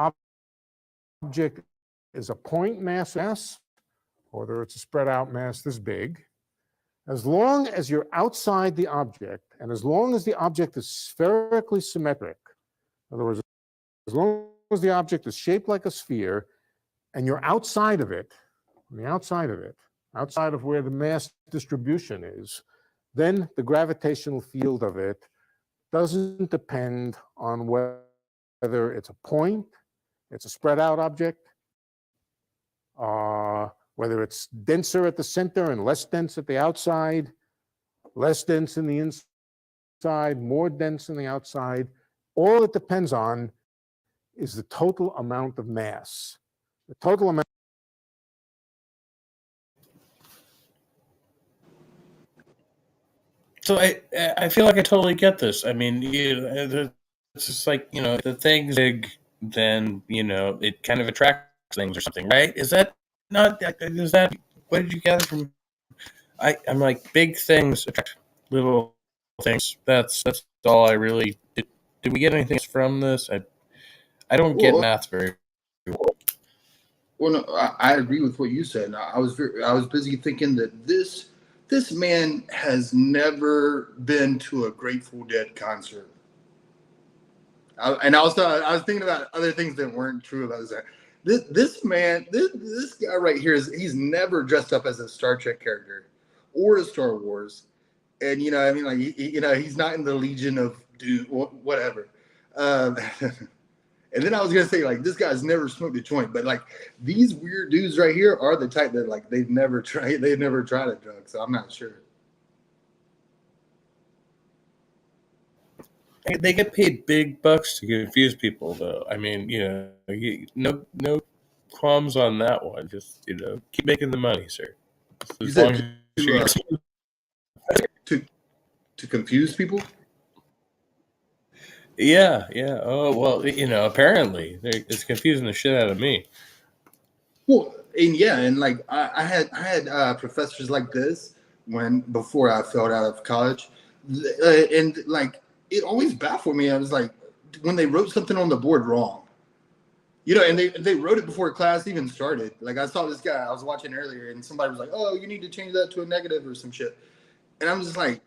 object is a point mass, or whether it's a spread out mass this big, as long as you're outside the object, and as long as the object is spherically symmetric, in other words, as long as the object is shaped like a sphere, and you're outside of it, on the outside of it, outside of where the mass distribution is, then the gravitational field of it doesn't depend on whether it's a point, it's a spread out object, whether it's denser at the center and less dense at the outside, less dense in the inside, more dense in the outside. All it depends on is the total amount of mass. The total amount. So I feel like I totally get this. I mean, it's just like, the thing's big, then, it kind of attracts things or something, right? Is that not, is that, what did you gather from, I'm like, big things attract little things. That's all I really, did we get anything from this? I don't get math very well. Well, no, I agree with what you said. I was busy thinking that this man has never been to a Grateful Dead concert. I was thinking about other things that weren't true about this. This man, this guy right here he's never dressed up as a Star Trek character or a Star Wars, and I mean, like he's not in the Legion of Doom, whatever. And then I was gonna say, like, this guy's never smoked a joint, but like these weird dudes right here are the type that like they've never tried a drug, so I'm not sure. They get paid big bucks to confuse people, though. I mean, no qualms on that one. Just keep making the money, sir. As long as you're to confuse people. Yeah. Oh well, apparently it's confusing the shit out of me. Well, and like I had professors like this before I failed out of college, and like it always baffled me. I was like, when they wrote something on the board wrong, and they wrote it before class even started. Like I saw this guy I was watching earlier, and somebody was like, "Oh, you need to change that to a negative or some shit," and I'm just like,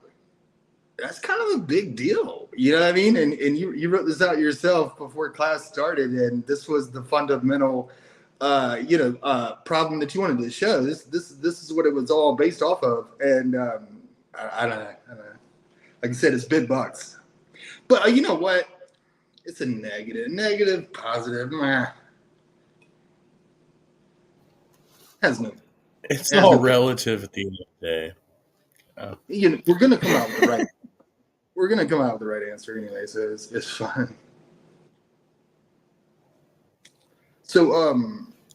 that's kind of a big deal, you know what I mean? And you wrote this out yourself before class started, and this was the fundamental, problem that you wanted to show. This is what it was all based off of, and I don't know. Like I said, it's big bucks, but you know what? It's a negative, positive. Has no. It's all relative at the end of the day. We're gonna come out with the right. We're gonna come out with the right answer anyway, so it's fine. So,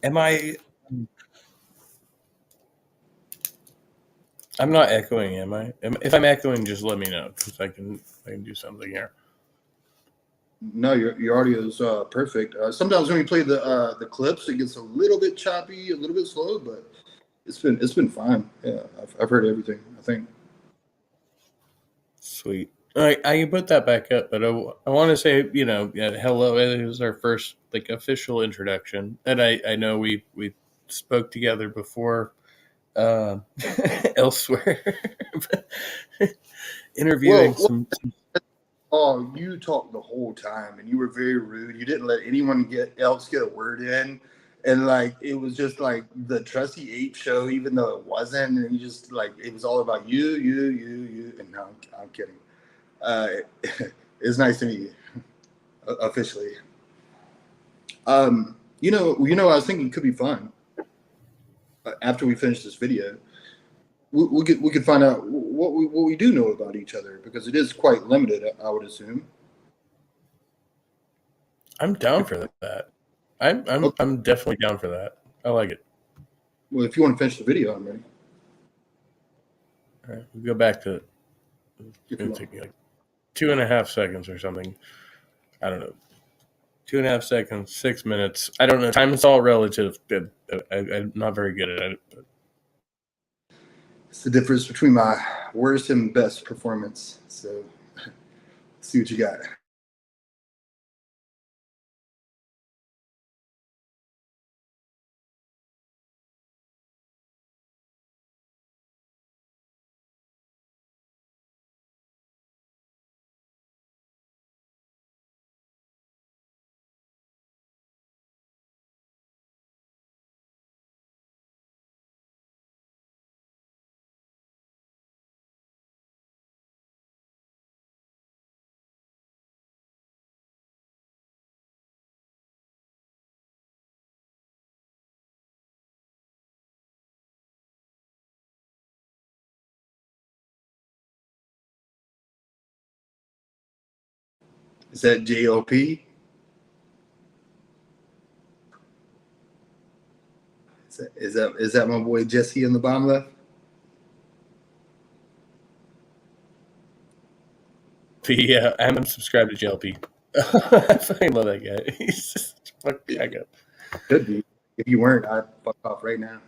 am I? I'm not echoing, am I? If I'm echoing, just let me know because I can do something here. No, your audio is perfect. Sometimes when we play the clips, it gets a little bit choppy, a little bit slow, but it's been fine. Yeah, I've heard everything, I think. Sweet. All right, I can put that back up, but I want to say, hello. It was our first official introduction, and I know we spoke together before elsewhere, interviewing some. Oh, you talked the whole time, and you were very rude. You didn't let anyone else get a word in, and like it was just like the Trusty Ape show, even though it wasn't. And you just it was all about you. And no, I'm kidding. It's nice to meet you officially. I was thinking it could be fun after we finish this video. We could find out what we do know about each other, because it is quite limited, I would assume. I'm down for that. I'm definitely down for that. I like it. Well, if you want to finish the video, I'm ready. All right, we'll go back to it. It's going to take me 2.5 seconds or something. I don't know. 2.5 seconds, 6 minutes. I don't know. Time is all relative. I'm not very good at it. But. It's the difference between my worst and best performance. So, see what you got. Is that JLP? Is that my boy Jesse in the bottom left? Yeah, I'm subscribed to JLP. I fucking love that guy. He's just fuck crack up. Could be. If you weren't, I'd fuck off right now.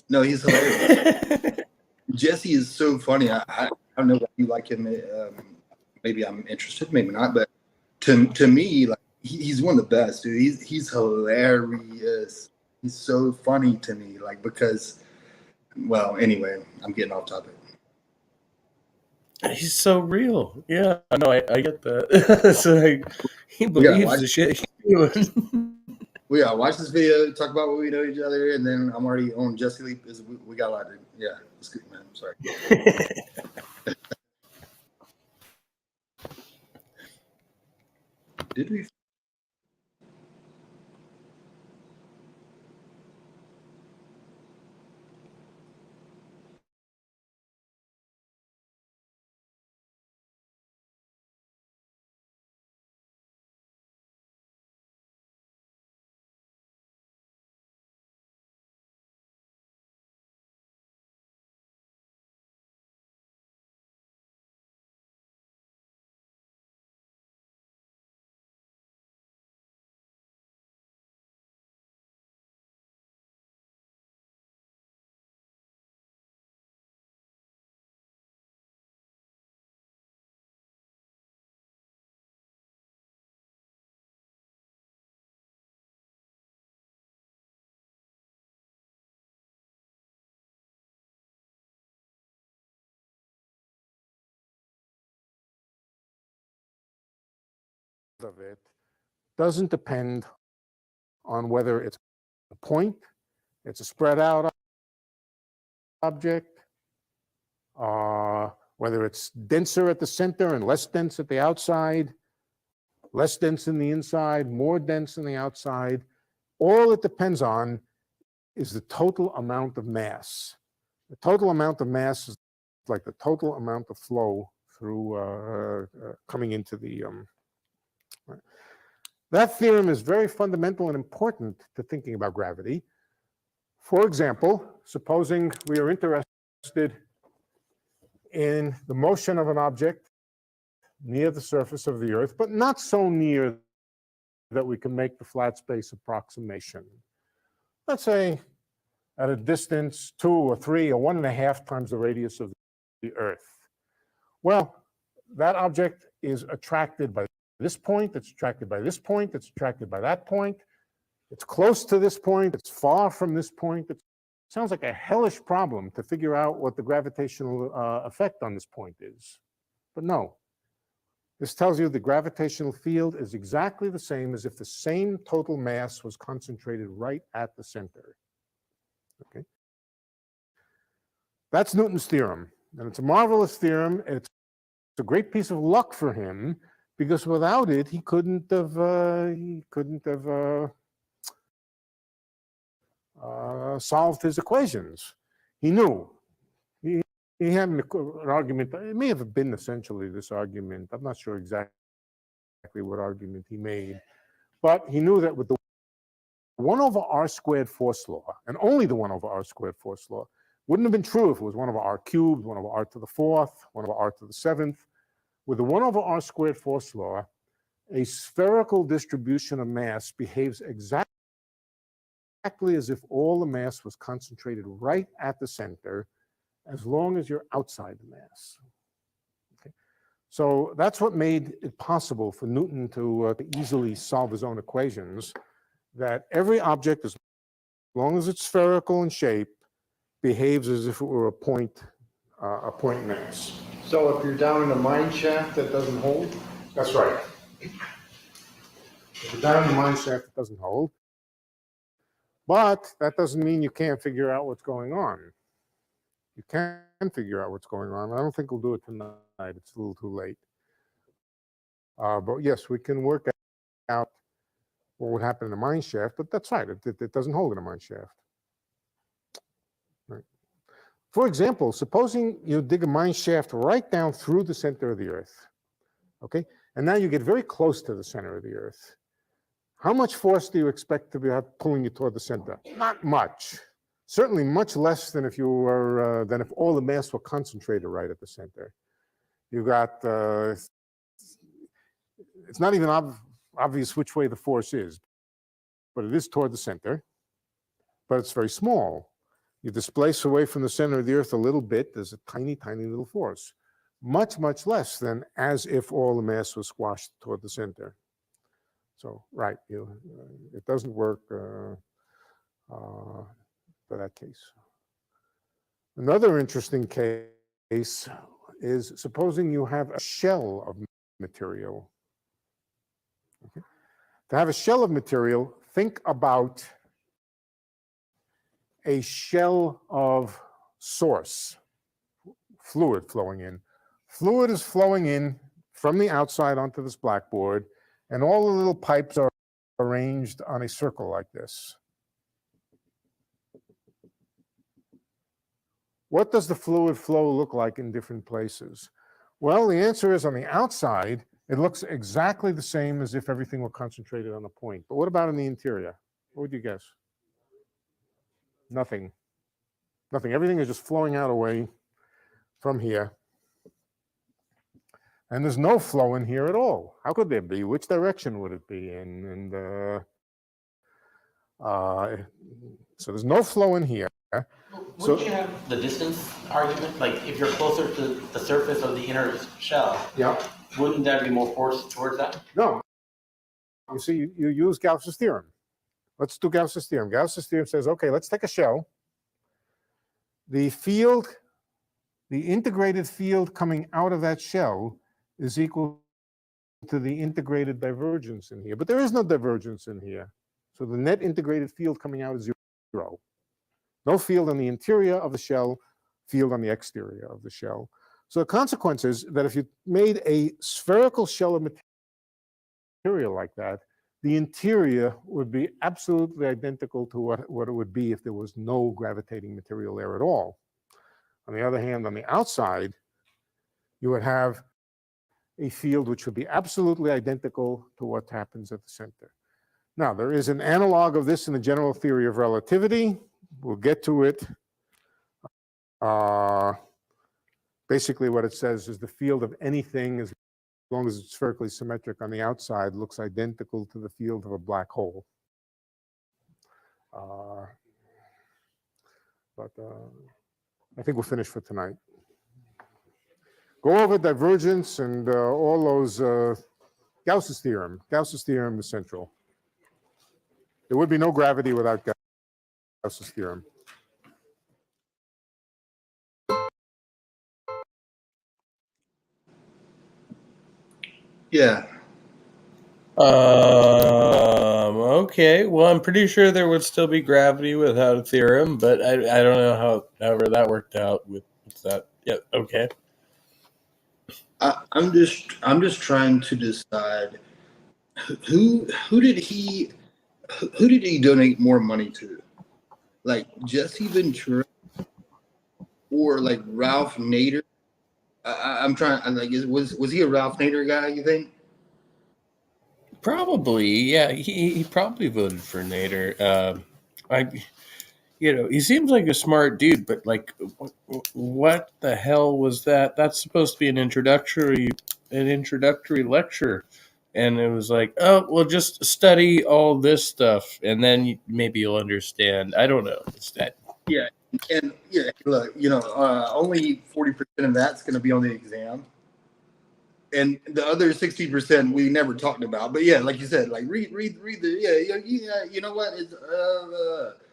No, he's hilarious. Jesse is so funny. I don't know why you like him. Maybe I'm interested, maybe not. But to me, like he's one of the best, dude. He's hilarious. He's so funny to me, like because. Well, anyway, I'm getting off topic. He's so real. Yeah, no, I get that. It's like he believes the shit he's doing. We gotta watch this video, talk about what we know each other, and then I'm already on Jesse Lee. We got a lot to. Yeah, it's good, man. I'm sorry. Did we? Of it doesn't depend on whether it's a point, it's a spread out object, whether it's denser at the center and less dense at the outside, less dense in the inside, more dense in the outside. All it depends on is the total amount of mass. The total amount of mass is like the total amount of flow through coming into the That theorem is very fundamental and important to thinking about gravity. For example, supposing we are interested in the motion of an object near the surface of the Earth, but not so near that we can make the flat space approximation. Let's say at a distance 2 or 3 or 1.5 times the radius of the Earth. Well, that object is attracted by this point, it's attracted by this point, it's attracted by that point, it's close to this point, it's far from this point. It sounds like a hellish problem to figure out what the gravitational effect on this point is. But no, this tells you the gravitational field is exactly the same as if the same total mass was concentrated right at the center. Okay, that's Newton's theorem, and it's a marvelous theorem. It's a great piece of luck for him, because without it, he couldn't have solved his equations. He knew. He had an argument. It may have been essentially this argument. I'm not sure exactly what argument he made, but he knew that with the 1 over r squared force law, and only the 1 over r squared force law, wouldn't have been true if it was 1 over r cubed, 1 over r to the 4th, 1 over r to the 7th. With the 1 over r squared force law, a spherical distribution of mass behaves exactly as if all the mass was concentrated right at the center, as long as you're outside the mass. Okay. So that's what made it possible for Newton to easily solve his own equations, that every object, as long as it's spherical in shape, behaves as if it were a point mass. So if you're down in a mine shaft that doesn't hold? That's right. If you're down in the mine shaft, it doesn't hold. But that doesn't mean you can't figure out what's going on. You can figure out what's going on. I don't think we'll do it tonight. It's a little too late. But yes, we can work out what would happen in a mine shaft, but that's right. It doesn't hold in a mine shaft. Right. For example, supposing you dig a mine shaft right down through the center of the Earth. Okay, And now you get very close to the center of the Earth. How much force do you expect to be pulling you toward the center? Not much. Certainly much less than if all the mass were concentrated right at the center. You got, it's not even obvious which way the force is, but it is toward the center, but it's very small. You displace away from the center of the Earth a little bit, there's a tiny, tiny little force. Much, much less than as if all the mass was squashed toward the center. So, right, it doesn't work for that case. Another interesting case is supposing you have a shell of material. Okay. To have a shell of material, think about a shell of source, fluid flowing in. Fluid is flowing in from the outside onto this blackboard, and all the little pipes are arranged on a circle like this. What does the fluid flow look like in different places? Well, the answer is on the outside, it looks exactly the same as if everything were concentrated on a point. But what about in the interior? What would you guess? Nothing. Nothing. Everything is just flowing out away from here. And there's no flow in here at all. How could there be? Which direction would it be in? So there's no flow in here. Wouldn't you have the distance argument? Like if you're closer to the surface of the inner shell, wouldn't there be more force towards that? No. You see, you use Gauss's theorem. Let's do Gauss's theorem. Gauss's theorem says, okay, let's take a shell. The field, the integrated field coming out of that shell is equal to the integrated divergence in here. But there is no divergence in here. So the net integrated field coming out is 0. No field on the interior of the shell, field on the exterior of the shell. So the consequence is that if you made a spherical shell of material like that, the interior would be absolutely identical to what it would be if there was no gravitating material there at all. On the other hand, on the outside, you would have a field which would be absolutely identical to what happens at the center. Now, there is an analog of this in the general theory of relativity. We'll get to it. Basically, what it says is the field of anything, as long as it's spherically symmetric on the outside, looks identical to the field of a black hole. But I think we'll finish for tonight. Go over divergence and all those Gauss's theorem. Gauss's theorem is central. There would be no gravity without Gauss's theorem. Yeah. Okay. Well, I'm pretty sure there would still be gravity without a theorem, but I don't know however that worked out with that. Yeah. Okay. I'm just trying to decide who did he donate more money to, like Jesse Ventura or like Ralph Nader? I'm was he a Ralph Nader guy, you think? Probably, yeah. He probably voted for Nader. He seems like a smart dude, but like, what the hell was that? That's supposed to be an introductory lecture, and it was like, oh, well, just study all this stuff, and then maybe you'll understand. I don't know. It's that. Yeah, and yeah, look, only 40% of that's going to be on the exam, and the other 60% we never talked about. But yeah, like you said, like read the you know what? It's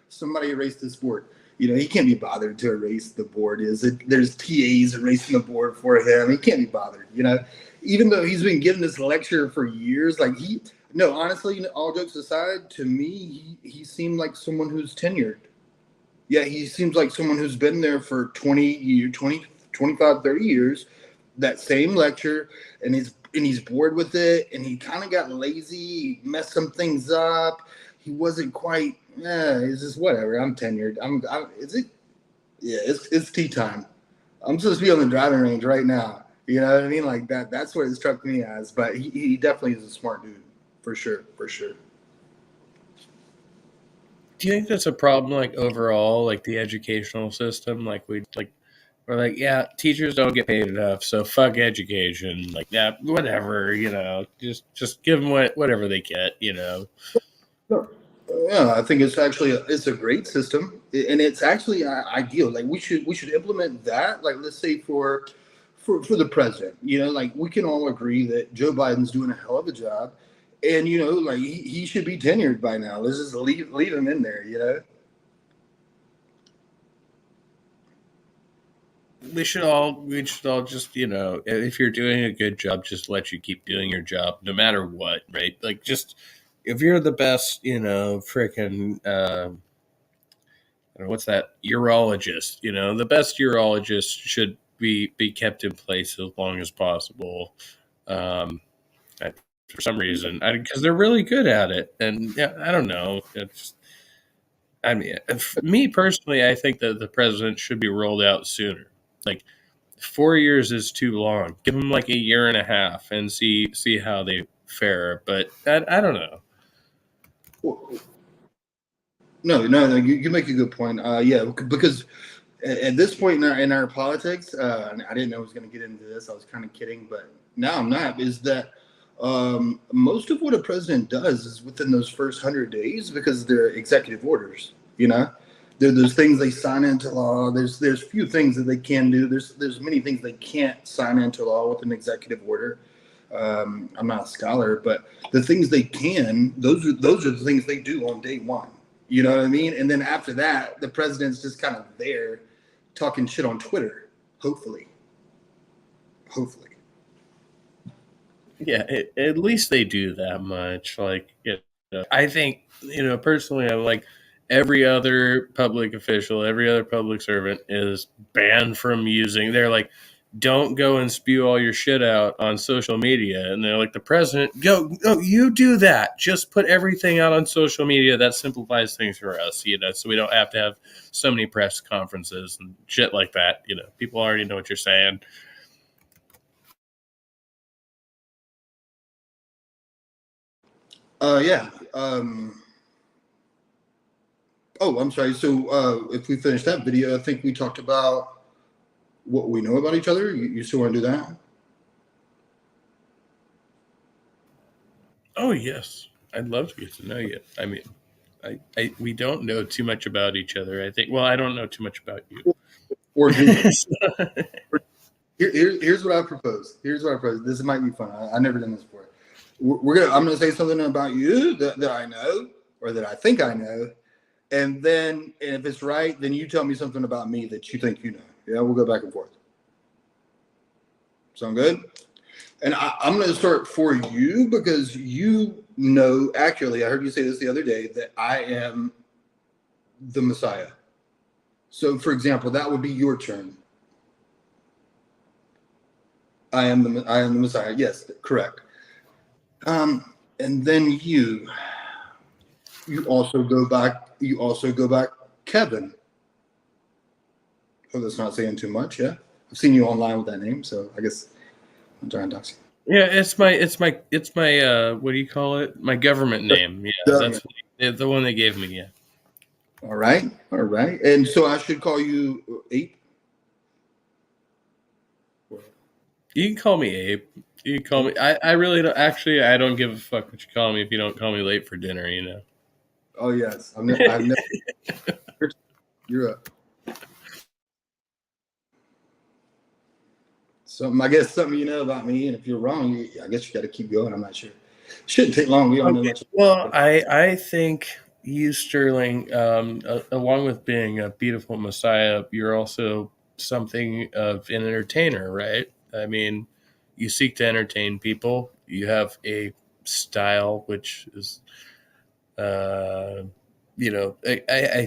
somebody erased this board. He can't be bothered to erase the board. There's TAs erasing the board for him. He can't be bothered. Even though he's been giving this lecture for years, honestly, all jokes aside, to me, he seemed like someone who's tenured. Yeah, he seems like someone who's been there for 25, 30 years, that same lecture, and he's bored with it, and he kind of got lazy, he messed some things up. He wasn't quite, it's just whatever. I'm tenured. Is it? Yeah, it's tea time. I'm supposed to be on the driving range right now. You know what I mean? Like that's what it struck me as. But he definitely is a smart dude, for sure, for sure. Do you think that's a problem, like overall, like the educational system? We're like, yeah, teachers don't get paid enough, so fuck education. Like, yeah, whatever, just give them whatever they get, Yeah, I think it's actually it's a great system, and it's actually ideal. Like we should implement that. Like let's say for the president, like we can all agree that Joe Biden's doing a hell of a job, and like he should be tenured by now. Let's just leave him in there. We should all just, if you're doing a good job, just let you keep doing your job, no matter what, right? Like, just if you're the best, freaking, what's that, urologist? The best urologist should be kept in place as long as possible. For some reason, because they're really good at it, and yeah, I don't know. I mean, me personally, I think that the president should be rolled out sooner. Like 4 years is too long. Give them like a year and a half and see how they fare. But I don't know. No, you make a good point. Yeah, because at this point in our politics, and I didn't know I was going to get into this. I was kind of kidding, but now I'm not. Is that most of what a president does is within those first 100 days because they're executive orders. There's things they sign into law. There's few things that they can do. There's many things they can't sign into law with an executive order. I'm not a scholar, but the things they can, those are the things they do on day one. You know what I mean? And then after that, the president's just kind of there talking shit on Twitter. Hopefully. Yeah, at least they do that much. Like, I think, personally, I'm like, every other public official, every other public servant is banned from using. They're like, don't go and spew all your shit out on social media. And they're like, the president, you do that. Just put everything out on social media. That simplifies things for us, so we don't have to have so many press conferences and shit like that. People already know what you're saying. Yeah. Oh, I'm sorry. So if we finish that video, I think we talked about what we know about each other. You still want to do that? Oh, yes. I'd love to get to know you. I mean, we don't know too much about each other, I think. Well, I don't know too much about you. Or here's what I propose. This might be fun. I never done this before. I'm gonna say something about you that I know or that I think I know, and then if it's right, then you tell me something about me that you think you know. Yeah, we'll go back and forth. Sound good? And I'm going to start for you because you know accurately. I heard you say this the other day that I am the Messiah. So, for example, that would be your turn. I am the Messiah. Yes, correct. And then you also go back. Kevin. Oh, that's not saying too much. Yeah, I've seen you online with that name, so I guess I'm trying to dox you. Yeah, it's my what do you call it? My government name. Yeah, that's the one they gave me. Yeah. All right. And so I should call you Ape. You can call me Abe. You can call me. I really don't. Actually, I don't give a fuck what you call me if you don't call me late for dinner. Oh yes, I've never. You're up. I guess something you know about me, and if you're wrong, I guess you got to keep going. I'm not sure. Shouldn't take long. We don't know much. Well, I think you, Sterling, along with being a beautiful Messiah, you're also something of an entertainer, right? I mean, you seek to entertain people. You have a style which is, I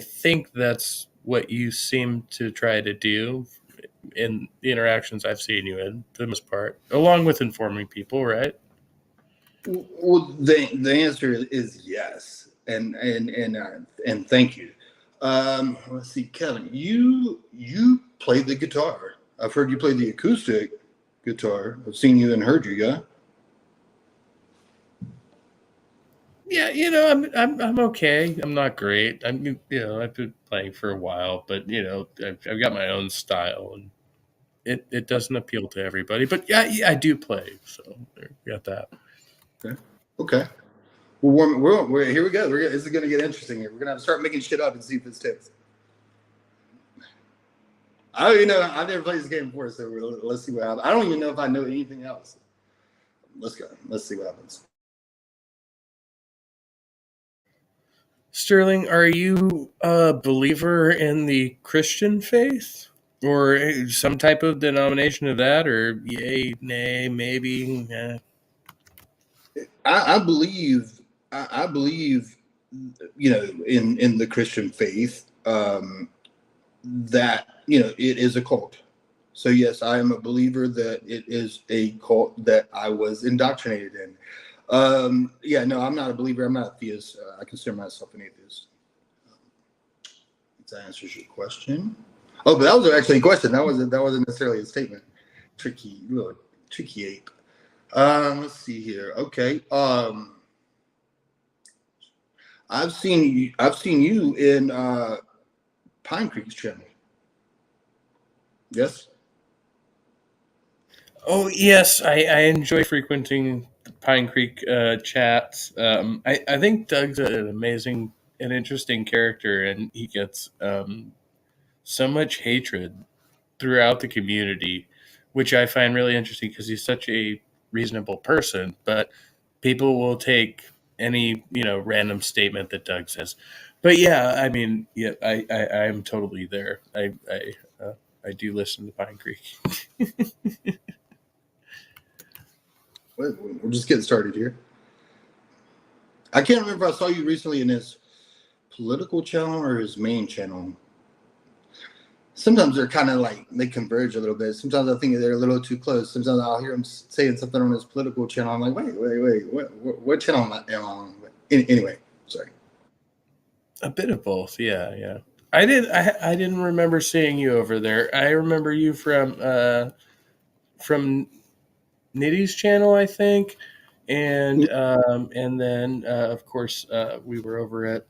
think that's what you seem to try to do in the interactions I've seen you in, for the most part, along with informing people, right? Well, the answer is yes, and thank you. Let's see, Kevin, you play the guitar. I've heard you play the acoustic. guitar. I've seen you and heard you, yeah. Yeah, I'm okay. I'm not great. I've been playing for a while, but I've got my own style, and it doesn't appeal to everybody. But yeah, I do play, so we got that. Okay. Well, we're here we go. This is gonna get interesting here. We're gonna have to start making shit up and see if it sticks. I don't even know. I've never played this game before, so let's see what happens. I don't even know if I know anything else. Let's go. Let's see what happens. Sterling, are you a believer in the Christian faith? Or some type of denomination of that? Or yay, nay, maybe? I believe. I believe. In the Christian faith, that it is a cult. So yes, I am a believer that it is a cult that I was indoctrinated in. No, I'm not a believer. I'm not a theist. I consider myself an atheist. If that answers your question. Oh, but that was actually a question. That wasn't necessarily a statement. Tricky ape. Let's see here. Okay. I've seen you in Pine Creek's channel. Yes. Oh yes, I enjoy frequenting the Pine Creek chats. I think Doug's an amazing and interesting character, and he gets so much hatred throughout the community, which I find really interesting because he's such a reasonable person. But people will take any random statement that Doug says. But yeah, I mean, yeah, I'm totally there. I do listen to Pine Creek. We're just getting started here. I can't remember if I saw you recently in his political channel or his main channel. Sometimes they're kind of like, they converge a little bit. Sometimes I think they're a little too close. Sometimes I'll hear him saying something on his political channel. I'm like, wait, what channel am I on? Anyway, sorry. A bit of both, yeah. I didn't remember seeing you over there. I remember you from Nitty's channel, I think, and then of course we were over at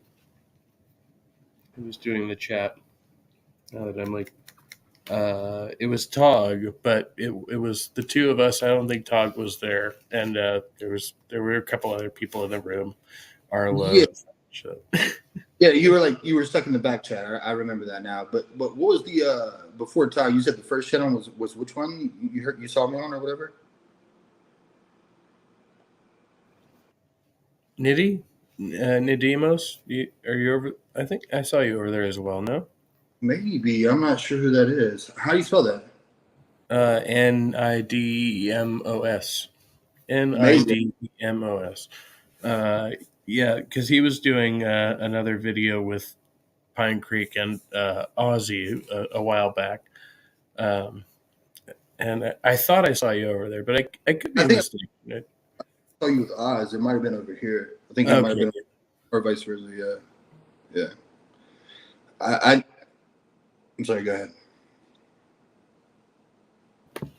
who was doing the chat. Now that I'm like, it was Tog, but it was the two of us. I don't think Tog was there, and there were a couple other people in the room. Arlo. Yeah. So. Yeah, you were stuck in the back chat. I remember that now. But what was the before Tog? You said the first channel was which one? You saw me on or whatever? Niddy, Nidimos. Are you over? I think I saw you over there as well. No. Maybe. I'm not sure who that is. How do you spell that? Nidemos. Nidemos. Yeah, because he was doing another video with Pine Creek and Ozzy a while back. And I thought I saw you over there, but I could be mistaken. I saw you with Oz. It might have been over here. I think it might have been, or vice versa. Yeah. I'm sorry. Go ahead.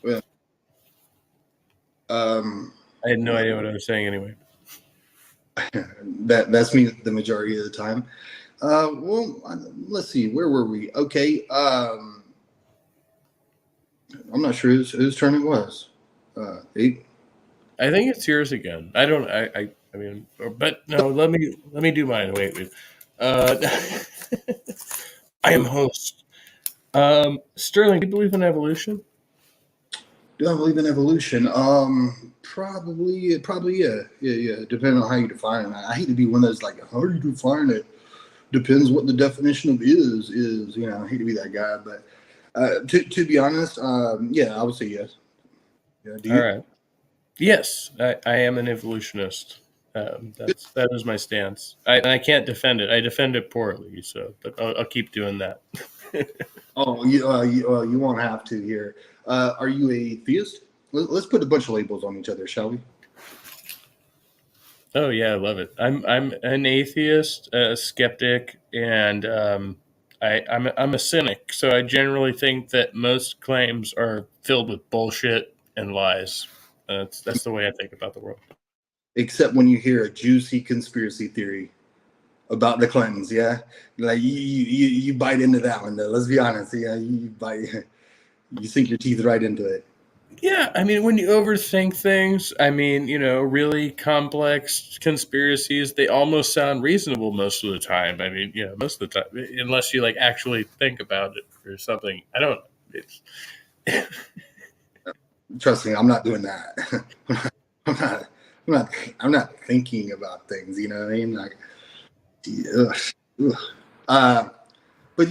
Well, I had no idea what I was saying anyway. That's me the majority of the time. Well, let's see. Where were we? Okay. I'm not sure whose turn it was. 8. I think it's yours again. I don't. I mean, but no. Let me do mine. Wait. I am host. Sterling, do you believe in evolution? Do I believe in evolution? Probably, yeah. Depending on how you define it. I hate to be one of those like, how do you define it? Depends what the definition of is. I hate to be that guy, but to be honest, yeah, I would say yes. Yeah, do you? All right. Yes, I am an evolutionist. That is my stance. I can't defend it. I defend it poorly, but I'll keep doing that. Oh, you won't have to here. Are you a theist? Let's put a bunch of labels on each other, shall we? Oh yeah, I love it. I'm an atheist, a skeptic, and I'm a cynic. So I generally think that most claims are filled with bullshit and lies. That's the way I think about the world. Except when you hear a juicy conspiracy theory about the Clintons, yeah, like you bite into that one though. Let's be honest, yeah, you sink your teeth right into it. Yeah, I mean, when you overthink things, I mean, really complex conspiracies, they almost sound reasonable most of the time. I mean, most of the time, unless you like actually think about it or something. I don't. It's Trust me, I'm not doing that. I'm not thinking about things. You know what I mean? Like, but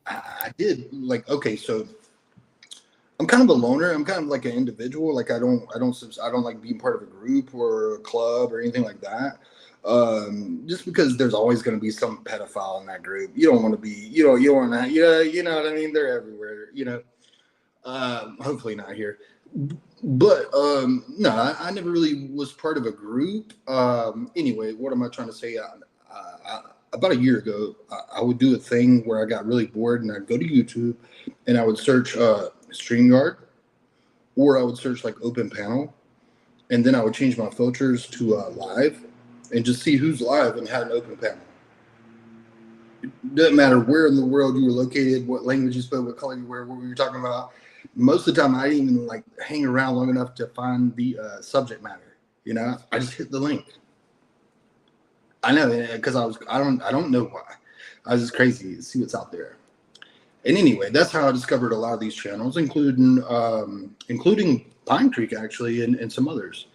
I did like. Okay, so I'm kind of a loner. I'm kind of like an individual. Like I don't like being part of a group or a club or anything like that. Just because there's always going to be some pedophile in that group. You don't want to be. You don't want to. Yeah, you know what I mean. They're everywhere. Hopefully not here. But no, I never really was part of a group. Anyway, what am I trying to say? About a year ago, I would do a thing where I got really bored and I'd go to YouTube and I would search StreamYard, or I would search like Open Panel, and then I would change my filters to live and just see who's live and had an open panel. It doesn't matter where in the world you were located, what language you spoke, what color you were, what we were talking about. Most of the time, I didn't even like hang around long enough to find the subject matter. I just hit the link. I know, because I don't know why. I was just crazy to see what's out there. And anyway, that's how I discovered a lot of these channels, including Pine Creek actually, and some others.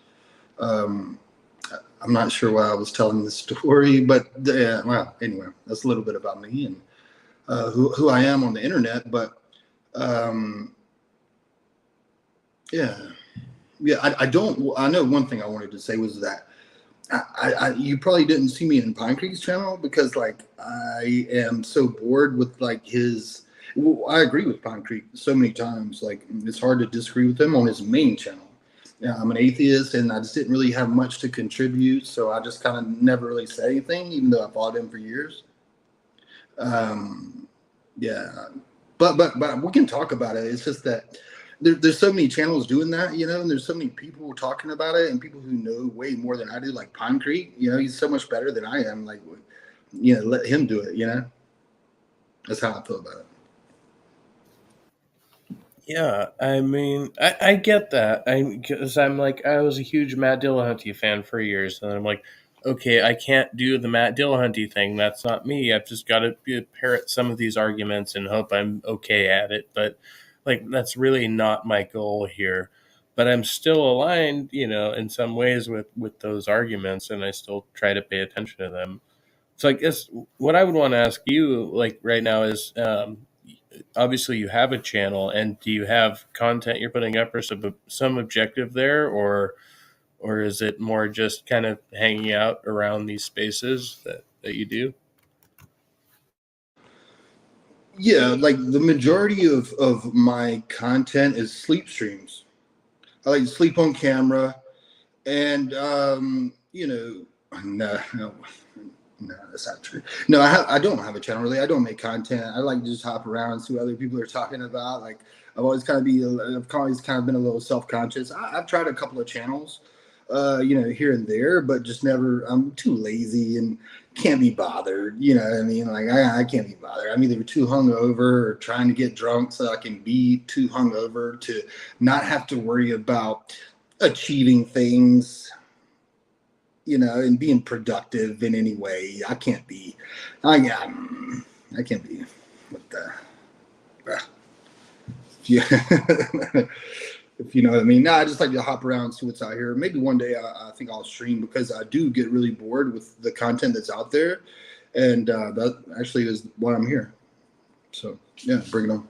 I'm not sure why I was telling this story, but well, anyway, that's a little bit about me and who I am on the internet. But I know one thing I wanted to say was that you probably didn't see me in Pine Creek's channel because like I am so bored with like his. Well, I agree with Pine Creek so many times. Like it's hard to disagree with him on his main channel. Yeah, I'm an atheist and I just didn't really have much to contribute, so I just kind of never really said anything, even though I followed him for years. Yeah, but we can talk about it. It's just that there's so many channels doing that, and there's so many people talking about it, and people who know way more than I do, like Pine Creek. He's so much better than I am. Like, let him do it. That's how I feel about it. Yeah, I mean, I get that. Because I'm like, I was a huge Matt Dillahunty fan for years, and I'm like, okay, I can't do the Matt Dillahunty thing. That's not me. I've just got to parrot some of these arguments and hope I'm okay at it. But like, that's really not my goal here. But I'm still aligned, in some ways with those arguments, and I still try to pay attention to them. So I guess what I would want to ask you, like right now, is. Obviously you have a channel, and do you have content you're putting up or some objective there, or is it more just kind of hanging out around these spaces that you do? Yeah, like the majority of my content is sleep streams. I like to sleep on camera, and no, that's not true. No, I don't have a channel really. I don't make content. I like to just hop around and see what other people are talking about. Like I've always kind of been a little self-conscious. I've tried a couple of channels, here and there, but just never. I'm too lazy and can't be bothered. You know what I mean? Like I can't be bothered. I'm either too hungover or trying to get drunk so I can be too hungover to not have to worry about achieving things. And being productive in any way. I can't be. I can't be. What the? If you know what I mean. No, I just like to hop around and see what's out here. Maybe one day I think I'll stream because I do get really bored with the content that's out there, and that actually is why I'm here. So yeah, bring it on.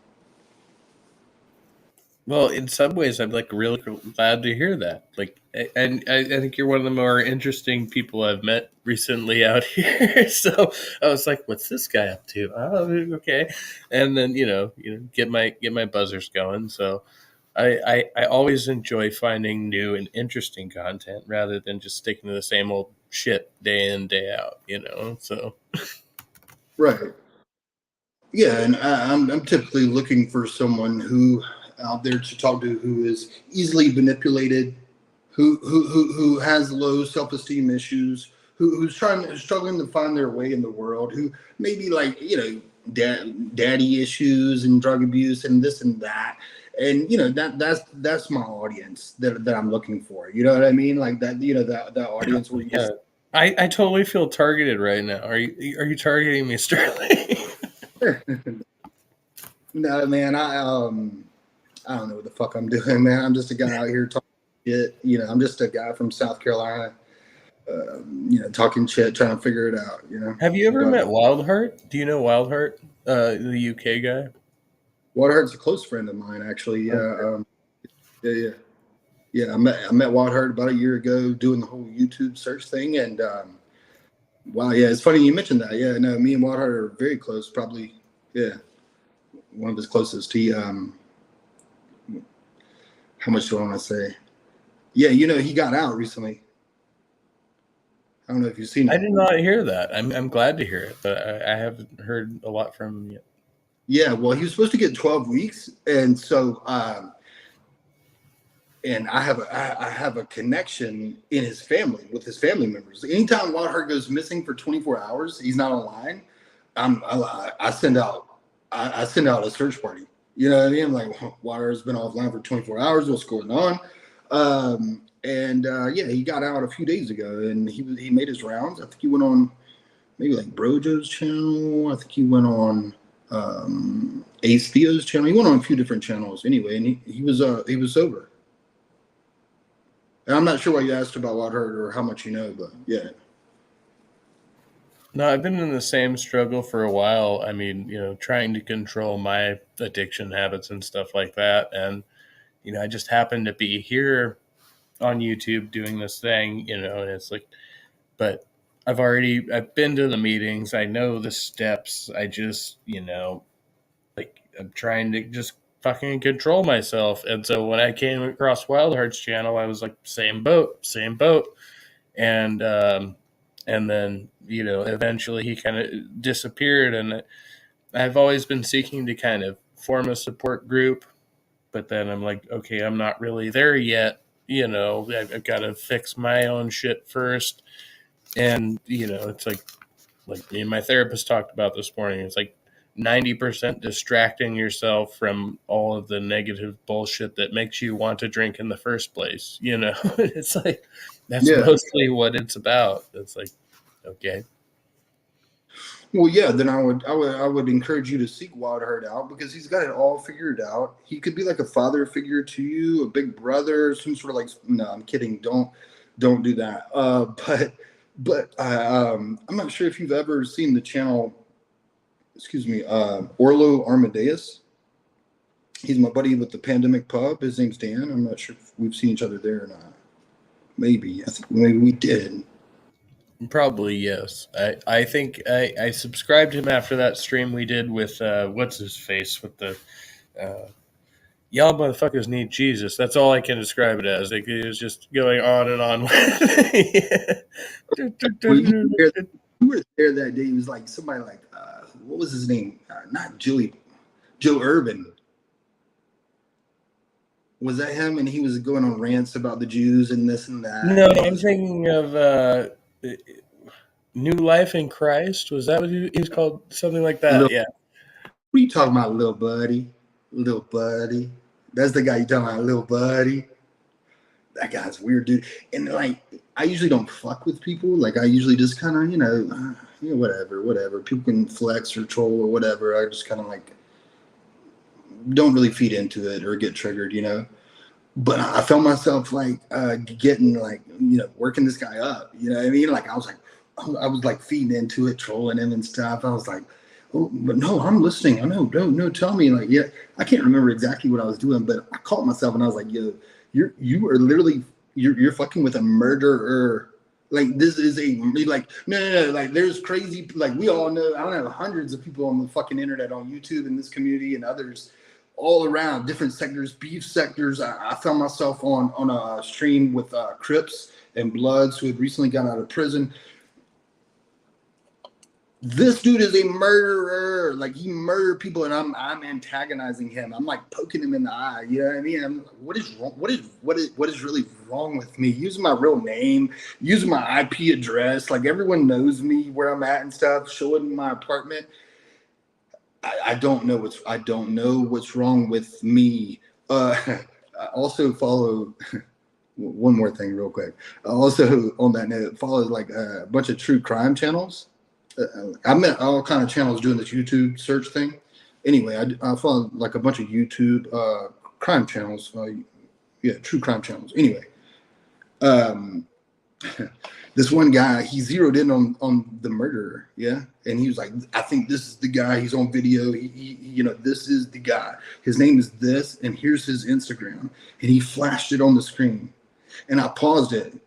Well, in some ways, I'm like really glad to hear that. Like, and I think you're one of the more interesting people I've met recently out here. So I was like, "What's this guy up to?" Oh, okay. And then get my buzzers going. So I always enjoy finding new and interesting content rather than just sticking to the same old shit day in day out. So right. Yeah, and I'm typically looking for someone who out there to talk to who is easily manipulated, who has low self-esteem issues, who's struggling to find their way in the world, who maybe like, you know, daddy issues and drug abuse and this and that. And, you know, that's my audience that I'm looking for. You know what I mean? Like that, you know, that audience where you just, I totally feel targeted right now. Are you targeting me, Sterling? no, man, I don't know what the fuck I'm doing, man. I'm just a guy out here talking shit. You know, I'm just a guy from South Carolina, you know, talking shit, trying to figure it out, you know. Have you ever met Wildheart? Do you know Wildheart, the UK guy? Wildheart's a close friend of mine, actually. Yeah, Okay. Yeah. I met Wildheart about a year ago doing the whole YouTube search thing, and wow, yeah, it's funny you mentioned that. Yeah, no, me and Wildheart are very close, probably, yeah, one of his closest. He, how much do I want to say? Yeah, you know, he got out recently. I don't know if you've seen it. I did not hear that. I'm glad to hear it, but I haven't heard a lot from him yet. Yeah, well, he was supposed to get 12 weeks, and so and I have a connection in his family with his family members. Anytime Wildheart goes missing for 24 hours, he's not online. I send out a search party. You know what I mean? I'm like, Wildheart's been offline for 24 hours. What's going on? Yeah, he got out a few days ago, and he made his rounds. I think he went on maybe like Brojo's channel. I think he went on Ace Theo's channel. He went on a few different channels anyway, and he was sober. And I'm not sure why you asked about Wildheart or how much you know, but yeah. No, I've been in the same struggle for a while. I mean, you know, trying to control my addiction habits and stuff like that. And, you know, I just happened to be here on YouTube doing this thing, you know, and it's like, but I've been to the meetings. I know the steps. I just, you know, like I'm trying to just fucking control myself. And so when I came across Wildheart's channel, I was like, same boat. And then, you know, eventually he kind of disappeared. And I've always been seeking to kind of form a support group. But then I'm like, okay, I'm not really there yet. You know, I've got to fix my own shit first. And, you know, it's like me and my therapist talked about this morning. It's like 90% distracting yourself from all of the negative bullshit that makes you want to drink in the first place. You know, it's like, that's mostly what it's about. It's like, okay. Well, yeah, then I would encourage you to seek Wildheart out because he's got it all figured out. He could be like a father figure to you, a big brother, some sort of like. No, I'm kidding. Don't do that. But I'm not sure if you've ever seen the channel. Excuse me, Orlo Armadeus. He's my buddy with the Pandemic Pub. His name's Dan. I'm not sure if we've seen each other there or not. Maybe. I think maybe we did. Probably, yes. I think I subscribed him after that stream we did with, what's his face, with the, y'all motherfuckers need Jesus. That's all I can describe it as. Like, it was just going on and on. You were there that day. It was like somebody like, what was his name? Not Joe Urban. Was that him? And he was going on rants about the Jews and this and that. No, I'm thinking of New Life in Christ. Was that what he was called? Something like that, yeah. What are you talking about, little buddy? Little buddy. That's the guy you talking about, little buddy. That guy's weird, dude. And like, I usually don't fuck with people. Like, I usually just kind of, you know, whatever. People can flex or troll or whatever. I just kind of like don't really feed into it or get triggered, you know. But I found myself like getting like, you know, working this guy up. You know what I mean? Like I was like feeding into it, trolling him and stuff. I was like, oh, but no, I'm listening. I know, no, tell me. Like, yeah, I can't remember exactly what I was doing, but I caught myself and I was like, yo, you are literally you're fucking with a murderer. Like this is no. Like there's crazy, like we all know, I don't know, hundreds of people on the fucking internet, on YouTube, in this community and others all around different sectors, beef sectors. I found myself on a stream with Crips and Bloods who had recently gotten out of prison. this dude is a murderer. Like, he murdered people, and I'm antagonizing him. I'm like poking him in the eye. You know what I mean? I'm like, what is wrong? What is really wrong with me? Using my real name, using my IP address. Like, everyone knows me, where I'm at and stuff. Showing my apartment. I don't know what's wrong with me. I also follow. One more thing, real quick. Also, on that note, follow like a bunch of true crime channels. I met all kind of channels doing this YouTube search thing. Anyway, I follow like a bunch of YouTube crime channels. True crime channels. Anyway, this one guy, he zeroed in on the murderer. Yeah, and he was like, I think this is the guy. He's on video. He this is the guy. His name is this, and here's his Instagram. And he flashed it on the screen, and I paused it,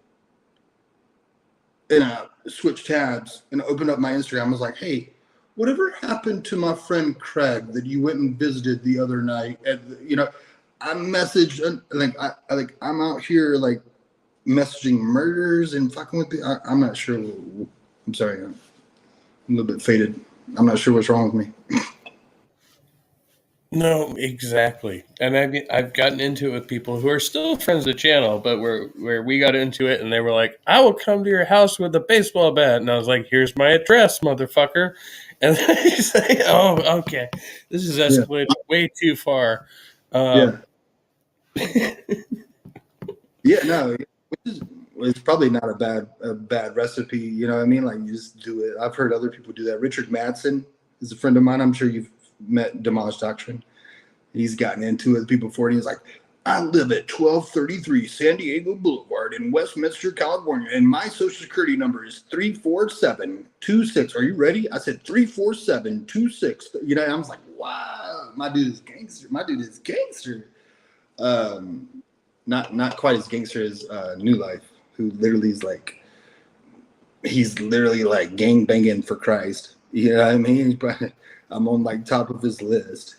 and I switched tabs and opened up my Instagram. I was like, hey, whatever happened to my friend Craig that you went and visited the other night? I messaged, I'm out here like messaging murders and fucking with people. I'm not sure. I'm sorry. I'm a little bit faded. I'm not sure what's wrong with me. No, exactly. And I've gotten into it with people who are still friends of the channel, but where we got into it and they were like, I will come to your house with a baseball bat. And I was like, here's my address, motherfucker. And they say, oh, okay. This is escalated way too far. Yeah, no, it's probably not a bad recipe. You know what I mean? Like, you just do it. I've heard other people do that. Richard Madsen is a friend of mine. I'm sure you've met Demolished Doctrine. He's gotten into it. People before, and he's like, I live at 1233 San Diego Boulevard in Westminster, California, and my social security number is 34726. Are you ready? I said 34726. I was like, wow, my dude is gangster. Not quite as gangster as New Life, who literally is like, he's literally like gang banging for Christ. You know what I mean? But I'm on like top of his list.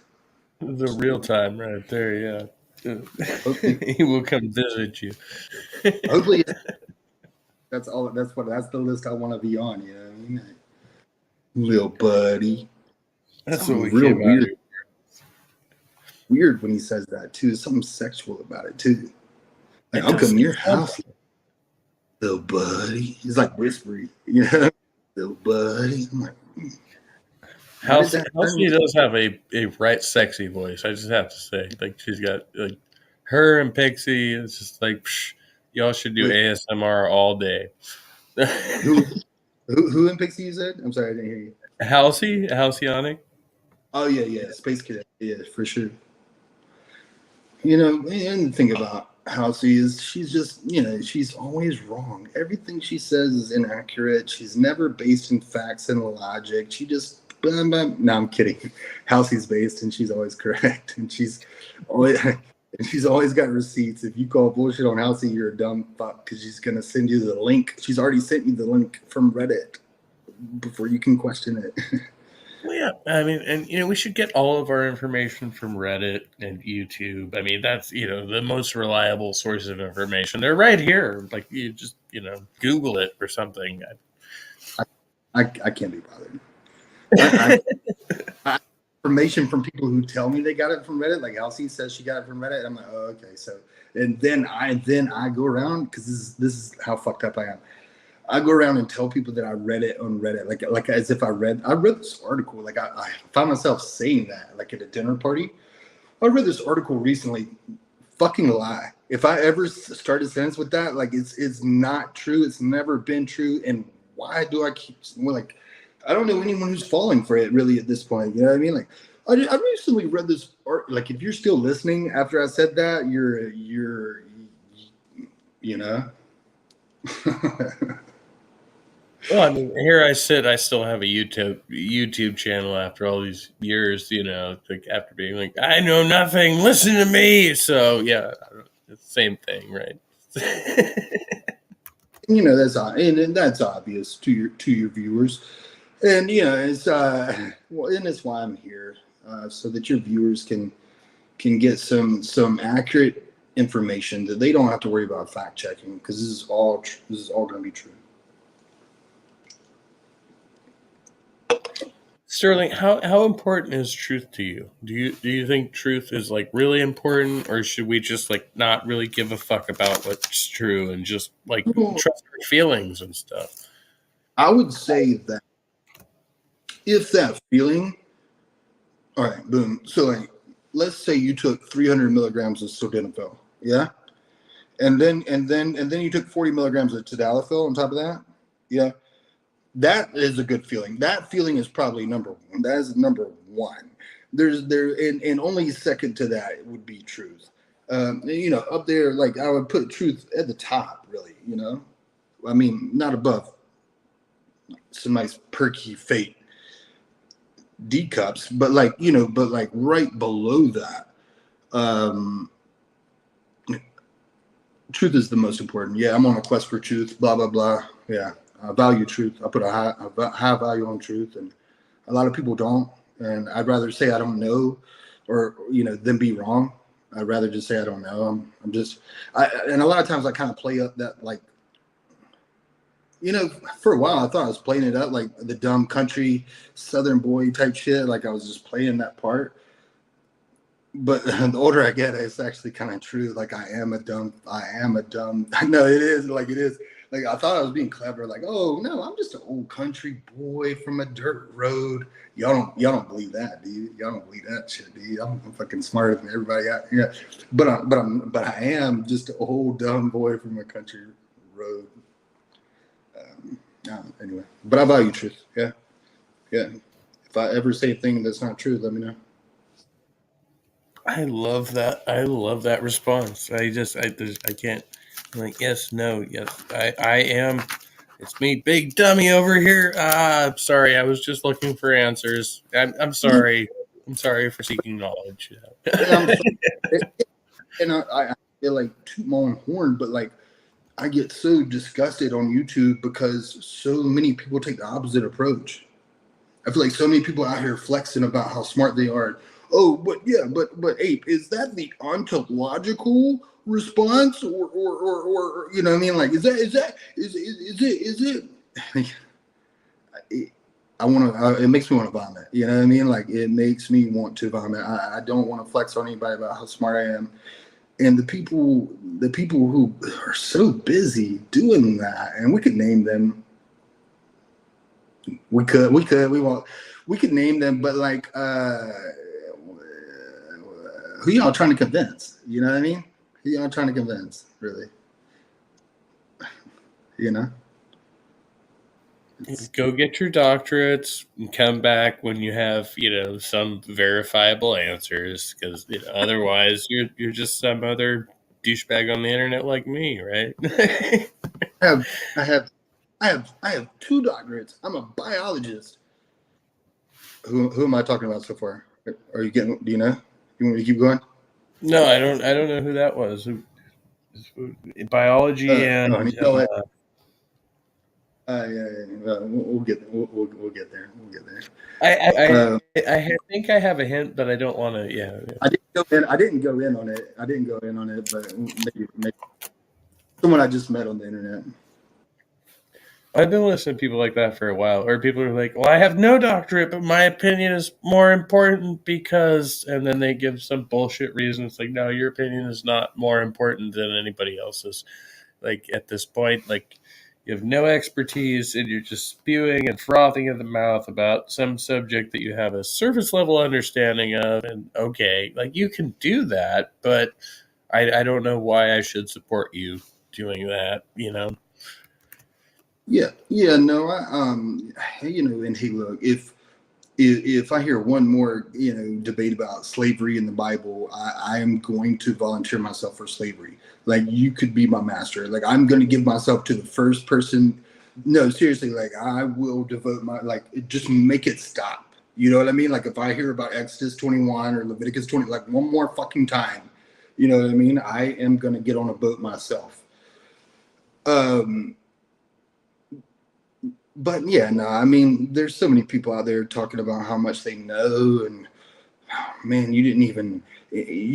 The real time right there, yeah. He will come visit you. Hopefully, that's the list I want to be on. You know what I mean? Little buddy. That's something what we real came weird. out here. Weird when he says that too. Something sexual about it too. Like, I'll come to your house, little buddy. He's like whispery, little buddy. I'm like, Halsey does have a right sexy voice. I just have to say, like, she's got like her and Pixie. It's just like, y'all should do ASMR all day. who in Pixie you said? I'm sorry, I didn't hear you. Halcyonic. Oh yeah, Space Cadet. Yeah, for sure. And the thing about Halsey is she's just, she's always wrong. Everything she says is inaccurate. She's never based in facts and logic. She just, no, I'm kidding. Halsey's based and she's always correct. And she's always got receipts. If you call bullshit on Halsey, you're a dumb fuck, because she's going to send you the link. She's already sent you the link from Reddit before you can question it. Well, yeah, I mean, and we should get all of our information from Reddit and YouTube. I mean, that's the most reliable source of information. They're right here. Like, you just Google it or something. I can't be bothered. I information from people who tell me they got it from Reddit. Like Halsey says she got it from Reddit. I'm like, oh, okay. So, and then I go around, because this is how fucked up I am. I go around and tell people that I read it on Reddit, like as if I read this article. Like, I found myself saying that, like, at a dinner party. I read this article recently. Fucking lie. If I ever start a sentence with that, like, it's not true. It's never been true. And why do I keep, like, I don't know anyone who's falling for it really at this point. You know what I mean? Like, I recently read this art. Like, if you're still listening after I said that, you're Well, I mean, here I sit. I still have a YouTube channel after all these years. Like, after being like, I know nothing. Listen to me. So yeah, it's the same thing, right? That's obvious to your viewers, and it's and it's why I'm here, so that your viewers can get some accurate information that they don't have to worry about fact checking, because this is all going to be true. Sterling, how important is truth to you? Do you think truth is like really important, or should we just like not really give a fuck about what's true and just like trust our feelings and stuff? I would say that if that feeling, all right, boom. So like, let's say you took 300 milligrams of sildenafil, yeah, and then you took 40 milligrams of tadalafil on top of that, yeah. That is a good feeling. That feeling is probably number one. That is number one. And only second to that would be truth. Up there, like I would put truth at the top, really. I mean, not above some nice perky fate D cups, but like right below that. Truth is the most important. Yeah, I'm on a quest for truth. Blah blah blah. Yeah. I value truth. I put a high value on truth, and a lot of people don't. And I'd rather say I don't know, or than be wrong. I'd rather just say I don't know. And a lot of times I kind of play up that for a while I thought I was playing it up like the dumb country Southern boy type shit. Like I was just playing that part. But the older I get, it's actually kind of true. Like I am a dumb. No, it is. Like I thought I was being clever. Like, oh no, I'm just an old country boy from a dirt road. Y'all don't believe that, do you? Y'all don't believe that shit, do you? I'm fucking smarter than everybody out here. But I am just an old dumb boy from a country road. Anyway, but I value truth. Yeah. If I ever say a thing that's not true, let me know. I love that response. I can't. I'm like, yes, no, yes. I am. It's me, big dummy over here. I'm sorry. I was just looking for answers. I'm sorry. I'm sorry for seeking knowledge. I'm sorry. And I feel like toot my own horn, but like I get so disgusted on YouTube because so many people take the opposite approach. I feel like so many people out here flexing about how smart they are. Oh, but Ape, is that the ontological response, or you know what I mean? Like, is it? I want to. It makes me want to vomit. You know what I mean? Like, it makes me want to vomit. I don't want to flex on anybody about how smart I am. And the people who are so busy doing that, and we could name them. We won't. We could name them, but like, who y'all trying to convince? You know what I mean? Who y'all trying to convince, really? Go get your doctorates and come back when you have, some verifiable answers. Because otherwise, you're just some other douchebag on the internet like me, right? I have 2 doctorates. I'm a biologist. Who am I talking about so far? Are you getting? Do you know? You want me to keep going? No, I don't know who that was. Biology and. We'll get there. We'll get there. I think I have a hint, but I don't want to. Yeah. I didn't go in on it, but maybe someone I just met on the internet. I've been listening to people like that for a while, or people are like, well, I have no doctorate, but my opinion is more important because, and then they give some bullshit reason. It's like, no, your opinion is not more important than anybody else's. Like, at this point, like, you have no expertise and you're just spewing and frothing at the mouth about some subject that you have a surface level understanding of. And okay, like, you can do that, but I don't know why I should support you doing that, Yeah, no, and hey, look, if I hear one more, debate about slavery in the Bible, I am going to volunteer myself for slavery. Like, you could be my master. Like, I'm going to give myself to the first person. No, seriously, like, I will devote just make it stop. You know what I mean? Like, if I hear about Exodus 21 or Leviticus 20, like one more fucking time, you know what I mean? I am going to get on a boat myself. But yeah, no, I mean, there's so many people out there talking about how much they know, and man, you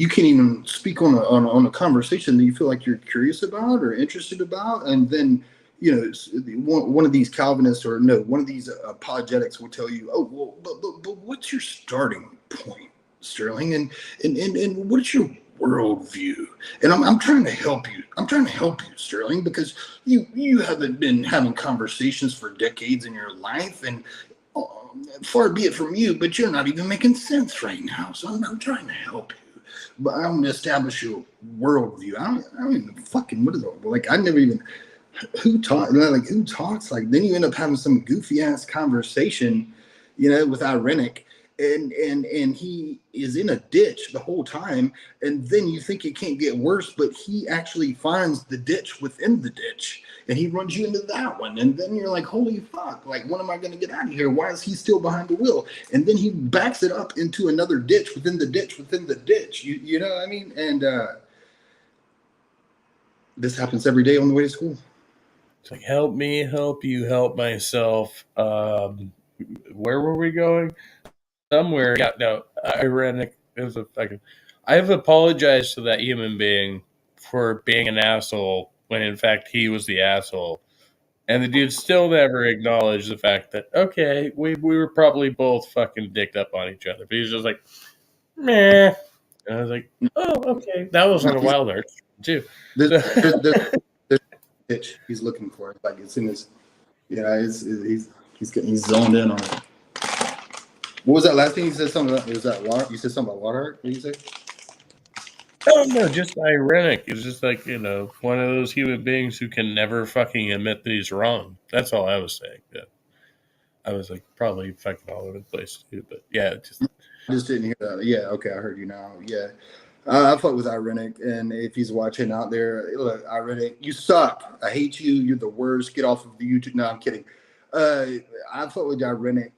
can't even speak on a conversation that you feel like you're curious about or interested about, and then you know, one of these Calvinists or no, one of these apologetics will tell you, oh, well, but what's your starting point, Sterling? And what's your worldview? And I'm trying to help you. I'm trying to help you, Sterling, because you haven't been having conversations for decades in your life, and far be it from you, but you're not even making sense right now. So I'm trying to help you. But I'm going to establish your worldview. I don't even fucking, what is it? Like, I never even, who talks like, then you end up having some goofy ass conversation, you know, with Irenic, and he is in a ditch the whole time, and then you think it can't get worse, but he actually finds the ditch within the ditch, and he runs you into that one, and then you're like, holy fuck, like, when am I going to get out of here? Why is he still behind the wheel? And then he backs it up into another ditch within the ditch within the ditch. You know what I mean? And this happens every day on the way to school. It's like, help me, help you, help myself. Where were we going? Somewhere. Yeah, no, Irenic. It was a fucking. I've apologized to that human being for being an asshole when in fact he was the asshole. And the dude still never acknowledged the fact that, okay, we were probably both fucking dicked up on each other. But he was just like, meh. And I was like, oh, okay. That was on a wild arch, too. There's pitch he's looking for. Like, it's in his, yeah, he's zoned in on it. What was that last thing you said? Something about, was that water? You said something about water? What did you say? Oh, no, just ironic. It's just like, you know, one of those human beings who can never fucking admit that he's wrong. That's all I was saying. Yeah. I was like, probably fucking all over the place, too. But yeah, I just didn't hear that. Yeah, okay, I heard you now. Yeah. I fuck with Irenic, and if he's watching out there, look, Irenic, you suck. I hate you. You're the worst. Get off of the YouTube. No, I'm kidding. I fuck with Irenic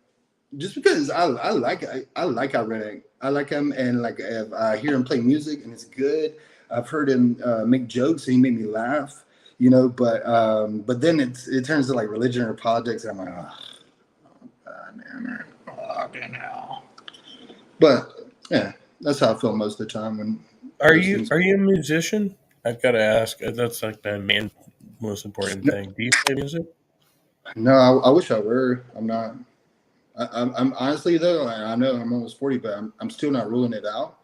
just because I like Irenic. I like him, and like if I hear him play music and it's good. I've heard him make jokes, and he made me laugh, you know. But then it turns to like religion or politics, and I'm like, oh God, man, fucking hell. But yeah. That's how I feel most of the time. When are you a musician? I've got to ask. That's like the main, most important thing. Do you play music? No, I wish I were. I'm not. I'm honestly though. I know I'm almost 40, but I'm still not ruling it out.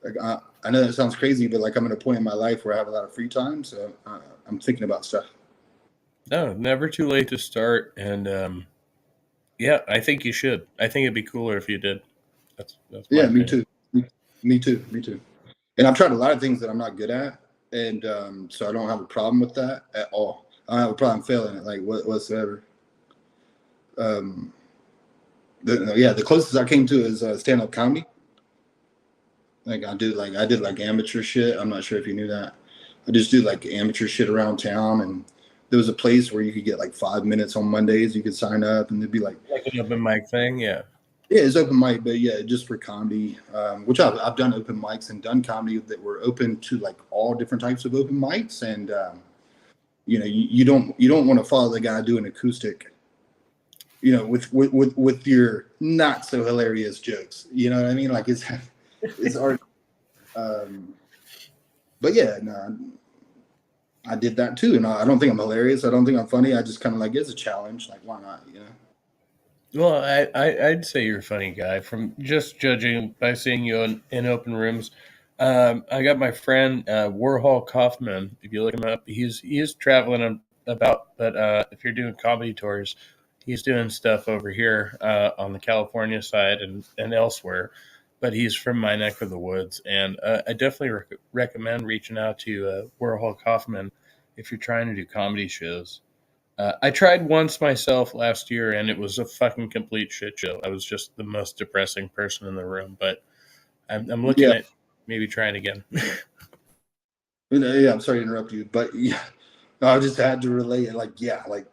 Like I know that sounds crazy, but like I'm at a point in my life where I have a lot of free time, so I'm thinking about stuff. No, never too late to start, and yeah, I think you should. I think it'd be cooler if you did. That's yeah, me too. Me too. And I've tried a lot of things that I'm not good at, and so I don't have a problem with that at all. I don't have a problem failing it, like whatsoever. The closest I came to is stand-up comedy. Like I did like amateur shit. I'm not sure if you knew that. I just do like amateur shit around town, and there was a place where you could get like 5 minutes on Mondays. You could sign up, and they'd be like an open mic thing, yeah. Yeah, it's open mic, but yeah, just for comedy. Which I've done open mics and done comedy that were open to like all different types of open mics, and you know, you don't want to follow the guy doing acoustic, you know, with your not so hilarious jokes. You know what I mean? Like it's art. But yeah, no, I did that too, and I don't think I'm hilarious. I don't think I'm funny. I just kind of like it's a challenge. Like why not? You know. Well, I'd say you're a funny guy from just judging by seeing you in open rooms. I got my friend Warhol Kaufman. If you look him up, he's traveling about. But if you're doing comedy tours, he's doing stuff over here on the California side and elsewhere. But he's from my neck of the woods, and I definitely recommend reaching out to Warhol Kaufman if you're trying to do comedy shows. I tried once myself last year, and it was a fucking complete shit show. I was just the most depressing person in the room, but I'm looking at maybe trying again. Yeah, I'm sorry to interrupt you, but yeah, I just had to relate it. Like, yeah, like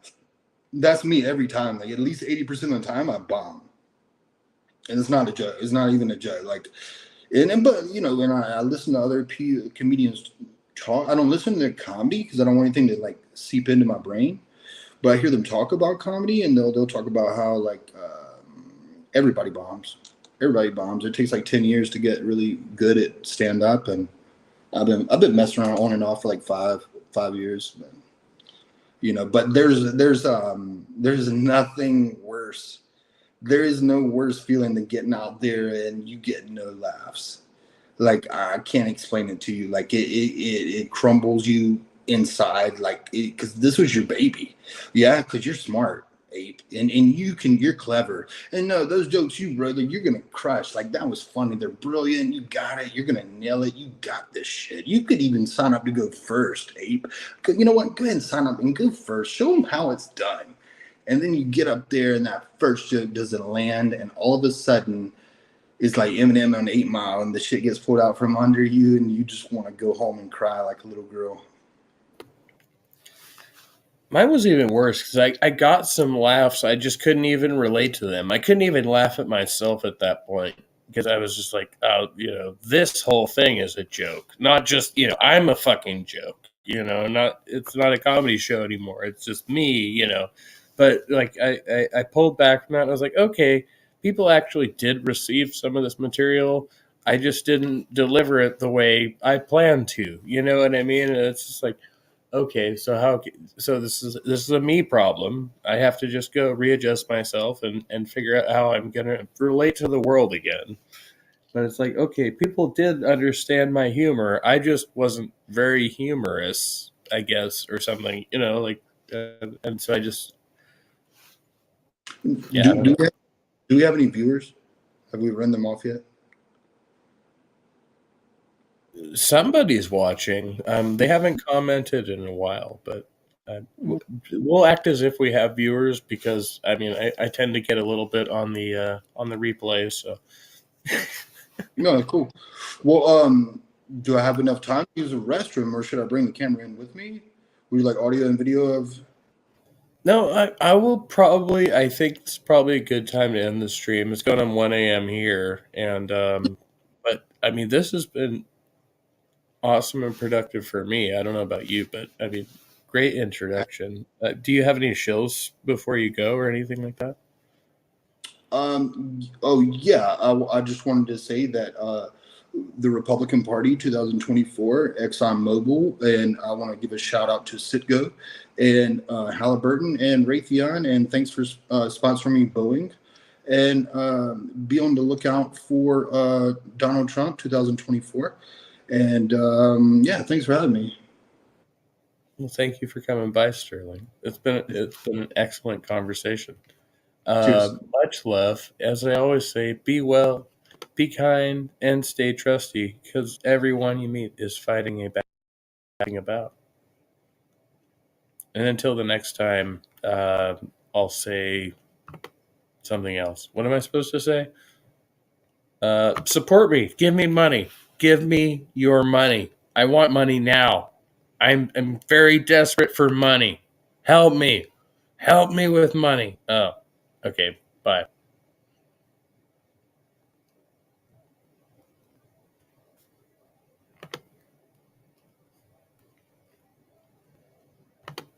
that's me every time. Like at least 80% of the time, I bomb, and it's not a joke. It's not even a joke. Like, but you know, when I listen to other comedians talk, I don't listen to their comedy because I don't want anything to like seep into my brain. But I hear them talk about comedy, and they'll talk about how like everybody bombs. Everybody bombs. It takes like 10 years to get really good at stand up, and I've been messing around on and off for like five years. But there's nothing worse. There is no worse feeling than getting out there and you get no laughs. Like, I can't explain it to you. Like, it crumbles you inside, like, because this was your baby. Yeah, because you're smart, Ape, and you're clever. And no, those jokes you wrote, you're gonna crush. Like, that was funny. They're brilliant. You got it. You're gonna nail it. You got this shit. You could even sign up to go first, Ape. You know what? Go ahead and sign up and go first. Show them how it's done. And then you get up there and that first joke doesn't land, and all of a sudden it's like Eminem on 8 Mile, and the shit gets pulled out from under you, and you just want to go home and cry like a little girl. Mine was even worse because I got some laughs. I just couldn't even relate to them. I couldn't even laugh at myself at that point because I was just like, oh, this whole thing is a joke. Not just, I'm a fucking joke. It's not a comedy show anymore. It's just me, But like I pulled back from that and I was like, okay, people actually did receive some of this material. I just didn't deliver it the way I planned to. You know what I mean? And it's just like, okay, so this is a me problem. I have to just go readjust myself and figure out how I'm gonna relate to the world again. But it's like, okay, people did understand my humor. I just wasn't very humorous, I guess, or something. And so I just Do we have any viewers? Have we run them off yet? Somebody's watching. They haven't commented in a while, but we'll act as if we have viewers because I tend to get a little bit on the replay. So No, cool. Well, do I have enough time to use the restroom, or should I bring the camera in with me? Would you like audio and video of? no, I will probably. I think it's probably a good time to end the stream. It's going on 1 a.m. here, and but this has been awesome and productive for me. I don't know about you, but great introduction. Do you have any shows before you go or anything like that? Oh yeah. I just wanted to say that the Republican Party 2024, ExxonMobil, and I want to give a shout out to Citgo and Halliburton and Raytheon, and thanks for sponsoring me, Boeing. And be on the lookout for Donald Trump 2024. And thanks for having me. Well, thank you for coming by, Sterling. It's been an excellent conversation. Much love. As I always say, be well, be kind, and stay trusty, because everyone you meet is fighting a about. And until the next time, I'll say something else. What am I supposed to say? Support me. Give me money. Give me your money. I want money now. I'm very desperate for money. Help me. Help me with money. Oh, okay. Bye.